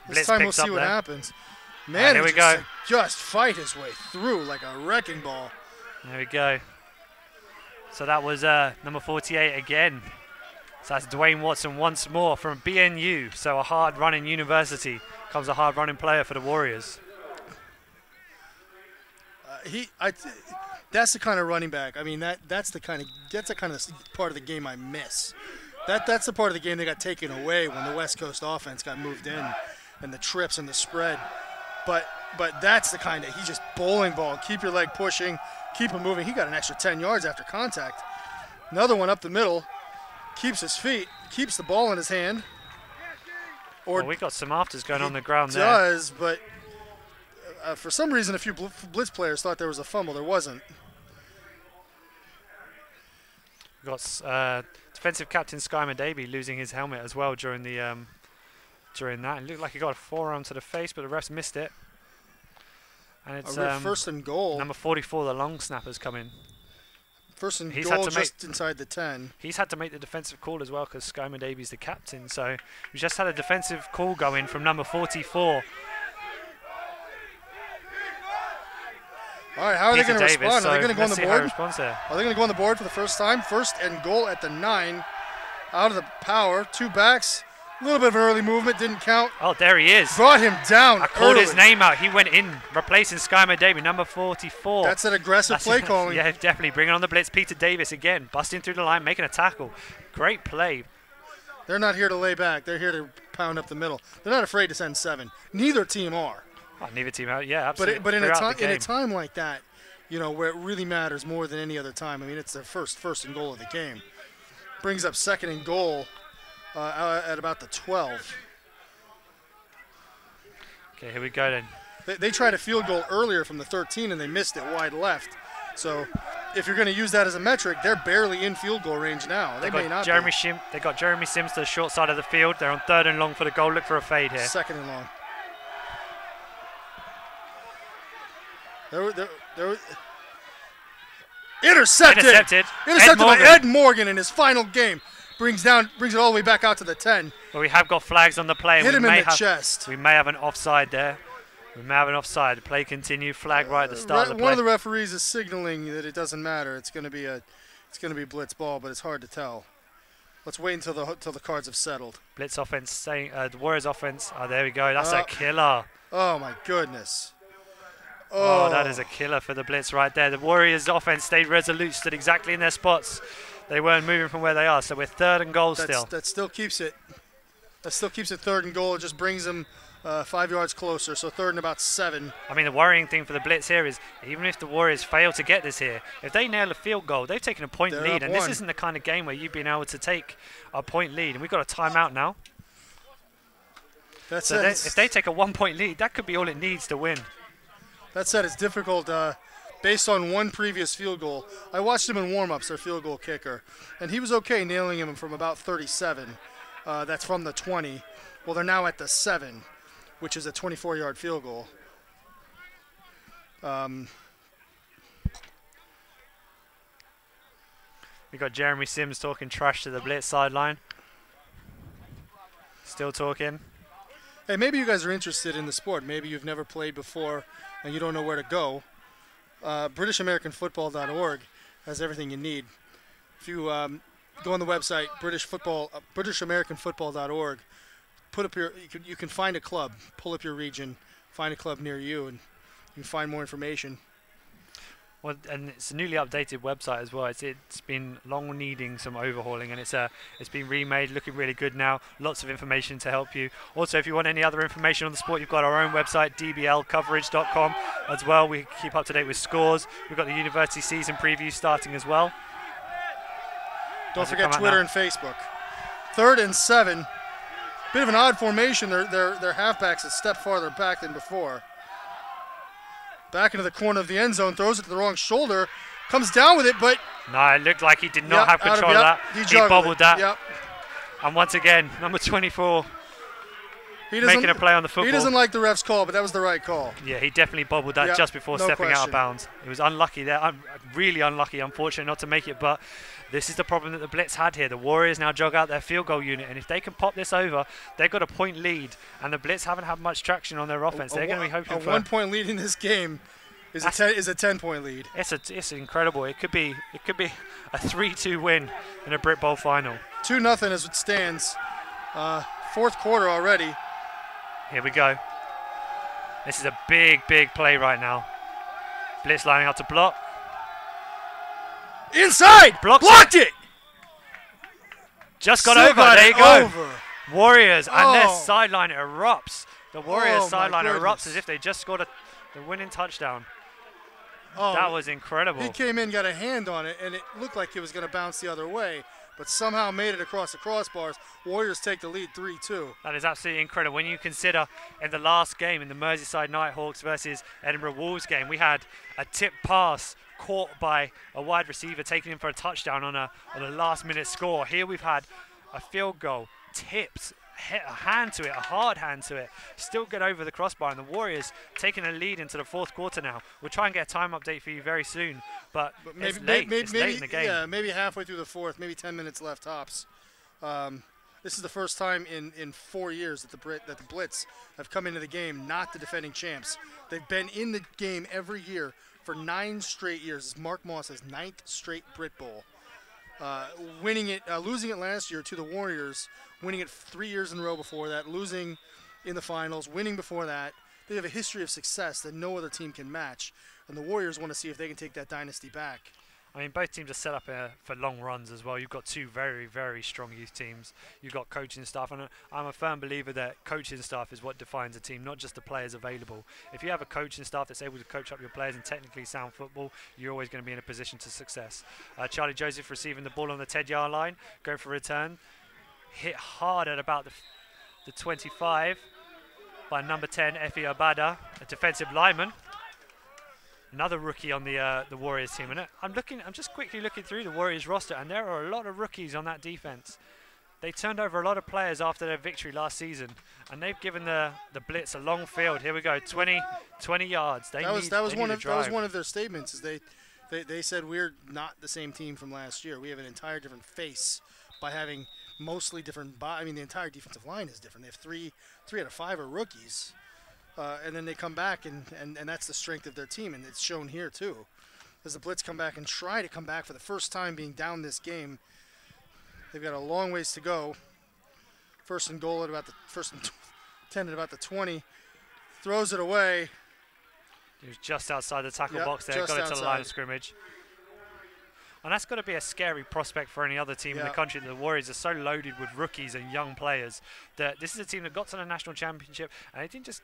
we'll see what happens. Man, here we go. Just fight his way through like a wrecking ball. There we go. So that was number 48 again. So that's Dwayne Watson once more from BNU. So a hard-running university comes a hard-running player for the Warriors. That's the kind of running back. I mean, that's the kind of part of the game I miss. That's the part of the game that got taken away when the West Coast offense got moved in, and the trips and the spread. But that's the kind of, he just bowling ball, keep your leg pushing, keep him moving. He got an extra 10 yards after contact. Another one up the middle, keeps his feet, keeps the ball in his hand. Well, we got some afters going on the ground there. Does, but for some reason a few Blitz players thought there was a fumble. There wasn't. We got defensive captain Skymer Davey losing his helmet as well during the during that. It looked like he got a forearm to the face, but the refs missed it. And it's first and goal. Number 44, the long snapper's come in. First and goal just inside the 10. He's had to make the defensive call as well because Skymer Davies the captain. So we just had a defensive call going from number 44. All right, how are they going to respond? Are they going to go on the board? Are they going to go on the board for the first time? First and goal at the 9. Out of the power, 2 backs. A little bit of an early movement, didn't count. Oh, there he is. Brought him down. I called his name out. He went in, replacing Skymer Davey, number 44. That's an aggressive play calling. Yeah, definitely. Bringing on the blitz. Peter Davis again, busting through the line, making a tackle. Great play. They're not here to lay back. They're here to pound up the middle. They're not afraid to send 7. Neither team are. Oh, neither team are. Yeah, absolutely. But in a time like that, you know, where it really matters more than any other time. I mean, it's their first and goal of the game. Brings up second and goal at about the 12. Okay, here we go then. They tried a field goal earlier from the 13 and they missed it wide left. So if you're going to use that as a metric, they're barely in field goal range now. They may not be. They got Jeremy Sims to the short side of the field. They're on 3rd and long for the goal. Look for a fade here. Second and long. Intercepted by Ed Morgan in his final game. Brings it all the way back out to the 10. But we have got flags on the play. Hit him in the chest. We may have an offside there. We may have an offside. The play continue. Flag right at the start of the play. One of the referees is signaling that it doesn't matter. It's going to be blitz ball, but it's hard to tell. Let's wait until the cards have settled. Blitz offense saying the Warriors offense. Oh, there we go. That's a killer. Oh my goodness. Oh, that is a killer for the Blitz right there. The Warriors offense stayed resolute, stood exactly in their spots. They weren't moving from where they are, so we're 3rd and goal still. That still keeps it. That still keeps it 3rd and goal. It just brings them 5 yards closer, so 3rd and about 7. I mean, the worrying thing for the Blitz here is even if the Warriors fail to get this here, if they nail a field goal, they've taken a point lead, and this isn't the kind of game where you've been able to take a point lead, and we've got a timeout now. If they take a 1-point lead, that could be all it needs to win. That said, it's difficult based on one previous field goal. I watched him in warm-ups, their field goal kicker, and he was okay nailing him from about 37. That's from the 20. Well, they're now at the 7, which is a 24-yard field goal. We got Jeremy Sims talking trash to the Blitz sideline. Still talking. Hey, maybe you guys are interested in the sport. Maybe you've never played before and you don't know where to go. BritishAmericanFootball.org has everything you need. If you go on the website BritishAmericanFootball.org, you can find a club, pull up your region, find a club near you, and you can find more information. Well, and it's a newly updated website as well. It's been long needing some overhauling, and it's been remade, looking really good now. Lots of information to help you. Also, if you want any other information on the sport, you've got our own website, dblcoverage.com, as well. We keep up to date with scores. We've got the university season preview starting as well. Don't forget Twitter and Facebook. 3rd and 7. Bit of an odd formation. Their halfback's a step farther back than before. Back into the corner of the end zone, throws it to the wrong shoulder, comes down with it, but... No, it looked like he did not have control of that. He bobbled that. Yep. And once again, number 24 making a play on the football. He doesn't like the ref's call, but that was the right call. Yeah, he definitely bobbled that just before stepping out of bounds. He was unlucky there. I'm really unlucky, unfortunate not to make it, but this is the problem that the Blitz had here. The Warriors now jog out their field goal unit, and if they can pop this over, they've got a point lead, and the Blitz haven't had much traction on their offense. They're going to be hoping for... A 1-point lead in this game is a 10-point lead. It's incredible. It could be a 3-2 win in a Britbowl final. 2-0 as it stands. 4th quarter already. Here we go. This is a big play right now. Blitz lining up to block. Inside! Blocked it! Just got over. There you go. Over. Warriors, and their sideline erupts. The Warriors sideline erupts as if they just scored the winning touchdown. That was incredible. He came in, got a hand on it, and it looked like it was going to bounce the other way, but somehow made it across the crossbars. Warriors take the lead 3-2. That is absolutely incredible. When you consider in the last game, in the Merseyside Nighthawks versus Edinburgh Wolves game, we had a tip pass caught by a wide receiver taking him for a touchdown on a last-minute score. Here we've had a field goal, tipped, hit a hand to it, a hard hand to it, still get over the crossbar, and the Warriors taking a lead into the 4th quarter now. We'll try and get a time update for you very soon, but maybe, it's late in the game. Yeah, maybe halfway through the 4th, maybe 10 minutes left tops. This is the first time in 4 years that the Blitz have come into the game, not the defending champs. They've been in the game every year for 9 straight years. Mark Moss's 9th straight Britbowl. Losing it last year to the Warriors, winning it 3 years in a row before that, losing in the finals, winning before that. They have a history of success that no other team can match, and the Warriors want to see if they can take that dynasty back. I mean, both teams are set up for long runs as well. You've got 2 very strong youth teams. You've got coaching staff, and I'm a firm believer that coaching staff is what defines a team, not just the players available. If you have a coaching staff that's able to coach up your players in technically sound football, you're always going to be in a position to success. Charlie Joseph receiving the ball on the 10-yard line, going for a return. Hit hard at about the 25 by number 10, Efi Abada, a defensive lineman. Another rookie on the Warriors team, and I'm just quickly looking through the Warriors roster, and there are a lot of rookies on that defense. They turned over a lot of players after their victory last season, and they've given the Blitz a long field. Here we go, 20 yards. That was one of their statements. Is they said we're not the same team from last year. We have an entire different face by having mostly different. I mean, the entire defensive line is different. They have three out of 5 are rookies. And then they come back, and that's the strength of their team, and it's shown here too. As the Blitz come back and try to come back for the first time being down this game, they've got a long ways to go. First and 10 at about the 20. Throws it away. He was just outside the tackle box there, got it to the line of scrimmage. And that's got to be a scary prospect for any other team in the country. The Warriors are so loaded with rookies and young players that this is a team that got to the national championship, and they didn't just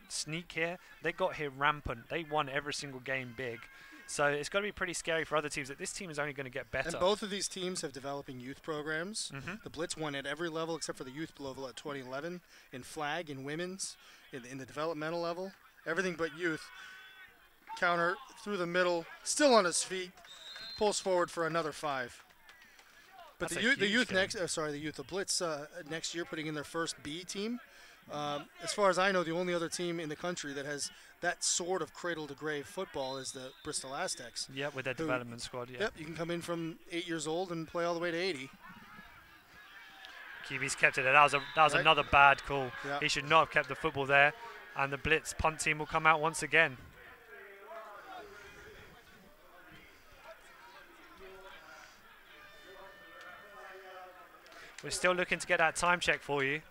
sneak here. They got here rampant. They won every single game big. So it's got to be pretty scary for other teams that this team is only going to get better. And both of these teams have developing youth programs. The Blitz won at every level except for the youth level at 2011, in flag, in women's, in the developmental level. Everything but youth. Counter through the middle, still on his feet. Pulls forward for another 5. But the Blitz next year putting in their first B team. As far as I know, the only other team in the country that has that sort of cradle-to-grave football is the Bristol Aztecs. Yeah, with their development squad. Yeah. Yep, you can come in from 8 years old and play all the way to 80. Kiwi's kept it there. That was another bad call. Yep. He should not have kept the football there. And the Blitz punt team will come out once again. We're still looking to get that time check for you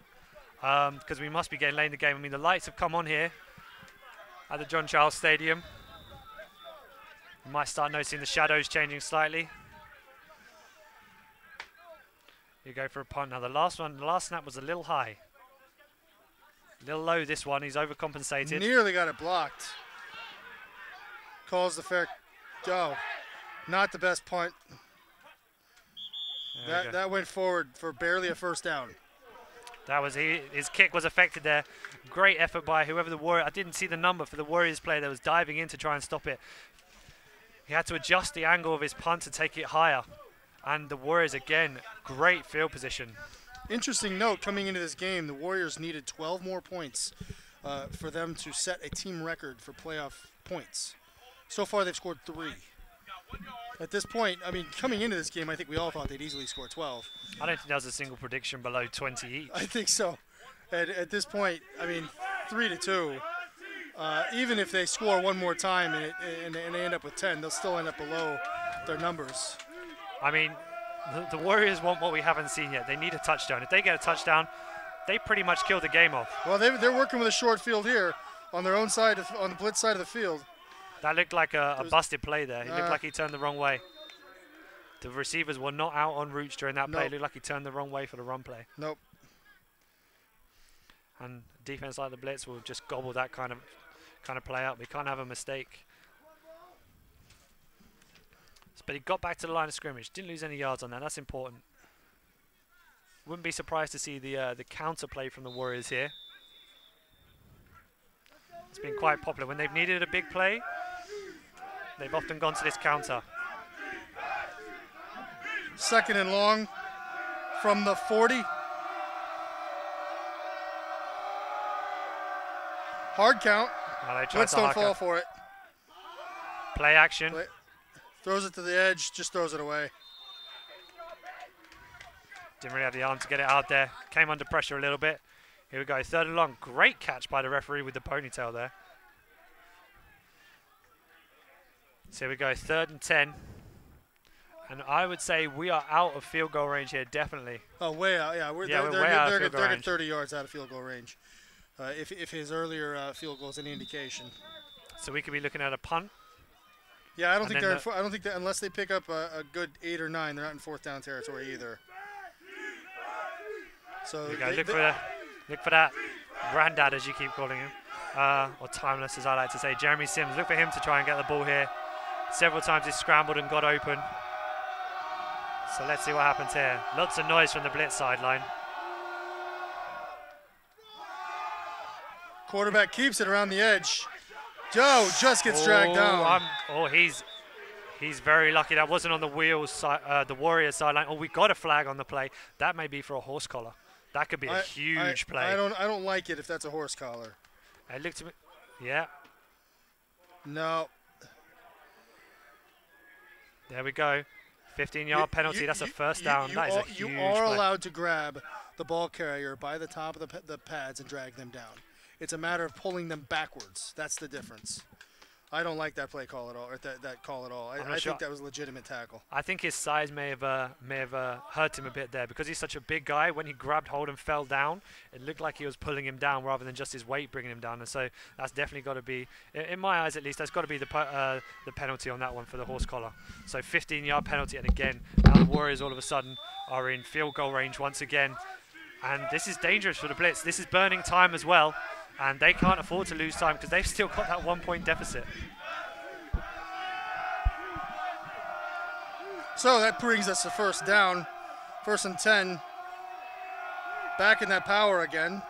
because we must be getting late in the game. I mean, the lights have come on here at the John Charles Stadium. You might start noticing the shadows changing slightly. You go for a punt. Now the last snap was a little high. A little low this one, he's overcompensated. Nearly got it blocked. Calls the fair go. Not the best punt. That went forward for barely a first down. That was his kick was affected there. Great effort by whoever the Warrior. I didn't see the number for the Warriors player that was diving in to try and stop it. He had to adjust the angle of his punt to take it higher. And the Warriors, again, great field position. Interesting note, coming into this game, the Warriors needed 12 more points for them to set a team record for playoff points. So far, they've scored 3. At this point, I mean, coming into this game, I think we all thought they'd easily score 12. I don't think there was a single prediction below 20 each. I think so. At this point, I mean, 3-2. Even if they score one more time and they end up with 10, they'll still end up below their numbers. I mean, the Warriors want what we haven't seen yet. They need a touchdown. If they get a touchdown, they pretty much kill the game off. Well, they're working with a short field here on their own side, on the Blitz side of the field. That looked like a busted play there. It looked like he turned the wrong way. The receivers were not out on routes during that play. It looked like he turned the wrong way for the run play. Nope. And defense like the Blitz will just gobble that kind of play out. We can't have a mistake. But he got back to the line of scrimmage. Didn't lose any yards on that. That's important. Wouldn't be surprised to see the counter play from the Warriors here. It's been quite popular. When they've needed a big play, they've often gone to this counter. 2nd and long from the 40. Hard count. Blitz don't fall for it. Play action. Throws it to the edge, just throws it away. Didn't really have the arm to get it out there. Came under pressure a little bit. Here we go, 3rd and long. Great catch by the referee with the ponytail there. So here we go, 3rd and 10. And I would say we are out of field goal range here, definitely. Oh, way out, yeah. They're 30 yards out of field goal range. If his earlier field goal is any indication. So we could be looking at a punt. Yeah, I don't think that unless they pick up a good 8 or 9, they're not in 4th down territory either. So look for that granddad, as you keep calling him, or timeless, as I like to say. Jeremy Sims, look for him to try and get the ball here. Several times he scrambled and got open. So let's see what happens here. Lots of noise from the Blitz sideline. Quarterback keeps it around the edge. Joe just gets dragged down. He's very lucky that wasn't on the Wheels, the Warriors sideline. Oh, we got a flag on the play. That may be for a horse collar. That could be a huge play. I don't like it if that's a horse collar. It looked to me, yeah. No. There we go. 15-yard penalty. That's a first down. That is a huge play. You are allowed to grab the ball carrier by the top of the pads and drag them down. It's a matter of pulling them backwards. That's the difference. I don't like that play call at all, or that call at all. I think that was a legitimate tackle. I think his size may have hurt him a bit there because he's such a big guy. When he grabbed hold and fell down, it looked like he was pulling him down rather than just his weight bringing him down. And so that's definitely got to be, in my eyes at least, that's got to be the penalty on that one for the horse collar. So 15-yard penalty, and again, now the Warriors all of a sudden are in field goal range once again. And this is dangerous for the Blitz. This is burning time as well. And they can't afford to lose time because they've still got that 1-point deficit. So that brings us to 1st down. 1st and 10. Back in that power again.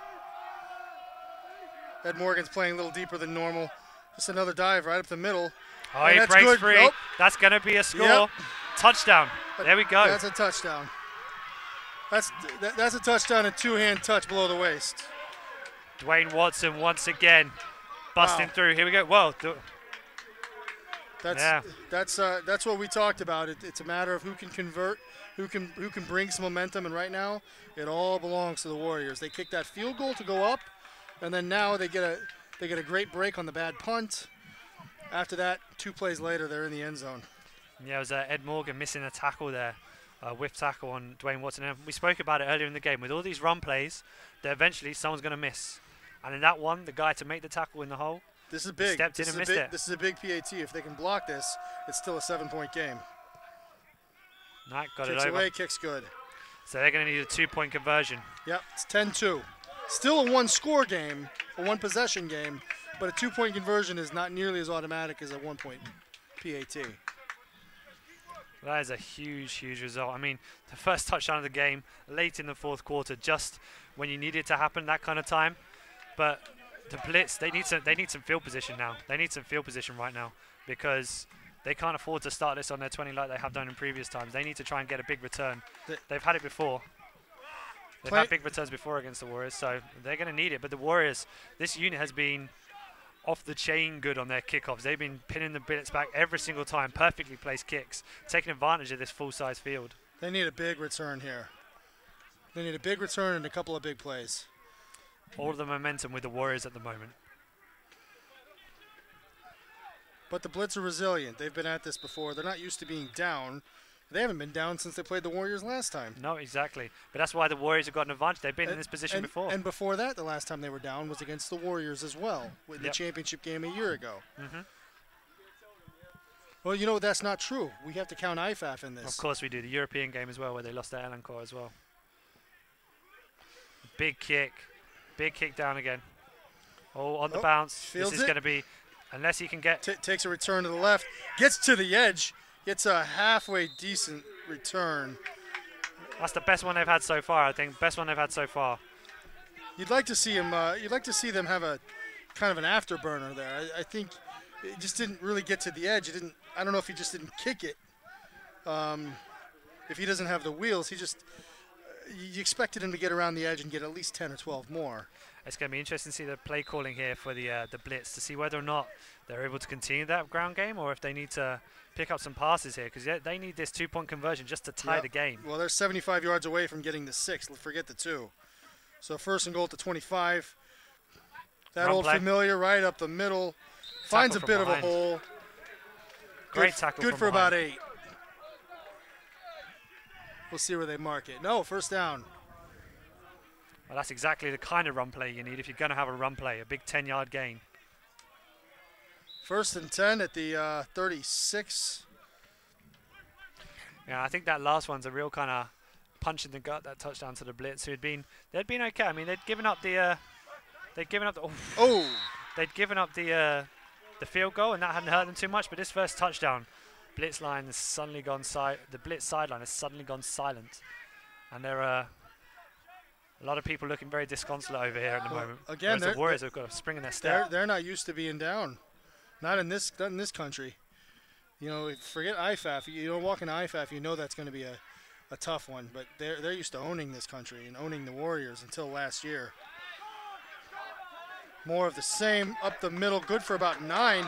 Ed Morgan's playing a little deeper than normal. Just another dive right up the middle. Oh, he breaks free. Nope. That's going to be a score. Yep. Touchdown. There we go. That's a touchdown. That's a touchdown, a 2-hand touch below the waist. Dwayne Watson once again busting through. Here we go. Whoa. That's what we talked about. It's a matter of who can convert, who can bring some momentum, and right now it all belongs to the Warriors. They kick that field goal to go up, and then now they get a great break on the bad punt. After that, 2 plays later, they're in the end zone. Yeah, it was Ed Morgan missing a tackle there. Whiff tackle on Dwayne Watson. And we spoke about it earlier in the game. With all these run plays, that eventually someone's going to miss. And in that one, the guy to make the tackle in the hole This is big. Stepped in and missed it. This is a big PAT. If they can block this, it's still a 7-point game. Got kicks it over. Away, kicks good. So they're going to need a 2-point conversion. Yep, it's 10-2. Still a 1-score game, a 1-possession game, but a 2-point conversion is not nearly as automatic as a 1-point PAT. That is a huge, huge result. I mean, the first touchdown of the game late in the fourth quarter, just when you need it to happen, that kind of time. But the Blitz, they need some field position now. They need some field position right now because they can't afford to start this on their 20 like they have done in previous times. They need to try and get a big return. They've had it before. They've had big returns before against the Warriors, so they're going to need it. But the Warriors, this unit has been off the chain good on their kickoffs. They've been pinning the Blitz back every single time, perfectly placed kicks, taking advantage of this full-size field. They need a big return here. They need a big return and a couple of big plays. All of the momentum with the Warriors at the moment. But the Blitz are resilient. They've been at this before. They're not used to being down. They haven't been down since they played the Warriors last time. No, exactly. But that's why the Warriors have got an advantage. They've been in this position before. And before that, the last time they were down was against the Warriors as well, with the championship game a year ago. Well, you know, that's not true. We have to count IFAF in this. Of course we do. The European game as well, where they lost their Elancore as well. Big kick. Big kick down again. Oh, on the bounce. This is going to be, unless he can get... Takes a return to the left. Gets to the edge. Gets a halfway decent return. That's the best one they've had so far, I think. Best one they've had so far. You'd like to see him. You'd like to see them have a kind of an afterburner there. I think it just didn't really get to the edge. It didn't. I don't know if he just didn't kick it. If he doesn't have the wheels, he just. You expected him to get around the edge and get at least 10 or 12 more. It's going to be interesting to see the play calling here for the Blitz to see whether or not they're able to continue that ground game or if they need to pick up some passes here because they need this 2-point conversion just to tie the game. Well, they're 75 yards away from getting the 6. Forget the 2. So 1st and goal to 25. That Run old play. Familiar right up the middle. Finds a bit of a hole. Great tackle Good from for behind. about 8. We'll see where they mark it. No, 1st down. Well, that's exactly the kind of run play you need if you're going to have a run play, a big 10-yard gain. 1st and 10 at the 36. Yeah, I think that last one's a real kind of punch in the gut, that touchdown to the Blitz, they'd been okay. I mean, they'd given up the they'd given up the field goal, and that hadn't hurt them too much. But this first touchdown, Blitz line has suddenly gone the Blitz sideline has suddenly gone silent, and there are a lot of people looking very disconsolate over here at the moment. Again, the Warriors have got a spring in their step. They're not used to being down, not in this country. You know, forget IFAF. You don't walk into IFAF, you know that's going to be a tough one. But they're used to owning this country and owning the Warriors until last year. More of the same up the middle, good for about 9.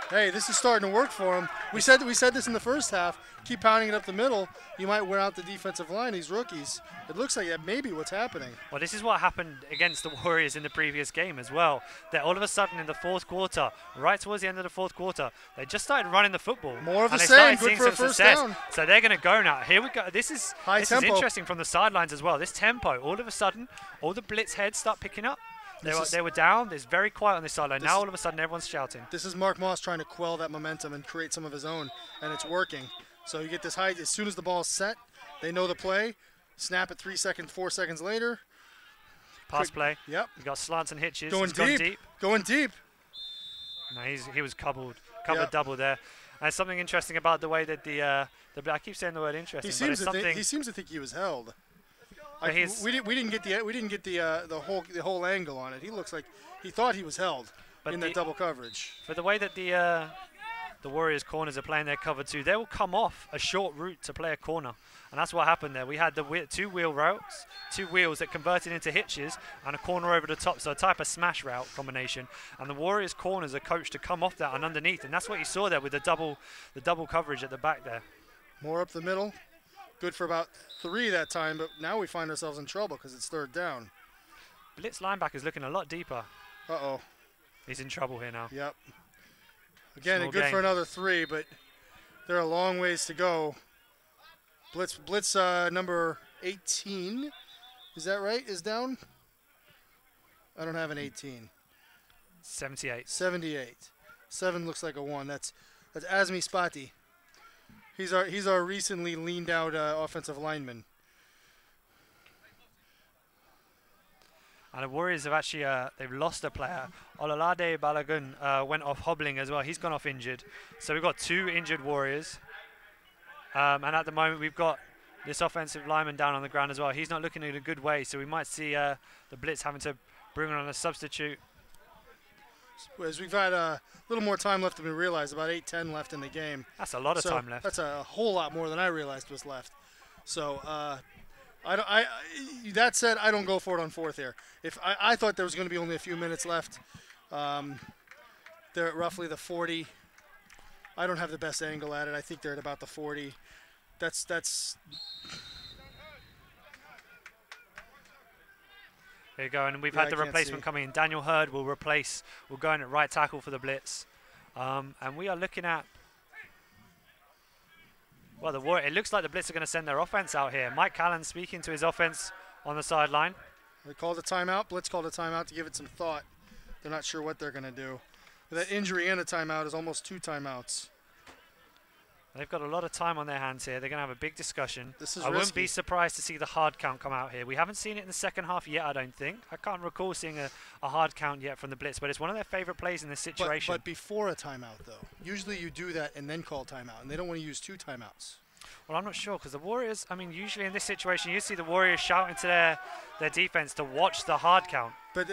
Hey, this is starting to work for them. We said this in the first half. Keep pounding it up the middle. You might wear out the defensive line, these rookies. It looks like that may be what's happening. Well, this is what happened against the Warriors in the previous game as well. That all of a sudden in the fourth quarter, right towards the end of the fourth quarter, they just started running the football. More of the same, good for a first down. So they're going to go now. Here we go. This is interesting from the sidelines as well. This tempo, all of a sudden, all the Blitz heads start picking up. They were down. It's very quiet on this sideline. Now all of a sudden everyone's shouting. This is Mark Moss trying to quell that momentum and create some of his own, and it's working. So you get this high. As soon as the ball's set, they know the play. Snap it 3 seconds, 4 seconds later. Pass play. Yep. You got slants and hitches. Going deep. Going deep. No, he was covered double there. And something interesting about the way that I keep saying the word interesting. He seems to think he was held. We didn't get the whole angle on it. He looks like he thought he was held in that double coverage. For the way that the Warriors corners are playing their cover 2, they will come off a short route to play a corner, and that's what happened there. We had the 2-wheel routes, 2 wheels that converted into hitches, and a corner over the top, so a type of smash route combination. And the Warriors corners are coached to come off that and underneath, and that's what you saw there with the double coverage at the back there. More up the middle. Good for about 3 that time, but now we find ourselves in trouble because it's 3rd down. Blitz linebacker's looking a lot deeper. Uh-oh. He's in trouble here now. Yep. Again, good for another 3, but there are a long ways to go. Blitz number 18, is that right, is down? I don't have an 18. 78. 78. 7 looks like a 1. That's Azmi Spati. He's our recently leaned out offensive lineman. And the Warriors have actually they've lost a player. Olalade Balagun went off hobbling as well. He's gone off injured. So we've got 2 injured Warriors. And at the moment we've got this offensive lineman down on the ground as well. He's not looking in a good way. So we might see the Blitz having to bring on a substitute. As we've had a little more time left than we realized, about 8-10 left in the game. That's a lot of time left. That's a whole lot more than I realized was left. So that said, I don't go for it on 4th here. If I thought there was going to be only a few minutes left. They're at roughly the 40. I don't have the best angle at it. I think they're at about the 40. That's. There you go, and we've had the replacement coming in. Daniel Hurd will go in at right tackle for the Blitz. And we are looking at, well, it looks like the Blitz are going to send their offense out here. Mike Callan speaking to his offense on the sideline. They called a timeout. Blitz called a timeout to give it some thought. They're not sure what they're going to do. That injury and a timeout is almost 2 timeouts. They've got a lot of time on their hands here. They're going to have a big discussion. This is I risky. wouldn't be surprised to see the hard count come out here. We haven't seen it in the second half yet, I don't think. I can't recall seeing a hard count yet from the Blitz, but it's one of their favorite plays in this situation. But before a timeout, though. Usually you do that and then call timeout, and they don't want to use 2 timeouts. Well, I'm not sure, because the Warriors, I mean, usually in this situation, you see the Warriors shouting to their defense to watch the hard count. But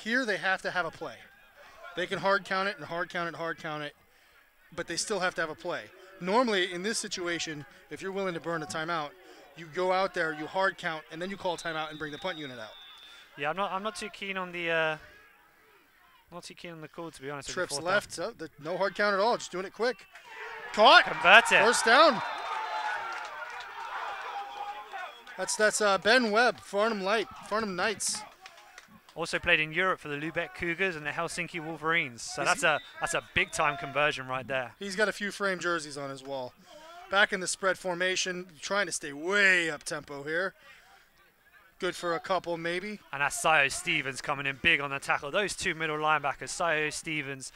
here they have to have a play. They can hard count it and hard count it, hard count it, but they still have to have a play. Normally, in this situation, if you're willing to burn a timeout, you go out there, you hard count, and then you call timeout and bring the punt unit out. Yeah, I'm not too keen on the call, to be honest. Trips left, so no hard count at all, just doing it quick. Caught. Convert it. First down. That's Ben Webb, Farnham Knights. Also played in Europe for the Lubeck Cougars and the Helsinki Wolverines. So that's a big time conversion right there. He's got a few framed jerseys on his wall. Back in the spread formation, trying to stay way up tempo here. Good for a couple maybe. And that's Sayo Stevens coming in big on the tackle. Those 2 middle linebackers, Sayo Stevens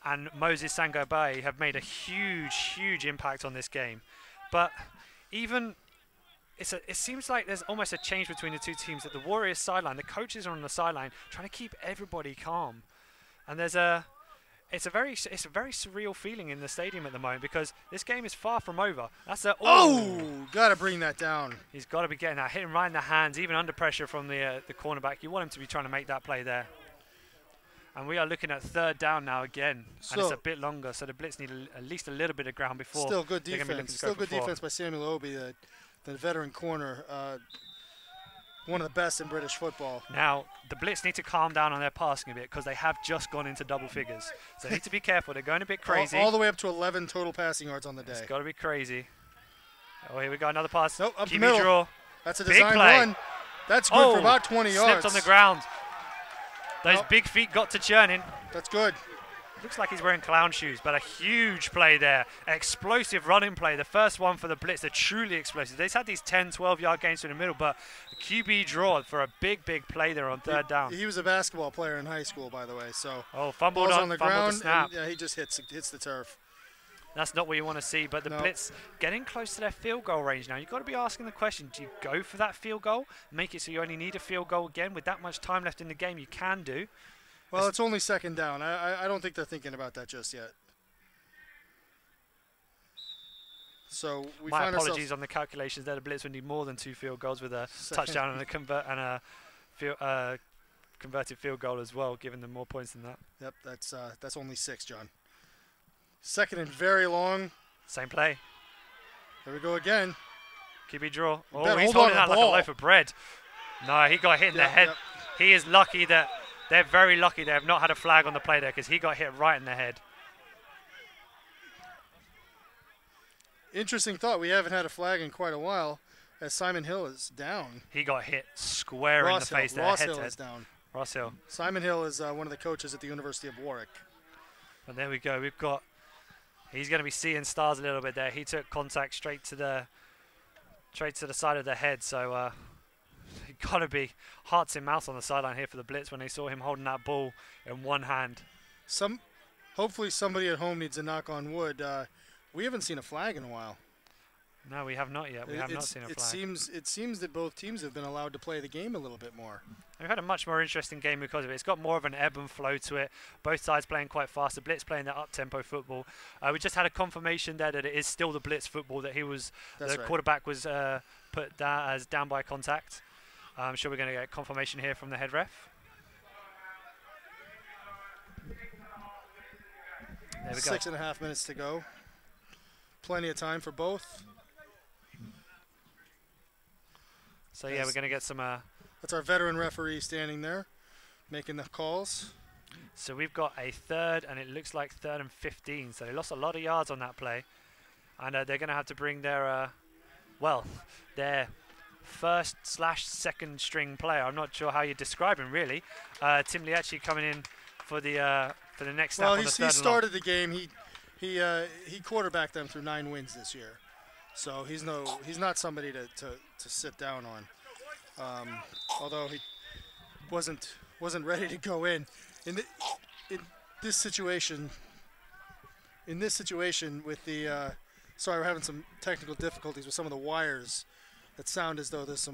and Moses Sangobaye, have made a huge impact on this game. But even it seems like there's almost a change between the 2 teams. At the Warriors sideline, the coaches are on the sideline trying to keep everybody calm, and it's a very surreal feeling in the stadium at the moment, because this game is far from over. That's gotta bring that down. He's got to be getting that, hitting right in the hands, even under pressure from the cornerback. You want him to be trying to make that play there. And we are looking at 3rd down now again, and it's a bit longer, so the Blitz need at least a little bit of ground before. Still good defense. Still good defense by Samuel Obi, the veteran corner, one of the best in British football. Now, the Blitz need to calm down on their passing a bit, because they have just gone into double figures. So they need to be careful. They're going a bit crazy. All the way up to 11 total passing yards on the day. It's got to be crazy. Oh, here we go. Another pass. Nope, up the QB middle. Draw. That's a design run. That's good for about 20 yards. Slipped on the ground. Those big feet got to churning. That's good. Looks like he's wearing clown shoes, but a huge play there. Explosive running play. The first one for the Blitz. They're truly explosive. They've had these 10, 12-yard gains through the middle, but the QB draw for a big play there on 3rd down. He was a basketball player in high school, by the way. So fumbled on the ground. The snap. And, he just hits the turf. That's not what you want to see, but the Blitz getting close to their field goal range now. You've got to be asking the question, do you go for that field goal? Make it so you only need a field goal again? With that much time left in the game, you can do. Well, it's only 2nd down. I don't think they're thinking about that just yet. So we My apologies on the calculations there. The Blitz would need more than 2 field goals with a touchdown and a converted field goal as well, giving them more points than that. Yep, that's only 6, John. 2nd and very long. Same play. Here we go again. QB draw. Oh, he's holding that like a loaf of bread. No, he got hit in the head. Yep. He is lucky that. They're very lucky they have not had a flag on the play there, because he got hit right in the head. Interesting thought. We haven't had a flag in quite a while, as Simon Hill is down. He got hit square in the face there. Ross Hill is down. Ross Hill. Simon Hill is one of the coaches at the University of Warwick. And there we go. He's going to be seeing stars a little bit there. He took contact straight to the side of the head, so got to be hearts in mouths on the sideline here for the Blitz when they saw him holding that ball in one hand. Hopefully somebody at home needs to knock on wood. We haven't seen a flag in a while. No, we have not yet. We have not seen a flag. It seems that both teams have been allowed to play the game a little bit more. We've had a much more interesting game because of it. It's got more of an ebb and flow to it. Both sides playing quite fast. The Blitz playing that up-tempo football. We just had a confirmation there that it is still the Blitz football, that the quarterback was put down as down by contact. I'm sure we're going to get confirmation here from the head ref. There we go. 6.5 minutes to go. Plenty of time for both. So yeah, we're going to get some... That's our veteran referee standing there, making the calls. So we've got a third, and it looks like 3rd and 15. So they lost a lot of yards on that play. And they're going to have to bring their, their first/second string player. I'm not sure how you describe him, really. Tim Lee actually coming in for the next snap. Well, he started the game. He quarterbacked them through 9 wins this year. So he's not somebody to sit down on. Although he wasn't ready to go in this situation with the sorry, we're having some technical difficulties with some of the wires that sound as though there's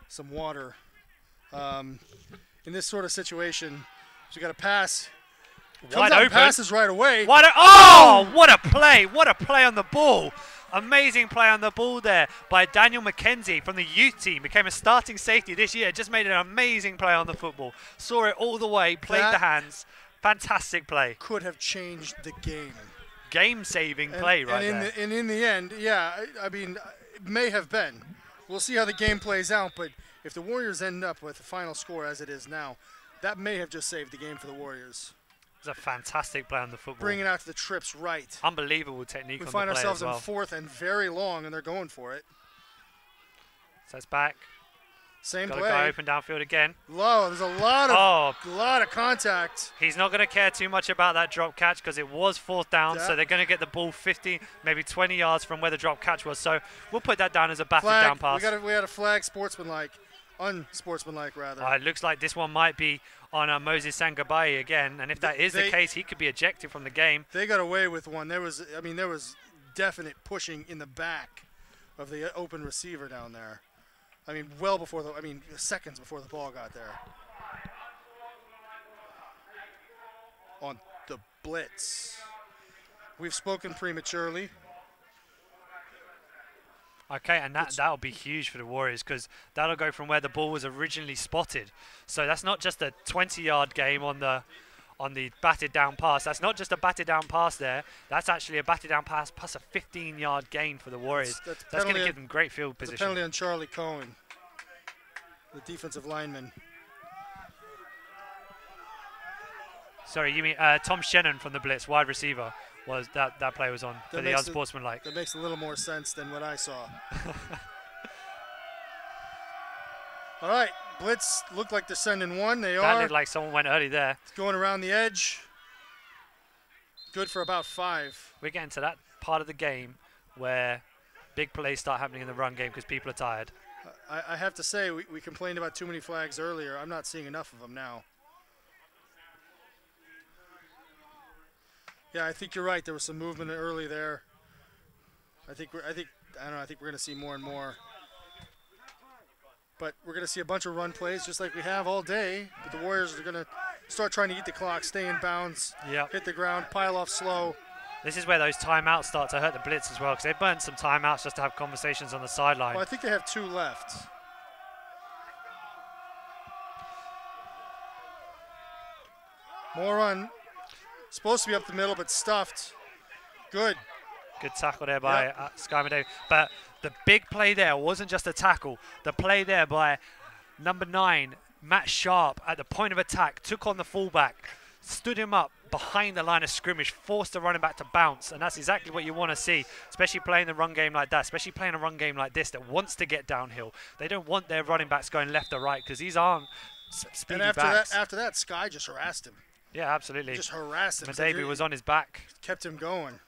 some water. In this sort of situation, you got to pass. Wide open. Passes right away. What a play! What a play on the ball! Amazing play on the ball there by Daniel McKenzie from the youth team. Became a starting safety this year. Just made an amazing play on the football. Saw it all the way. Played the hands. Fantastic play. Could have changed the game. Game-saving play right there. And in the end, yeah, I mean, it may have been. We'll see how the game plays out. But if the Warriors end up with the final score as it is now, that may have just saved the game for the Warriors. It was a fantastic play on the football. Bringing out to the trips right. Unbelievable technique on the play. We find ourselves in 4th and very long, and they're going for it. So it's back. Same play. Got a guy open downfield again. Low. There's a lot of contact. He's not going to care too much about that drop catch because it was 4th down, so they're going to get the ball 15, maybe 20 yards from where the drop catch was. So we'll put that down as a batted down pass. We had a flag, unsportsmanlike rather. It looks like this one might be on Moses Sangabai again, and if that is the case, he could be ejected from the game. They got away with one. There was definite pushing in the back of the open receiver down there. I mean, seconds before the ball got there. On the blitz. We've spoken prematurely. Okay, and that'll be huge for the Warriors because that'll go from where the ball was originally spotted. So that's not just a 20-yard game on the batted down pass. That's not just a batted down pass there. That's actually a batted down pass plus a 15-yard gain for the Warriors. That's going to give them great field position. Penalty on Charlie Cohen, the defensive lineman. Sorry, you mean Tom Shannon from the Blitz, wide receiver. Was that play was on for the unsportsmanlike. That makes a little more sense than what I saw. All right, Blitz looked like they're sending one. They are. That looked like someone went early there. It's going around the edge. Good for about 5. We're getting to that part of the game where big plays start happening in the run game because people are tired. I have to say, we complained about too many flags earlier. I'm not seeing enough of them now. Yeah, I think you're right. There was some movement early there. I think we're going to see more and more. But we're going to see a bunch of run plays just like we have all day. But the Warriors are going to start trying to eat the clock, stay in bounds, hit the ground, pile off slow. This is where those timeouts start to hurt the Blitz as well because they burnt some timeouts just to have conversations on the sideline. Well, I think they have 2 left. More run. Supposed to be up the middle, but stuffed. Good. Good tackle there by Sky Medave. But the big play there wasn't just a tackle. The play there by number 9, Matt Sharp, at the point of attack, took on the fullback, stood him up behind the line of scrimmage, forced the running back to bounce. And that's exactly what you want to see, especially playing the run game like that, especially playing a run game like this that wants to get downhill. They don't want their running backs going left or right because these aren't speedy backs. After that, Sky just harassed him. Yeah, absolutely. Just harassed him. Medavy was on his back. Kept him going.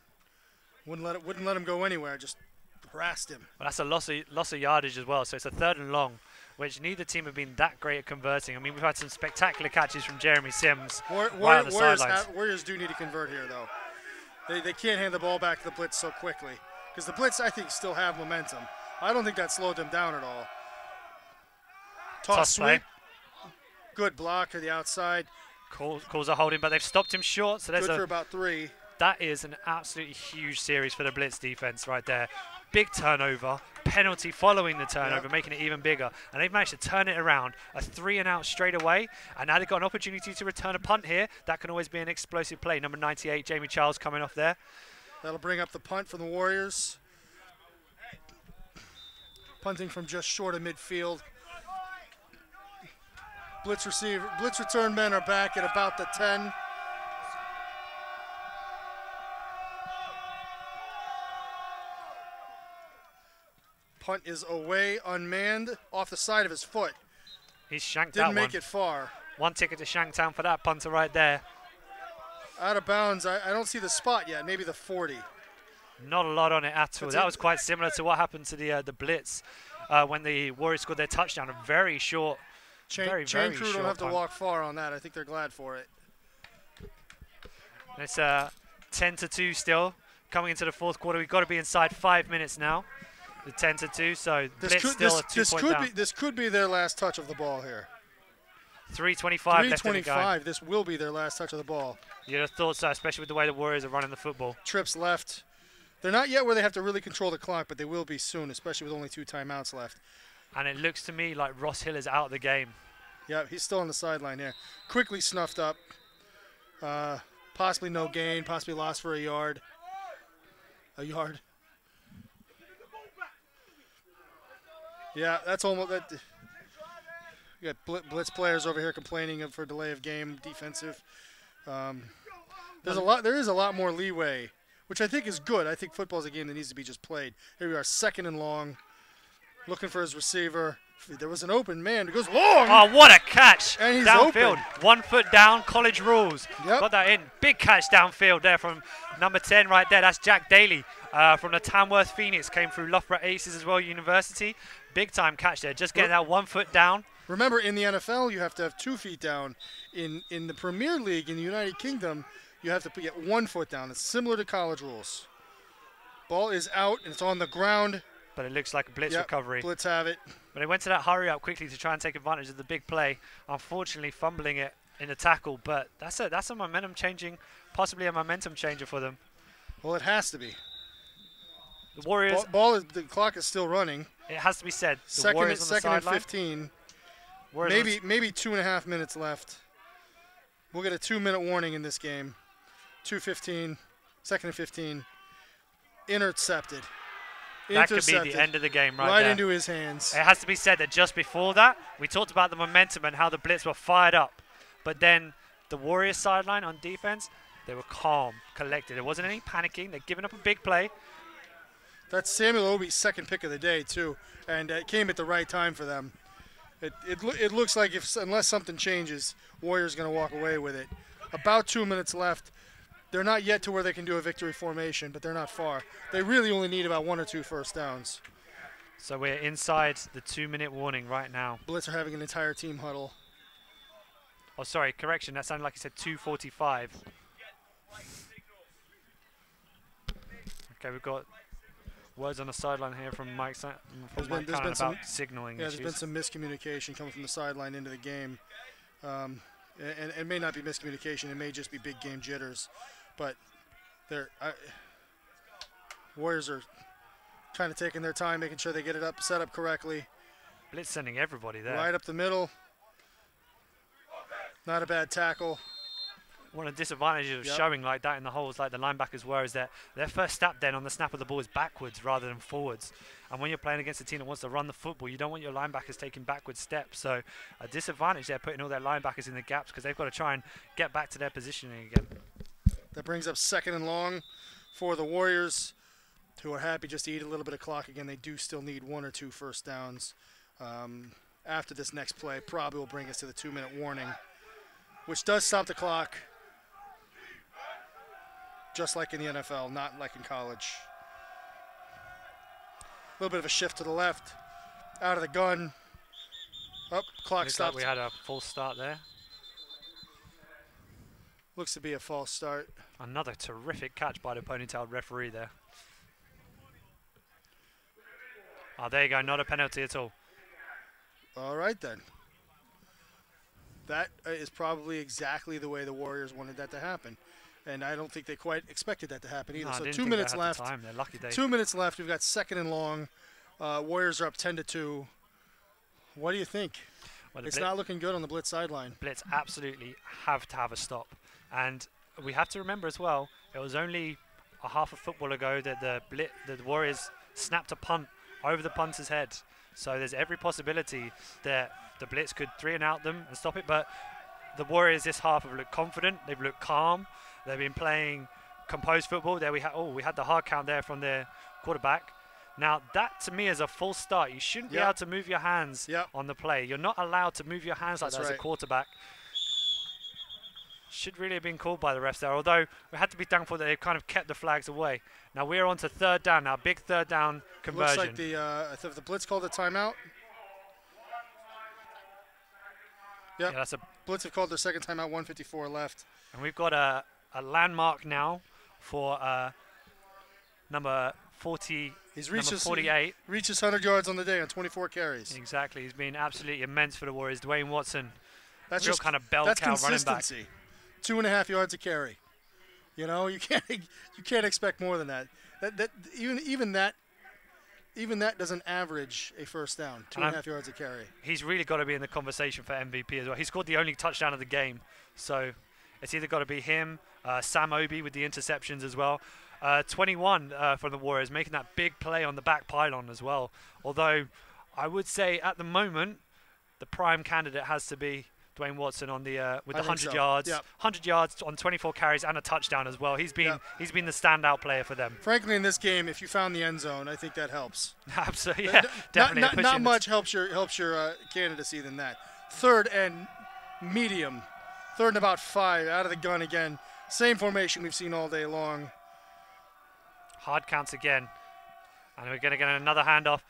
Wouldn't let him go anywhere. Just harassed him. Well, that's a loss of yardage as well, so it's a 3rd and long, which neither team have been that great at converting. I mean, we've had some spectacular catches from Jeremy Sims right on the sidelines. Warriors do need to convert here, though. They can't hand the ball back to the Blitz so quickly, because the Blitz, I think, still have momentum. I don't think that slowed them down at all. Toss sweep. Good block to the outside. Calls a holding, but they've stopped him short, so there's good for about 3. That is an absolutely huge series for the Blitz defense right there. Big turnover, penalty following the turnover, making it even bigger. And they've managed to turn it around. A 3-and-out straight away. And now they've got an opportunity to return a punt here. That can always be an explosive play. Number 98, Jamie Charles, coming off there. That'll bring up the punt from the Warriors. Punting from just short of midfield. Blitz return men are back at about the 10. Punt is away, unmanned, off the side of his foot. He's shanked that one. Didn't make it far. 1 ticket to Shanktown for that punter right there. Out of bounds, I don't see the spot yet, maybe the 40. Not a lot on it at all. That was quite similar to what happened to the Blitz when the Warriors scored their touchdown. A very short, Chain crew don't have to walk far on that. I think they're glad for it. It's 10-2 still. Coming into the 4th quarter, we've got to be inside 5 minutes now. The 10-2, so Blitz still a 2-point down. This could be their last touch of the ball here. 3:25 left in the game. This will be their last touch of the ball. You'd have thought so, especially with the way the Warriors are running the football. Trips left. They're not yet where they have to really control the clock, but they will be soon, especially with only 2 timeouts left. And it looks to me like Ross Hill is out of the game. Yeah, he's still on the sideline here. Quickly snuffed up. Possibly no gain, possibly lost for a yard. Yeah, that's almost that. You got Blitz players over here complaining for delay of game, defensive. There is a lot more leeway, which I think is good. I think football's a game that needs to be just played. Here we are, 2nd and long, looking for his receiver. There was an open man. It goes long. Oh, what a catch! And he's downfield. Open. 1 foot down, college rules. Yep. Got that in. Big catch downfield there from number 10 right there. That's Jack Daly from the Tamworth Phoenix. Came through Loughborough Aces as well, University. Big time catch there. Just getting that 1 foot down. Remember, in the NFL, you have to have 2 feet down. In the Premier League in the United Kingdom, you have to get 1 foot down. It's similar to college rules. Ball is out, and it's on the ground. But it looks like a Blitz recovery. Blitz have it. But they went to that hurry up quickly to try and take advantage of the big play. Unfortunately, fumbling it in the tackle. But that's a momentum changing, possibly a momentum changer for them. Well, it has to be. The Warriors. The clock is still running. It has to be said. The second Warriors on the and sideline. 15. Maybe 2.5 minutes left. We'll get a 2-minute warning in this game. 2:15, 2nd and 15. Intercepted. That could be the end of the game right there. Right into his hands. It has to be said that just before that, we talked about the momentum and how the Blitz were fired up. But then the Warriors sideline on defense, they were calm, collected. There wasn't any panicking. They're giving up a big play. That's Samuel Obi's 2nd pick of the day, too. And it came at the right time for them. It looks like unless something changes, Warriors going to walk away with it. About 2 minutes left. They're not yet to where they can do a victory formation, but they're not far. They really only need about 1 or 2 first downs. So we're inside the 2-minute warning right now. Blitz are having an entire team huddle. Oh, sorry, correction. That sounded like you said 2:45. Okay, we've got words on the sideline here from Mike about signaling issues. There's been some miscommunication coming from the sideline into the game. And it may not be miscommunication. It may just be big game jitters. But Warriors are kind of taking their time, making sure they get it set up correctly. Blitz sending everybody there. Right up the middle. Not a bad tackle. One of the disadvantages of showing like that in the holes like the linebackers were is that their first step then on the snap of the ball is backwards rather than forwards. And when you're playing against a team that wants to run the football, you don't want your linebackers taking backward steps. So a disadvantage there, putting all their linebackers in the gaps because they've got to try and get back to their positioning again. That brings up 2nd and long for the Warriors, who are happy just to eat a little bit of clock again. They do still need 1 or 2 first downs. After this next play, probably will bring us to the 2-minute warning, which does stop the clock. Just like in the NFL, not like in college. little bit of a shift to the left. Out of the gun. Up, clock stopped. Like we had a false start there. Looks to be a false start. Another terrific catch by the ponytailed referee there. Oh, there you go. Not a penalty at all. All right, then. That is probably exactly the way the Warriors wanted that to happen. And I don't think they quite expected that to happen either. No, so 2 minutes left. They're lucky 2 minutes left. We've got second and long. Warriors are up 10-2. What do you think? Well, it's not looking good on the Blitz sideline. Blitz absolutely have to have a stop. And we have to remember as well, it was only a half a football ago that the Warriors snapped a punt over the punter's head. So there's every possibility that the Blitz could 3-and-out them and stop it. But the Warriors this half have looked confident. They've looked calm. They've been playing composed football. There we had the hard count there from their quarterback. Now that to me is a full start. You shouldn't be able to move your hands on the play. You're not allowed to move your hands like that as a quarterback. Should really have been called by the refs there, although we had to be thankful that they kind of kept the flags away. Now we're on to third down now, big third down conversion. Looks like the Blitz called a timeout. Yep. Yeah, Blitz have called their second timeout, 1:54 left. And we've got a landmark now for number 40. He's reached number 48. He reaches 100 yards on the day on 24 carries. Exactly. He's been absolutely immense for the Warriors. Dwayne Watson, that's real just kind of bell cow running back. 2.5 yards a carry. You know, you can't expect more than that. Even that doesn't average a first down. 2.5 yards a carry. He's really got to be in the conversation for MVP as well. He scored the only touchdown of the game, so it's either got to be him, Sam Obi with the interceptions as well. 21 from the Warriors, making that big play on the back pylon as well. Although I would say at the moment the prime candidate has to be Dwayne Watson on the with the 100 yards, 100 yards on 24 carries and a touchdown as well. He's been the standout player for them. Frankly, in this game, if you found the end zone, I think that helps. Absolutely, yeah, definitely. Not much helps your candidacy than that. Third and medium, third and about 5 out of the gun again. Same formation we've seen all day long. Hard counts again, and we're going to get another handoff,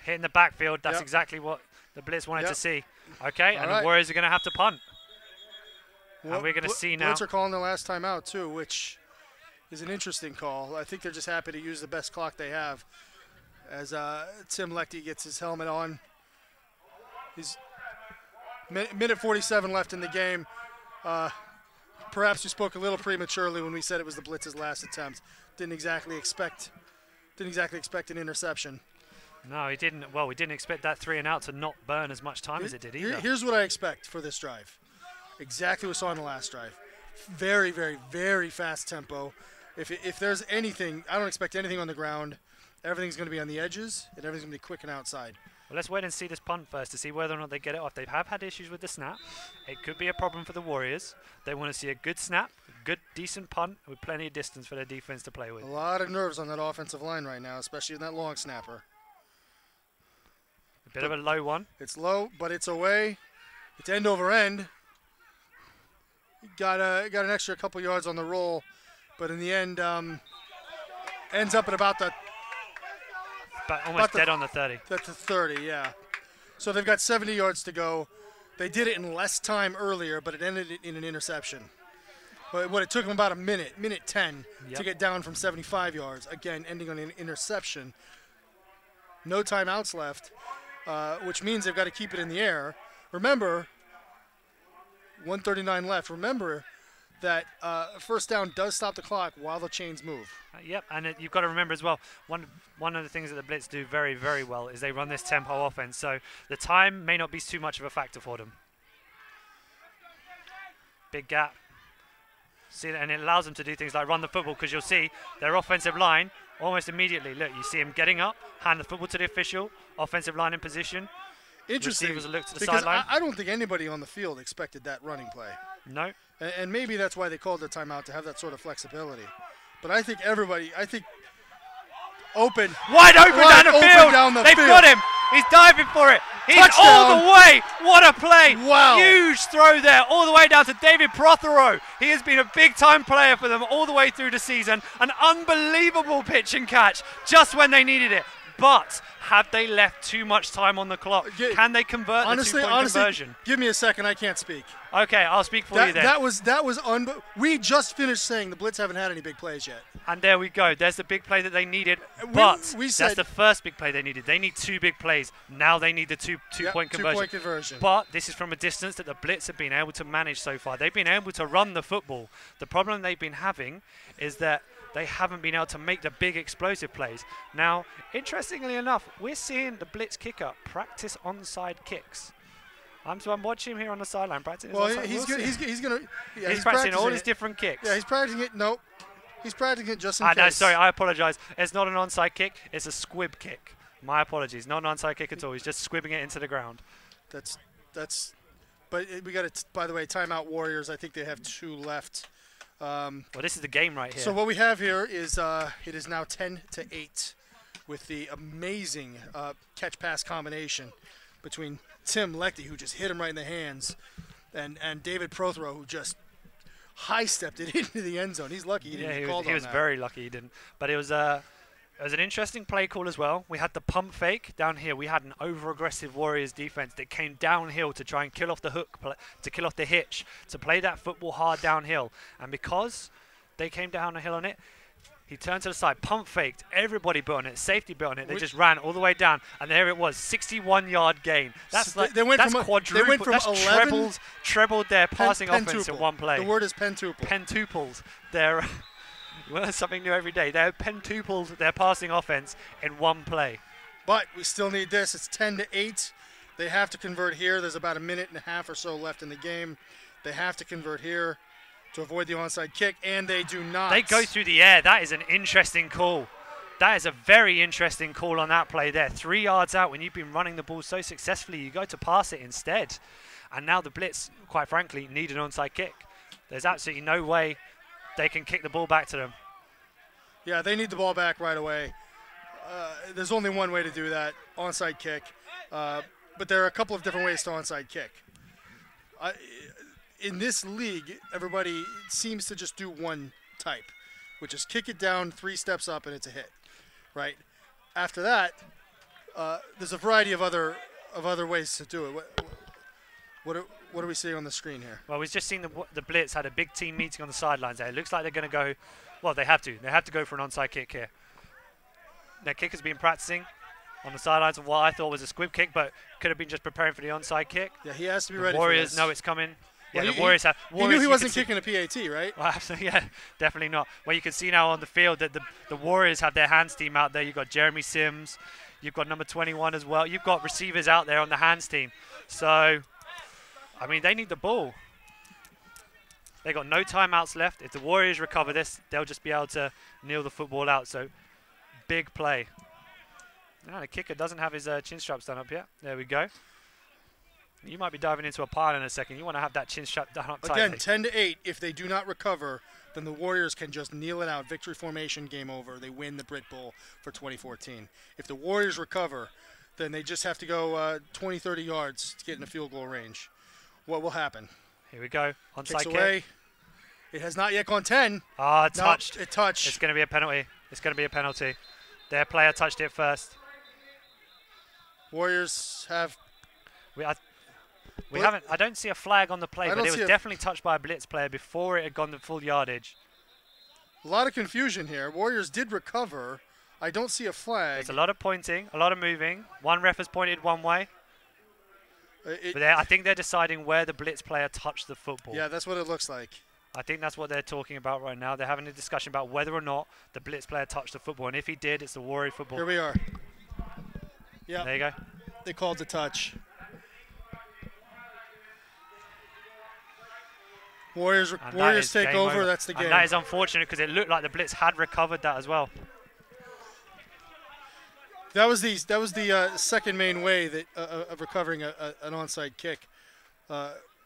hitting the backfield. That's exactly what the Blitz wanted to see. Okay, and the Warriors are going to have to punt. And we're going to see now. Blitz are calling their last time out too, which is an interesting call. I think they're just happy to use the best clock they have. As Tim Lechty gets his helmet on. He's minute 47 left in the game. Perhaps we spoke a little prematurely when we said it was the Blitz's last attempt. Didn't exactly expect an interception. No, he didn't. Well, we didn't expect that 3-and-out to not burn as much time as it did either. Here's what I expect for this drive. Exactly what we saw in the last drive. Very, very, very fast tempo. If there's anything, I don't expect anything on the ground. Everything's going to be on the edges, and everything's going to be quick and outside. Well, let's wait and see this punt first to see whether or not they get it off. They have had issues with the snap. It could be a problem for the Warriors. They want to see a good snap, a good, decent punt with plenty of distance for their defense to play with. A lot of nerves on that offensive line right now, especially in that long snapper. A bit of a low one. It's low, but it's away. It's end over end. Got an extra couple yards on the roll, but in the end, ends up at about the almost dead on the 30. That's the 30, yeah. So they've got 70 yards to go. They did it in less time earlier, but it ended in an interception. But it took them about a minute 10 to get down from 75 yards. Again, ending on an interception. No timeouts left, which means they've got to keep it in the air. Remember, 1:39 left. Remember that first down does stop the clock while the chains move. Yep, and you've got to remember as well, one of the things that the Blitz do very, very well is they run this tempo offense, so the time may not be too much of a factor for them. Big gap. See, and it allows them to do things like run the football, because you'll see their offensive line almost immediately. Look, you see him getting up, hand the football to the official, offensive line in position. Interesting, receivers look to the because sideline. I don't think anybody on the field expected that running play. No. And maybe that's why they called the timeout, to have that sort of flexibility. But I think open. Wide open down the field. They've got him. He's diving for it. He's Touchdown. all the way. What a play. Wow. Huge throw there all the way down to David Prothero. He has been a big-time player for them all the way through the season. An unbelievable pitch and catch just when they needed it. But have they left too much time on the clock? Can they convert the two-point conversion? Give me a second. I can't speak. Okay, I'll speak for you then. That was we just finished saying the Blitz haven't had any big plays yet. And there we go. There's the big play that they needed. But we said that's the first big play they needed. They need 2 big plays. Now they need the two-point conversion. Two-point conversion. But this is from a distance that the Blitz have been able to manage so far. They've been able to run the football. The problem they've been having is that they haven't been able to make the big explosive plays. Now, interestingly enough, we're seeing the Blitz kicker practice onside kicks. I'm watching him here on the sideline practicing. Well, he's practicing all his different kicks. Yeah, he's practicing it. No, he's practicing it just in case. No, sorry, I apologise. It's not an onside kick. It's a squib kick. My apologies. Not an onside kick at all. He's just squibbing it into the ground. That's. But we got to. By the way, timeout Warriors. I think they have 2 left. Well, this is the game right here. So what we have here is it is now 10-8 with the amazing catch-pass combination between Tim Leckie, who just hit him right in the hands, and David Prothero, who just high-stepped it into the end zone. He's lucky he didn't get called on that. He was very lucky he didn't. But it was an interesting play call as well. We had the pump fake down here. We had an over-aggressive Warriors defense that came downhill to try and kill off the hook, to kill off the hitch, to play that football hard downhill. And because they came downhill on it, he turned to the side, pump faked, everybody bit on it, safety bit on it. They just ran all the way down, and there it was, 61-yard gain. That's like that's quadruple. They went from 11 trebled their passing offense in one play. The word is pentuple. Pentuples. They're we learn something new every day. They pentupled their passing offense in one play. But we still need this. It's 10-8. They have to convert here. There's about a minute and a half or so left in the game. They have to convert here to avoid the onside kick, and they do not. They go through the air. That is an interesting call. That is a very interesting call on that play there. 3 yards out when you've been running the ball so successfully, you go to pass it instead. And now the Blitz, quite frankly, need an onside kick. There's absolutely no way they can kick the ball back to them. Yeah, they need the ball back right away. There's only one way to do that, onside kick. But there are a couple of different ways to onside kick. In this league, everybody seems to just do one type, which is kick it down 3 steps up and it's a hit, right? After that, there's a variety of other ways to do it. What are we seeing on the screen here? Well, we've just seen the Blitz had a big team meeting on the sidelines there. It looks like they're going to go, well, they have to. They have to go for an onside kick here. Their kicker's been practicing on the sidelines of what I thought was a squib kick, but could have been just preparing for the onside kick. Yeah, he has to be ready Warriors for this. know it's coming. Yeah, well, the Warriors have. He knew he wasn't kicking a PAT, right? Well, yeah, definitely not. Well, you can see now on the field that the Warriors have their hands team out there. You've got Jeremy Sims. You've got number 21 as well. You've got receivers out there on the hands team. So, I mean, they need the ball. They got no timeouts left. If the Warriors recover this, they'll just be able to kneel the football out. So, big play. Now the kicker doesn't have his chin straps done up yet. There we go. You might be diving into a pile in a second. You want to have that chin strap done up tightly. Again, 10-8. If they do not recover, then the Warriors can just kneel it out. Victory formation, game over. They win the Britbowl for 2014. If the Warriors recover, then they just have to go 20, 30 yards to get in a field goal range. What will happen? Here we go. Onside kick. Away. It has not yet gone 10. Ah, touched. No, it touched. It's going to be a penalty. It's going to be a penalty. Their player touched it first. Warriors have... We haven't. I don't see a flag on the play, but it was definitely touched by a Blitz player before it had gone the full yardage. A lot of confusion here. Warriors did recover. I don't see a flag. There's a lot of pointing, a lot of moving. One ref has pointed one way. But I think they're deciding where the Blitz player touched the football. Yeah, that's what it looks like. I think that's what they're talking about right now. They're having a discussion about whether or not the Blitz player touched the football. And if he did, it's the Warrior football. Here we are. Yeah. There you go. They called the touch. Warriors take over. That's the game. And that is unfortunate because it looked like the Blitz had recovered that as well. That was the second main way that of recovering an onside kick,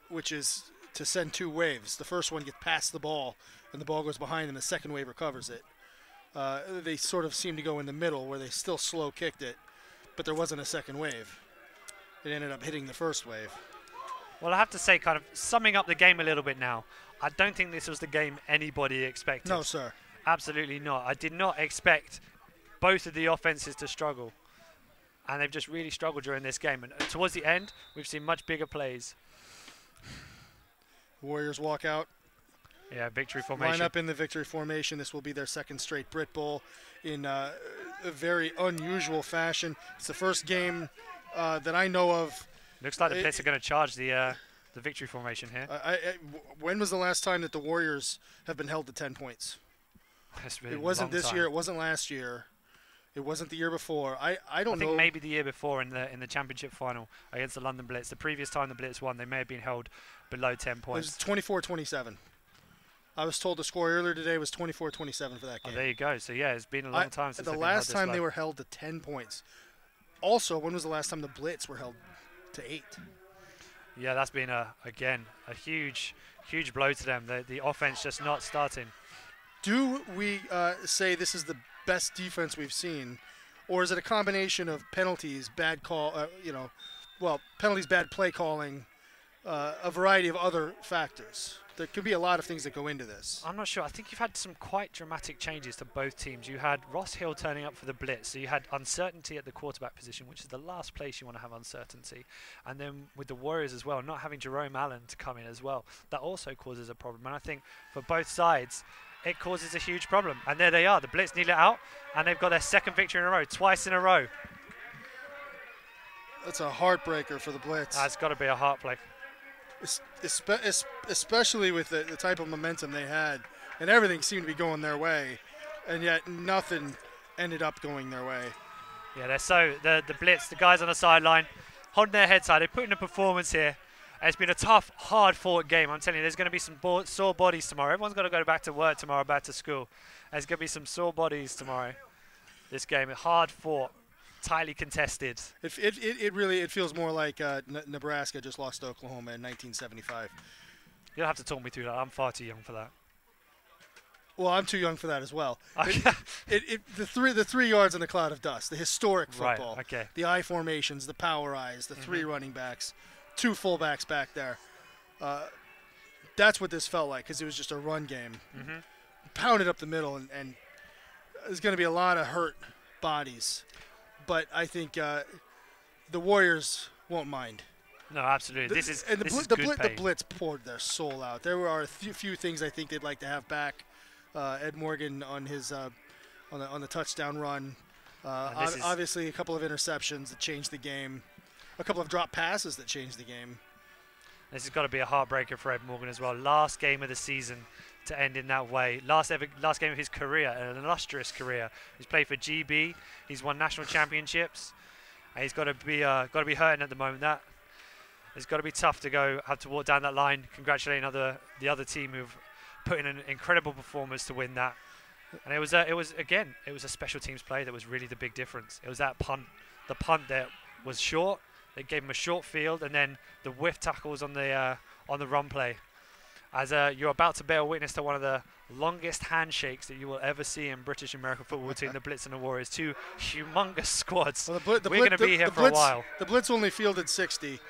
which is to send 2 waves. The first one gets past the ball, and the ball goes behind, and the second wave recovers it. They sort of seem to go in the middle where they still slow kicked it, but there wasn't a second wave. It ended up hitting the first wave. Well, I have to say, kind of summing up the game a little bit now, I don't think this was the game anybody expected. No, sir. Absolutely not. I did not expect both of the offenses to struggle. and they've just really struggled during this game. And towards the end, we've seen much bigger plays. Warriors walk out. Yeah, victory formation. Line up in the victory formation. This will be their second straight Britbowl in a very unusual fashion. It's the first game that I know of. Looks like the Blitz are going to charge the victory formation here. When was the last time that the Warriors have been held to 10 points? It wasn't this year. It wasn't last year. It wasn't the year before. I don't know. I think maybe the year before in the championship final against the London Blitz. The previous time the Blitz won, they may have been held below 10 points. It was 24-27. I was told the score earlier today was 24-27 for that game. Oh, there you go. So yeah, it's been a long time since the last time they were held to 10 points. Also, when was the last time the Blitz were held to 8? Yeah, that's been again a huge blow to them. The offense just not starting. Do we say this is the best defense we've seen, or is it a combination of penalties, bad call, penalties, bad play calling, a variety of other factors? There could be a lot of things that go into this. I'm not sure. I think you've had some quite dramatic changes to both teams. You had Ross Hill turning up for the Blitz, so you had uncertainty at the quarterback position, which is the last place you want to have uncertainty. And then with the Warriors as well, not having Jerome Allen to come in as well, that also causes a problem. And I think for both sides, it causes a huge problem. And there they are. The Blitz need it out, and they've got their second victory in a row, twice in a row. That's a heartbreaker for the Blitz. That's got to be a heartbreaker. Especially with the type of momentum they had, and everything seemed to be going their way, and yet nothing ended up going their way. Yeah, the Blitz, the guys on the sideline, holding their heads high. They put in a performance here. And it's been a tough, hard-fought game. I'm telling you, there's going to be some sore bodies tomorrow. Everyone's got to go back to work tomorrow, back to school. There's going to be some sore bodies tomorrow. This game, hard-fought, tightly contested. It really feels more like Nebraska just lost to Oklahoma in 1975. You don't have to talk me through that. I'm far too young for that. Well, I'm too young for that as well. Okay. The 3 yards in a cloud of dust, the historic football, right, okay. The I formations, the power eyes, the 3 running backs, 2 fullbacks back there. That's what this felt like, because it was just a run game. Pounded up the middle, and there's going to be a lot of hurt bodies. But I think the Warriors won't mind. No, absolutely. This is the Blitz poured their soul out. There are a few things I think they'd like to have back. Ed Morgan on his on the touchdown run. Obviously, a couple of interceptions that changed the game. A couple of drop passes that changed the game. This has got to be a heartbreaker for Ed Morgan as well. Last game of the season to end in that way. Last game of his career, an illustrious career. He's played for GB. He's won national championships. And he's got to be hurting at the moment. That it's got to be tough to have to walk down that line, congratulating the other team who've put in an incredible performance to win that. And it was a special teams play that was really the big difference. It was that punt, the punt that was short. They gave him a short field, and then the whiff tackles on the run play. As you're about to bear witness to one of the longest handshakes that you will ever see in British American football team, the Blitz and the Warriors, 2 humongous squads. Well, we're going to be here for a while. The Blitz only fielded 60. You need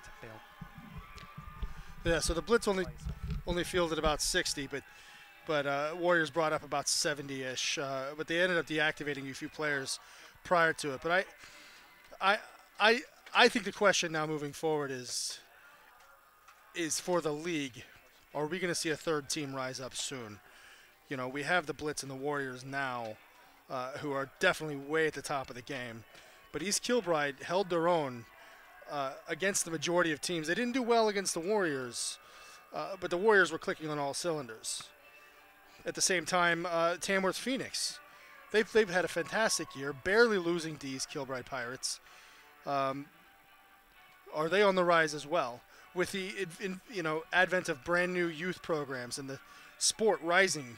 to bail. Yeah, so the Blitz only fielded about 60, but Warriors brought up about 70-ish. But they ended up deactivating a few players prior to it. But I think the question now moving forward is for the league, are we going to see a third team rise up soon? You know, we have the Blitz and the Warriors now, who are definitely way at the top of the game. But East Kilbride held their own against the majority of teams. They didn't do well against the Warriors, but the Warriors were clicking on all cylinders. At the same time, Tamworth Phoenix, they've had a fantastic year, barely losing to East Kilbride Pirates. Are they on the rise as well? With the advent of brand new youth programs and the sport rising,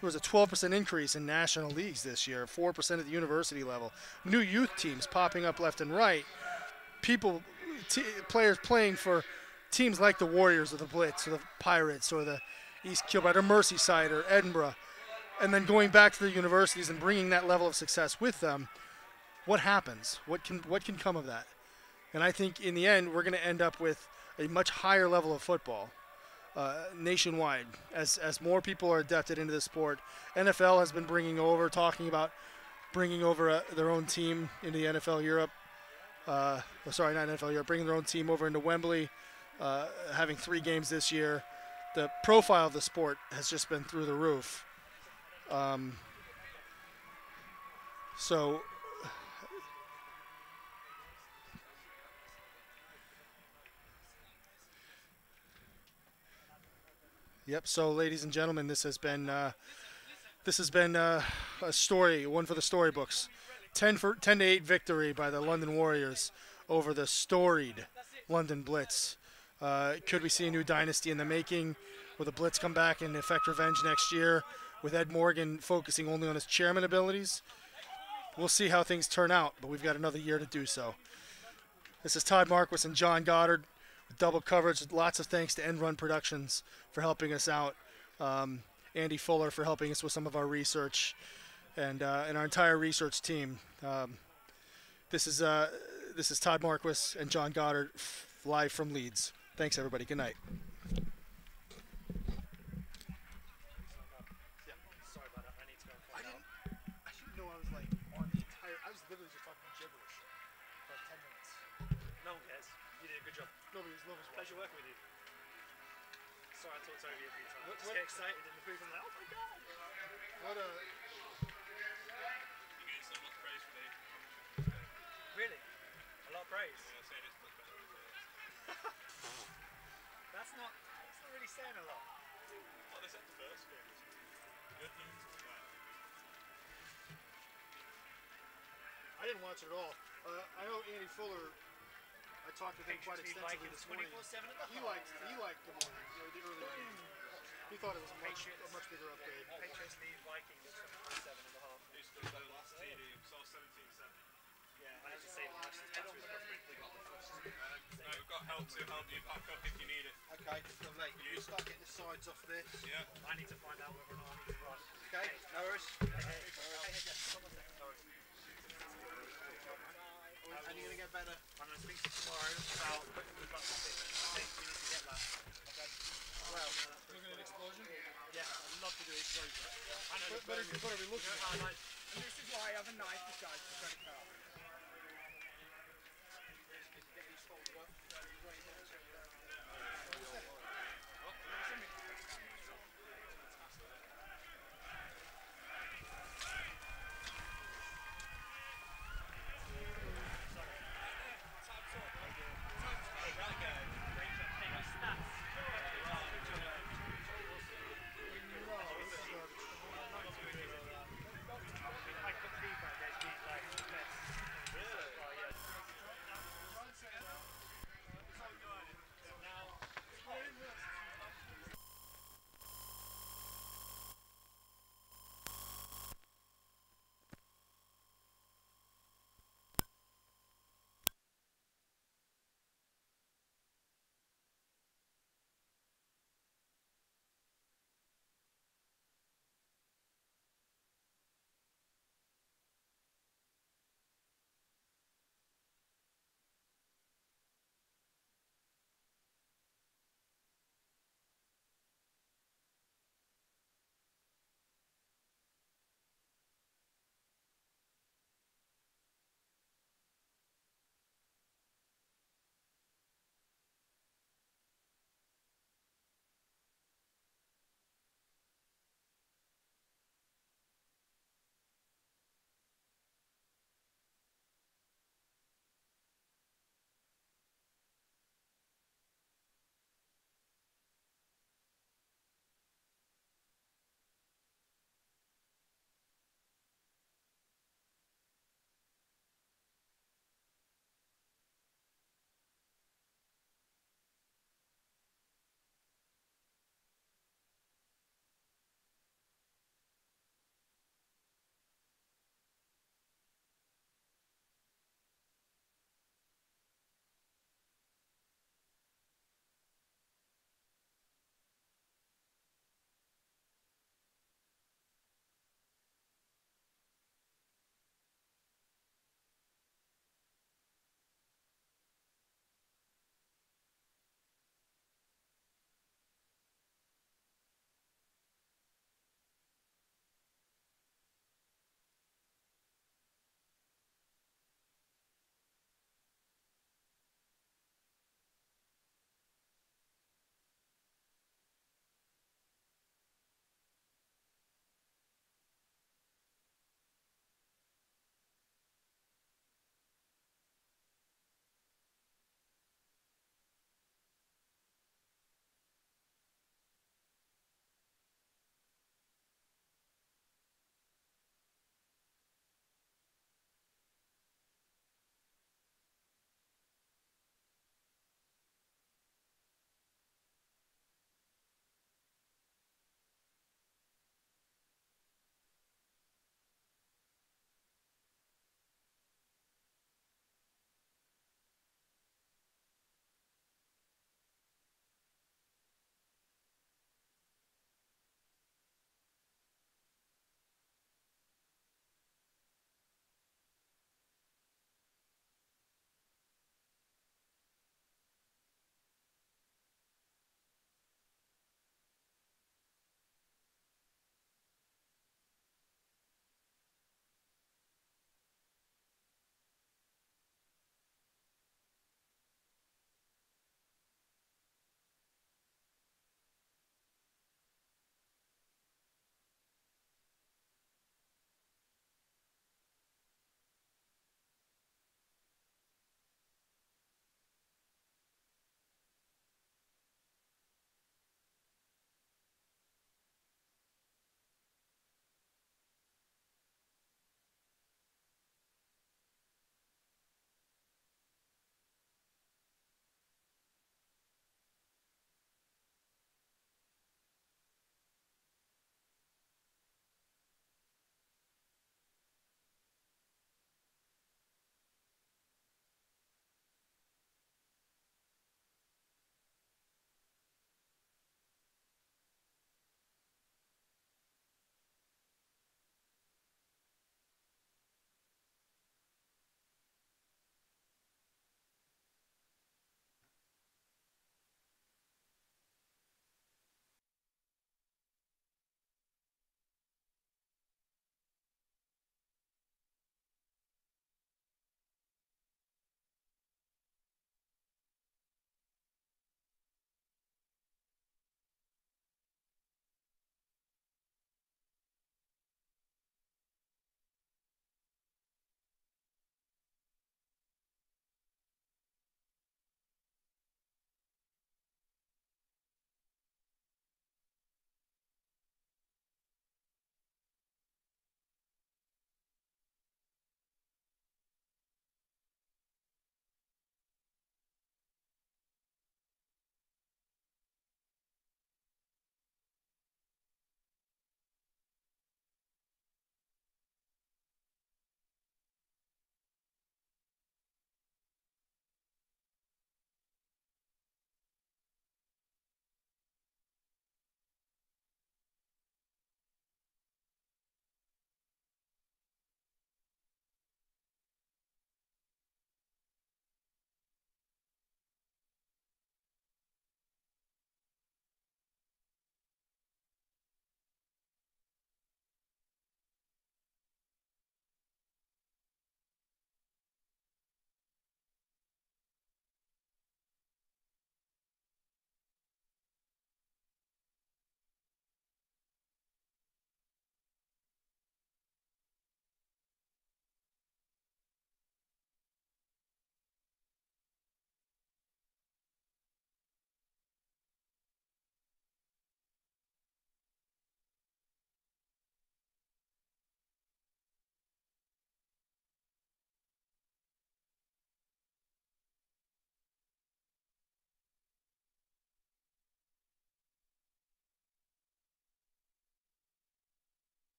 there was a 12% increase in national leagues this year, 4% at the university level. New youth teams popping up left and right. Players playing for teams like the Warriors or the Blitz or the Pirates or the East Kilbride or Merseyside or Edinburgh, and then going back to the universities and bringing that level of success with them. What happens? What can come of that? And I think in the end, we're going to end up with a much higher level of football. nationwide as more people are adapted into the sport. NFL has been talking about bringing over their own team into the NFL Europe. Sorry, not NFL Europe, bringing their own team over into Wembley, having 3 games this year. The profile of the sport has just been through the roof. Yep. So, ladies and gentlemen, this has been a story, one for the storybooks. 10-8 victory by the London Warriors over the storied London Blitz. Could we see a new dynasty in the making? Will the Blitz come back and effect revenge next year with Ed Morgan focusing only on his chairman abilities? We'll see how things turn out, but we've got another year to do so. This is Todd Marquis and John Goddard with double coverage. Lots of thanks to EndRun Productions for helping us out. Andy Fuller for helping us with some of our research, and our entire research team. This is Todd Marquis and John Goddard live from Leeds. Thanks, everybody. Good night. Pleasure working with you. Sorry, I talked over you a few times. Just get excited in the booth and I'm like, oh my god! You get so much praise for me. Really? A lot of praise? Yeah, saying it's much better than it. That's not really saying a lot. Well, they said the first game was good news. I didn't watch it at all. I know Andy Fuller. I talked with him quite extensively this morning. He liked the morning, the early game. He thought it was a much bigger upgrade. Patriots lead Vikings at 7.5. Who's still their last TD? Saw 17-7. Yeah, I have to say the match is better. No, we've got help to help you back up if you need it. Okay, lovely. You start getting the sides off this. Yeah. I need to find out whether or not I need to run. Okay, no worries. And you're going to get better. I'm going to speak to you tomorrow about putting the button in. I think we need to get that. Okay. Well, Looking at an explosion? Yeah, I'd love to do it. I know But are we looking at? how I like. And this is why I have a knife, guys.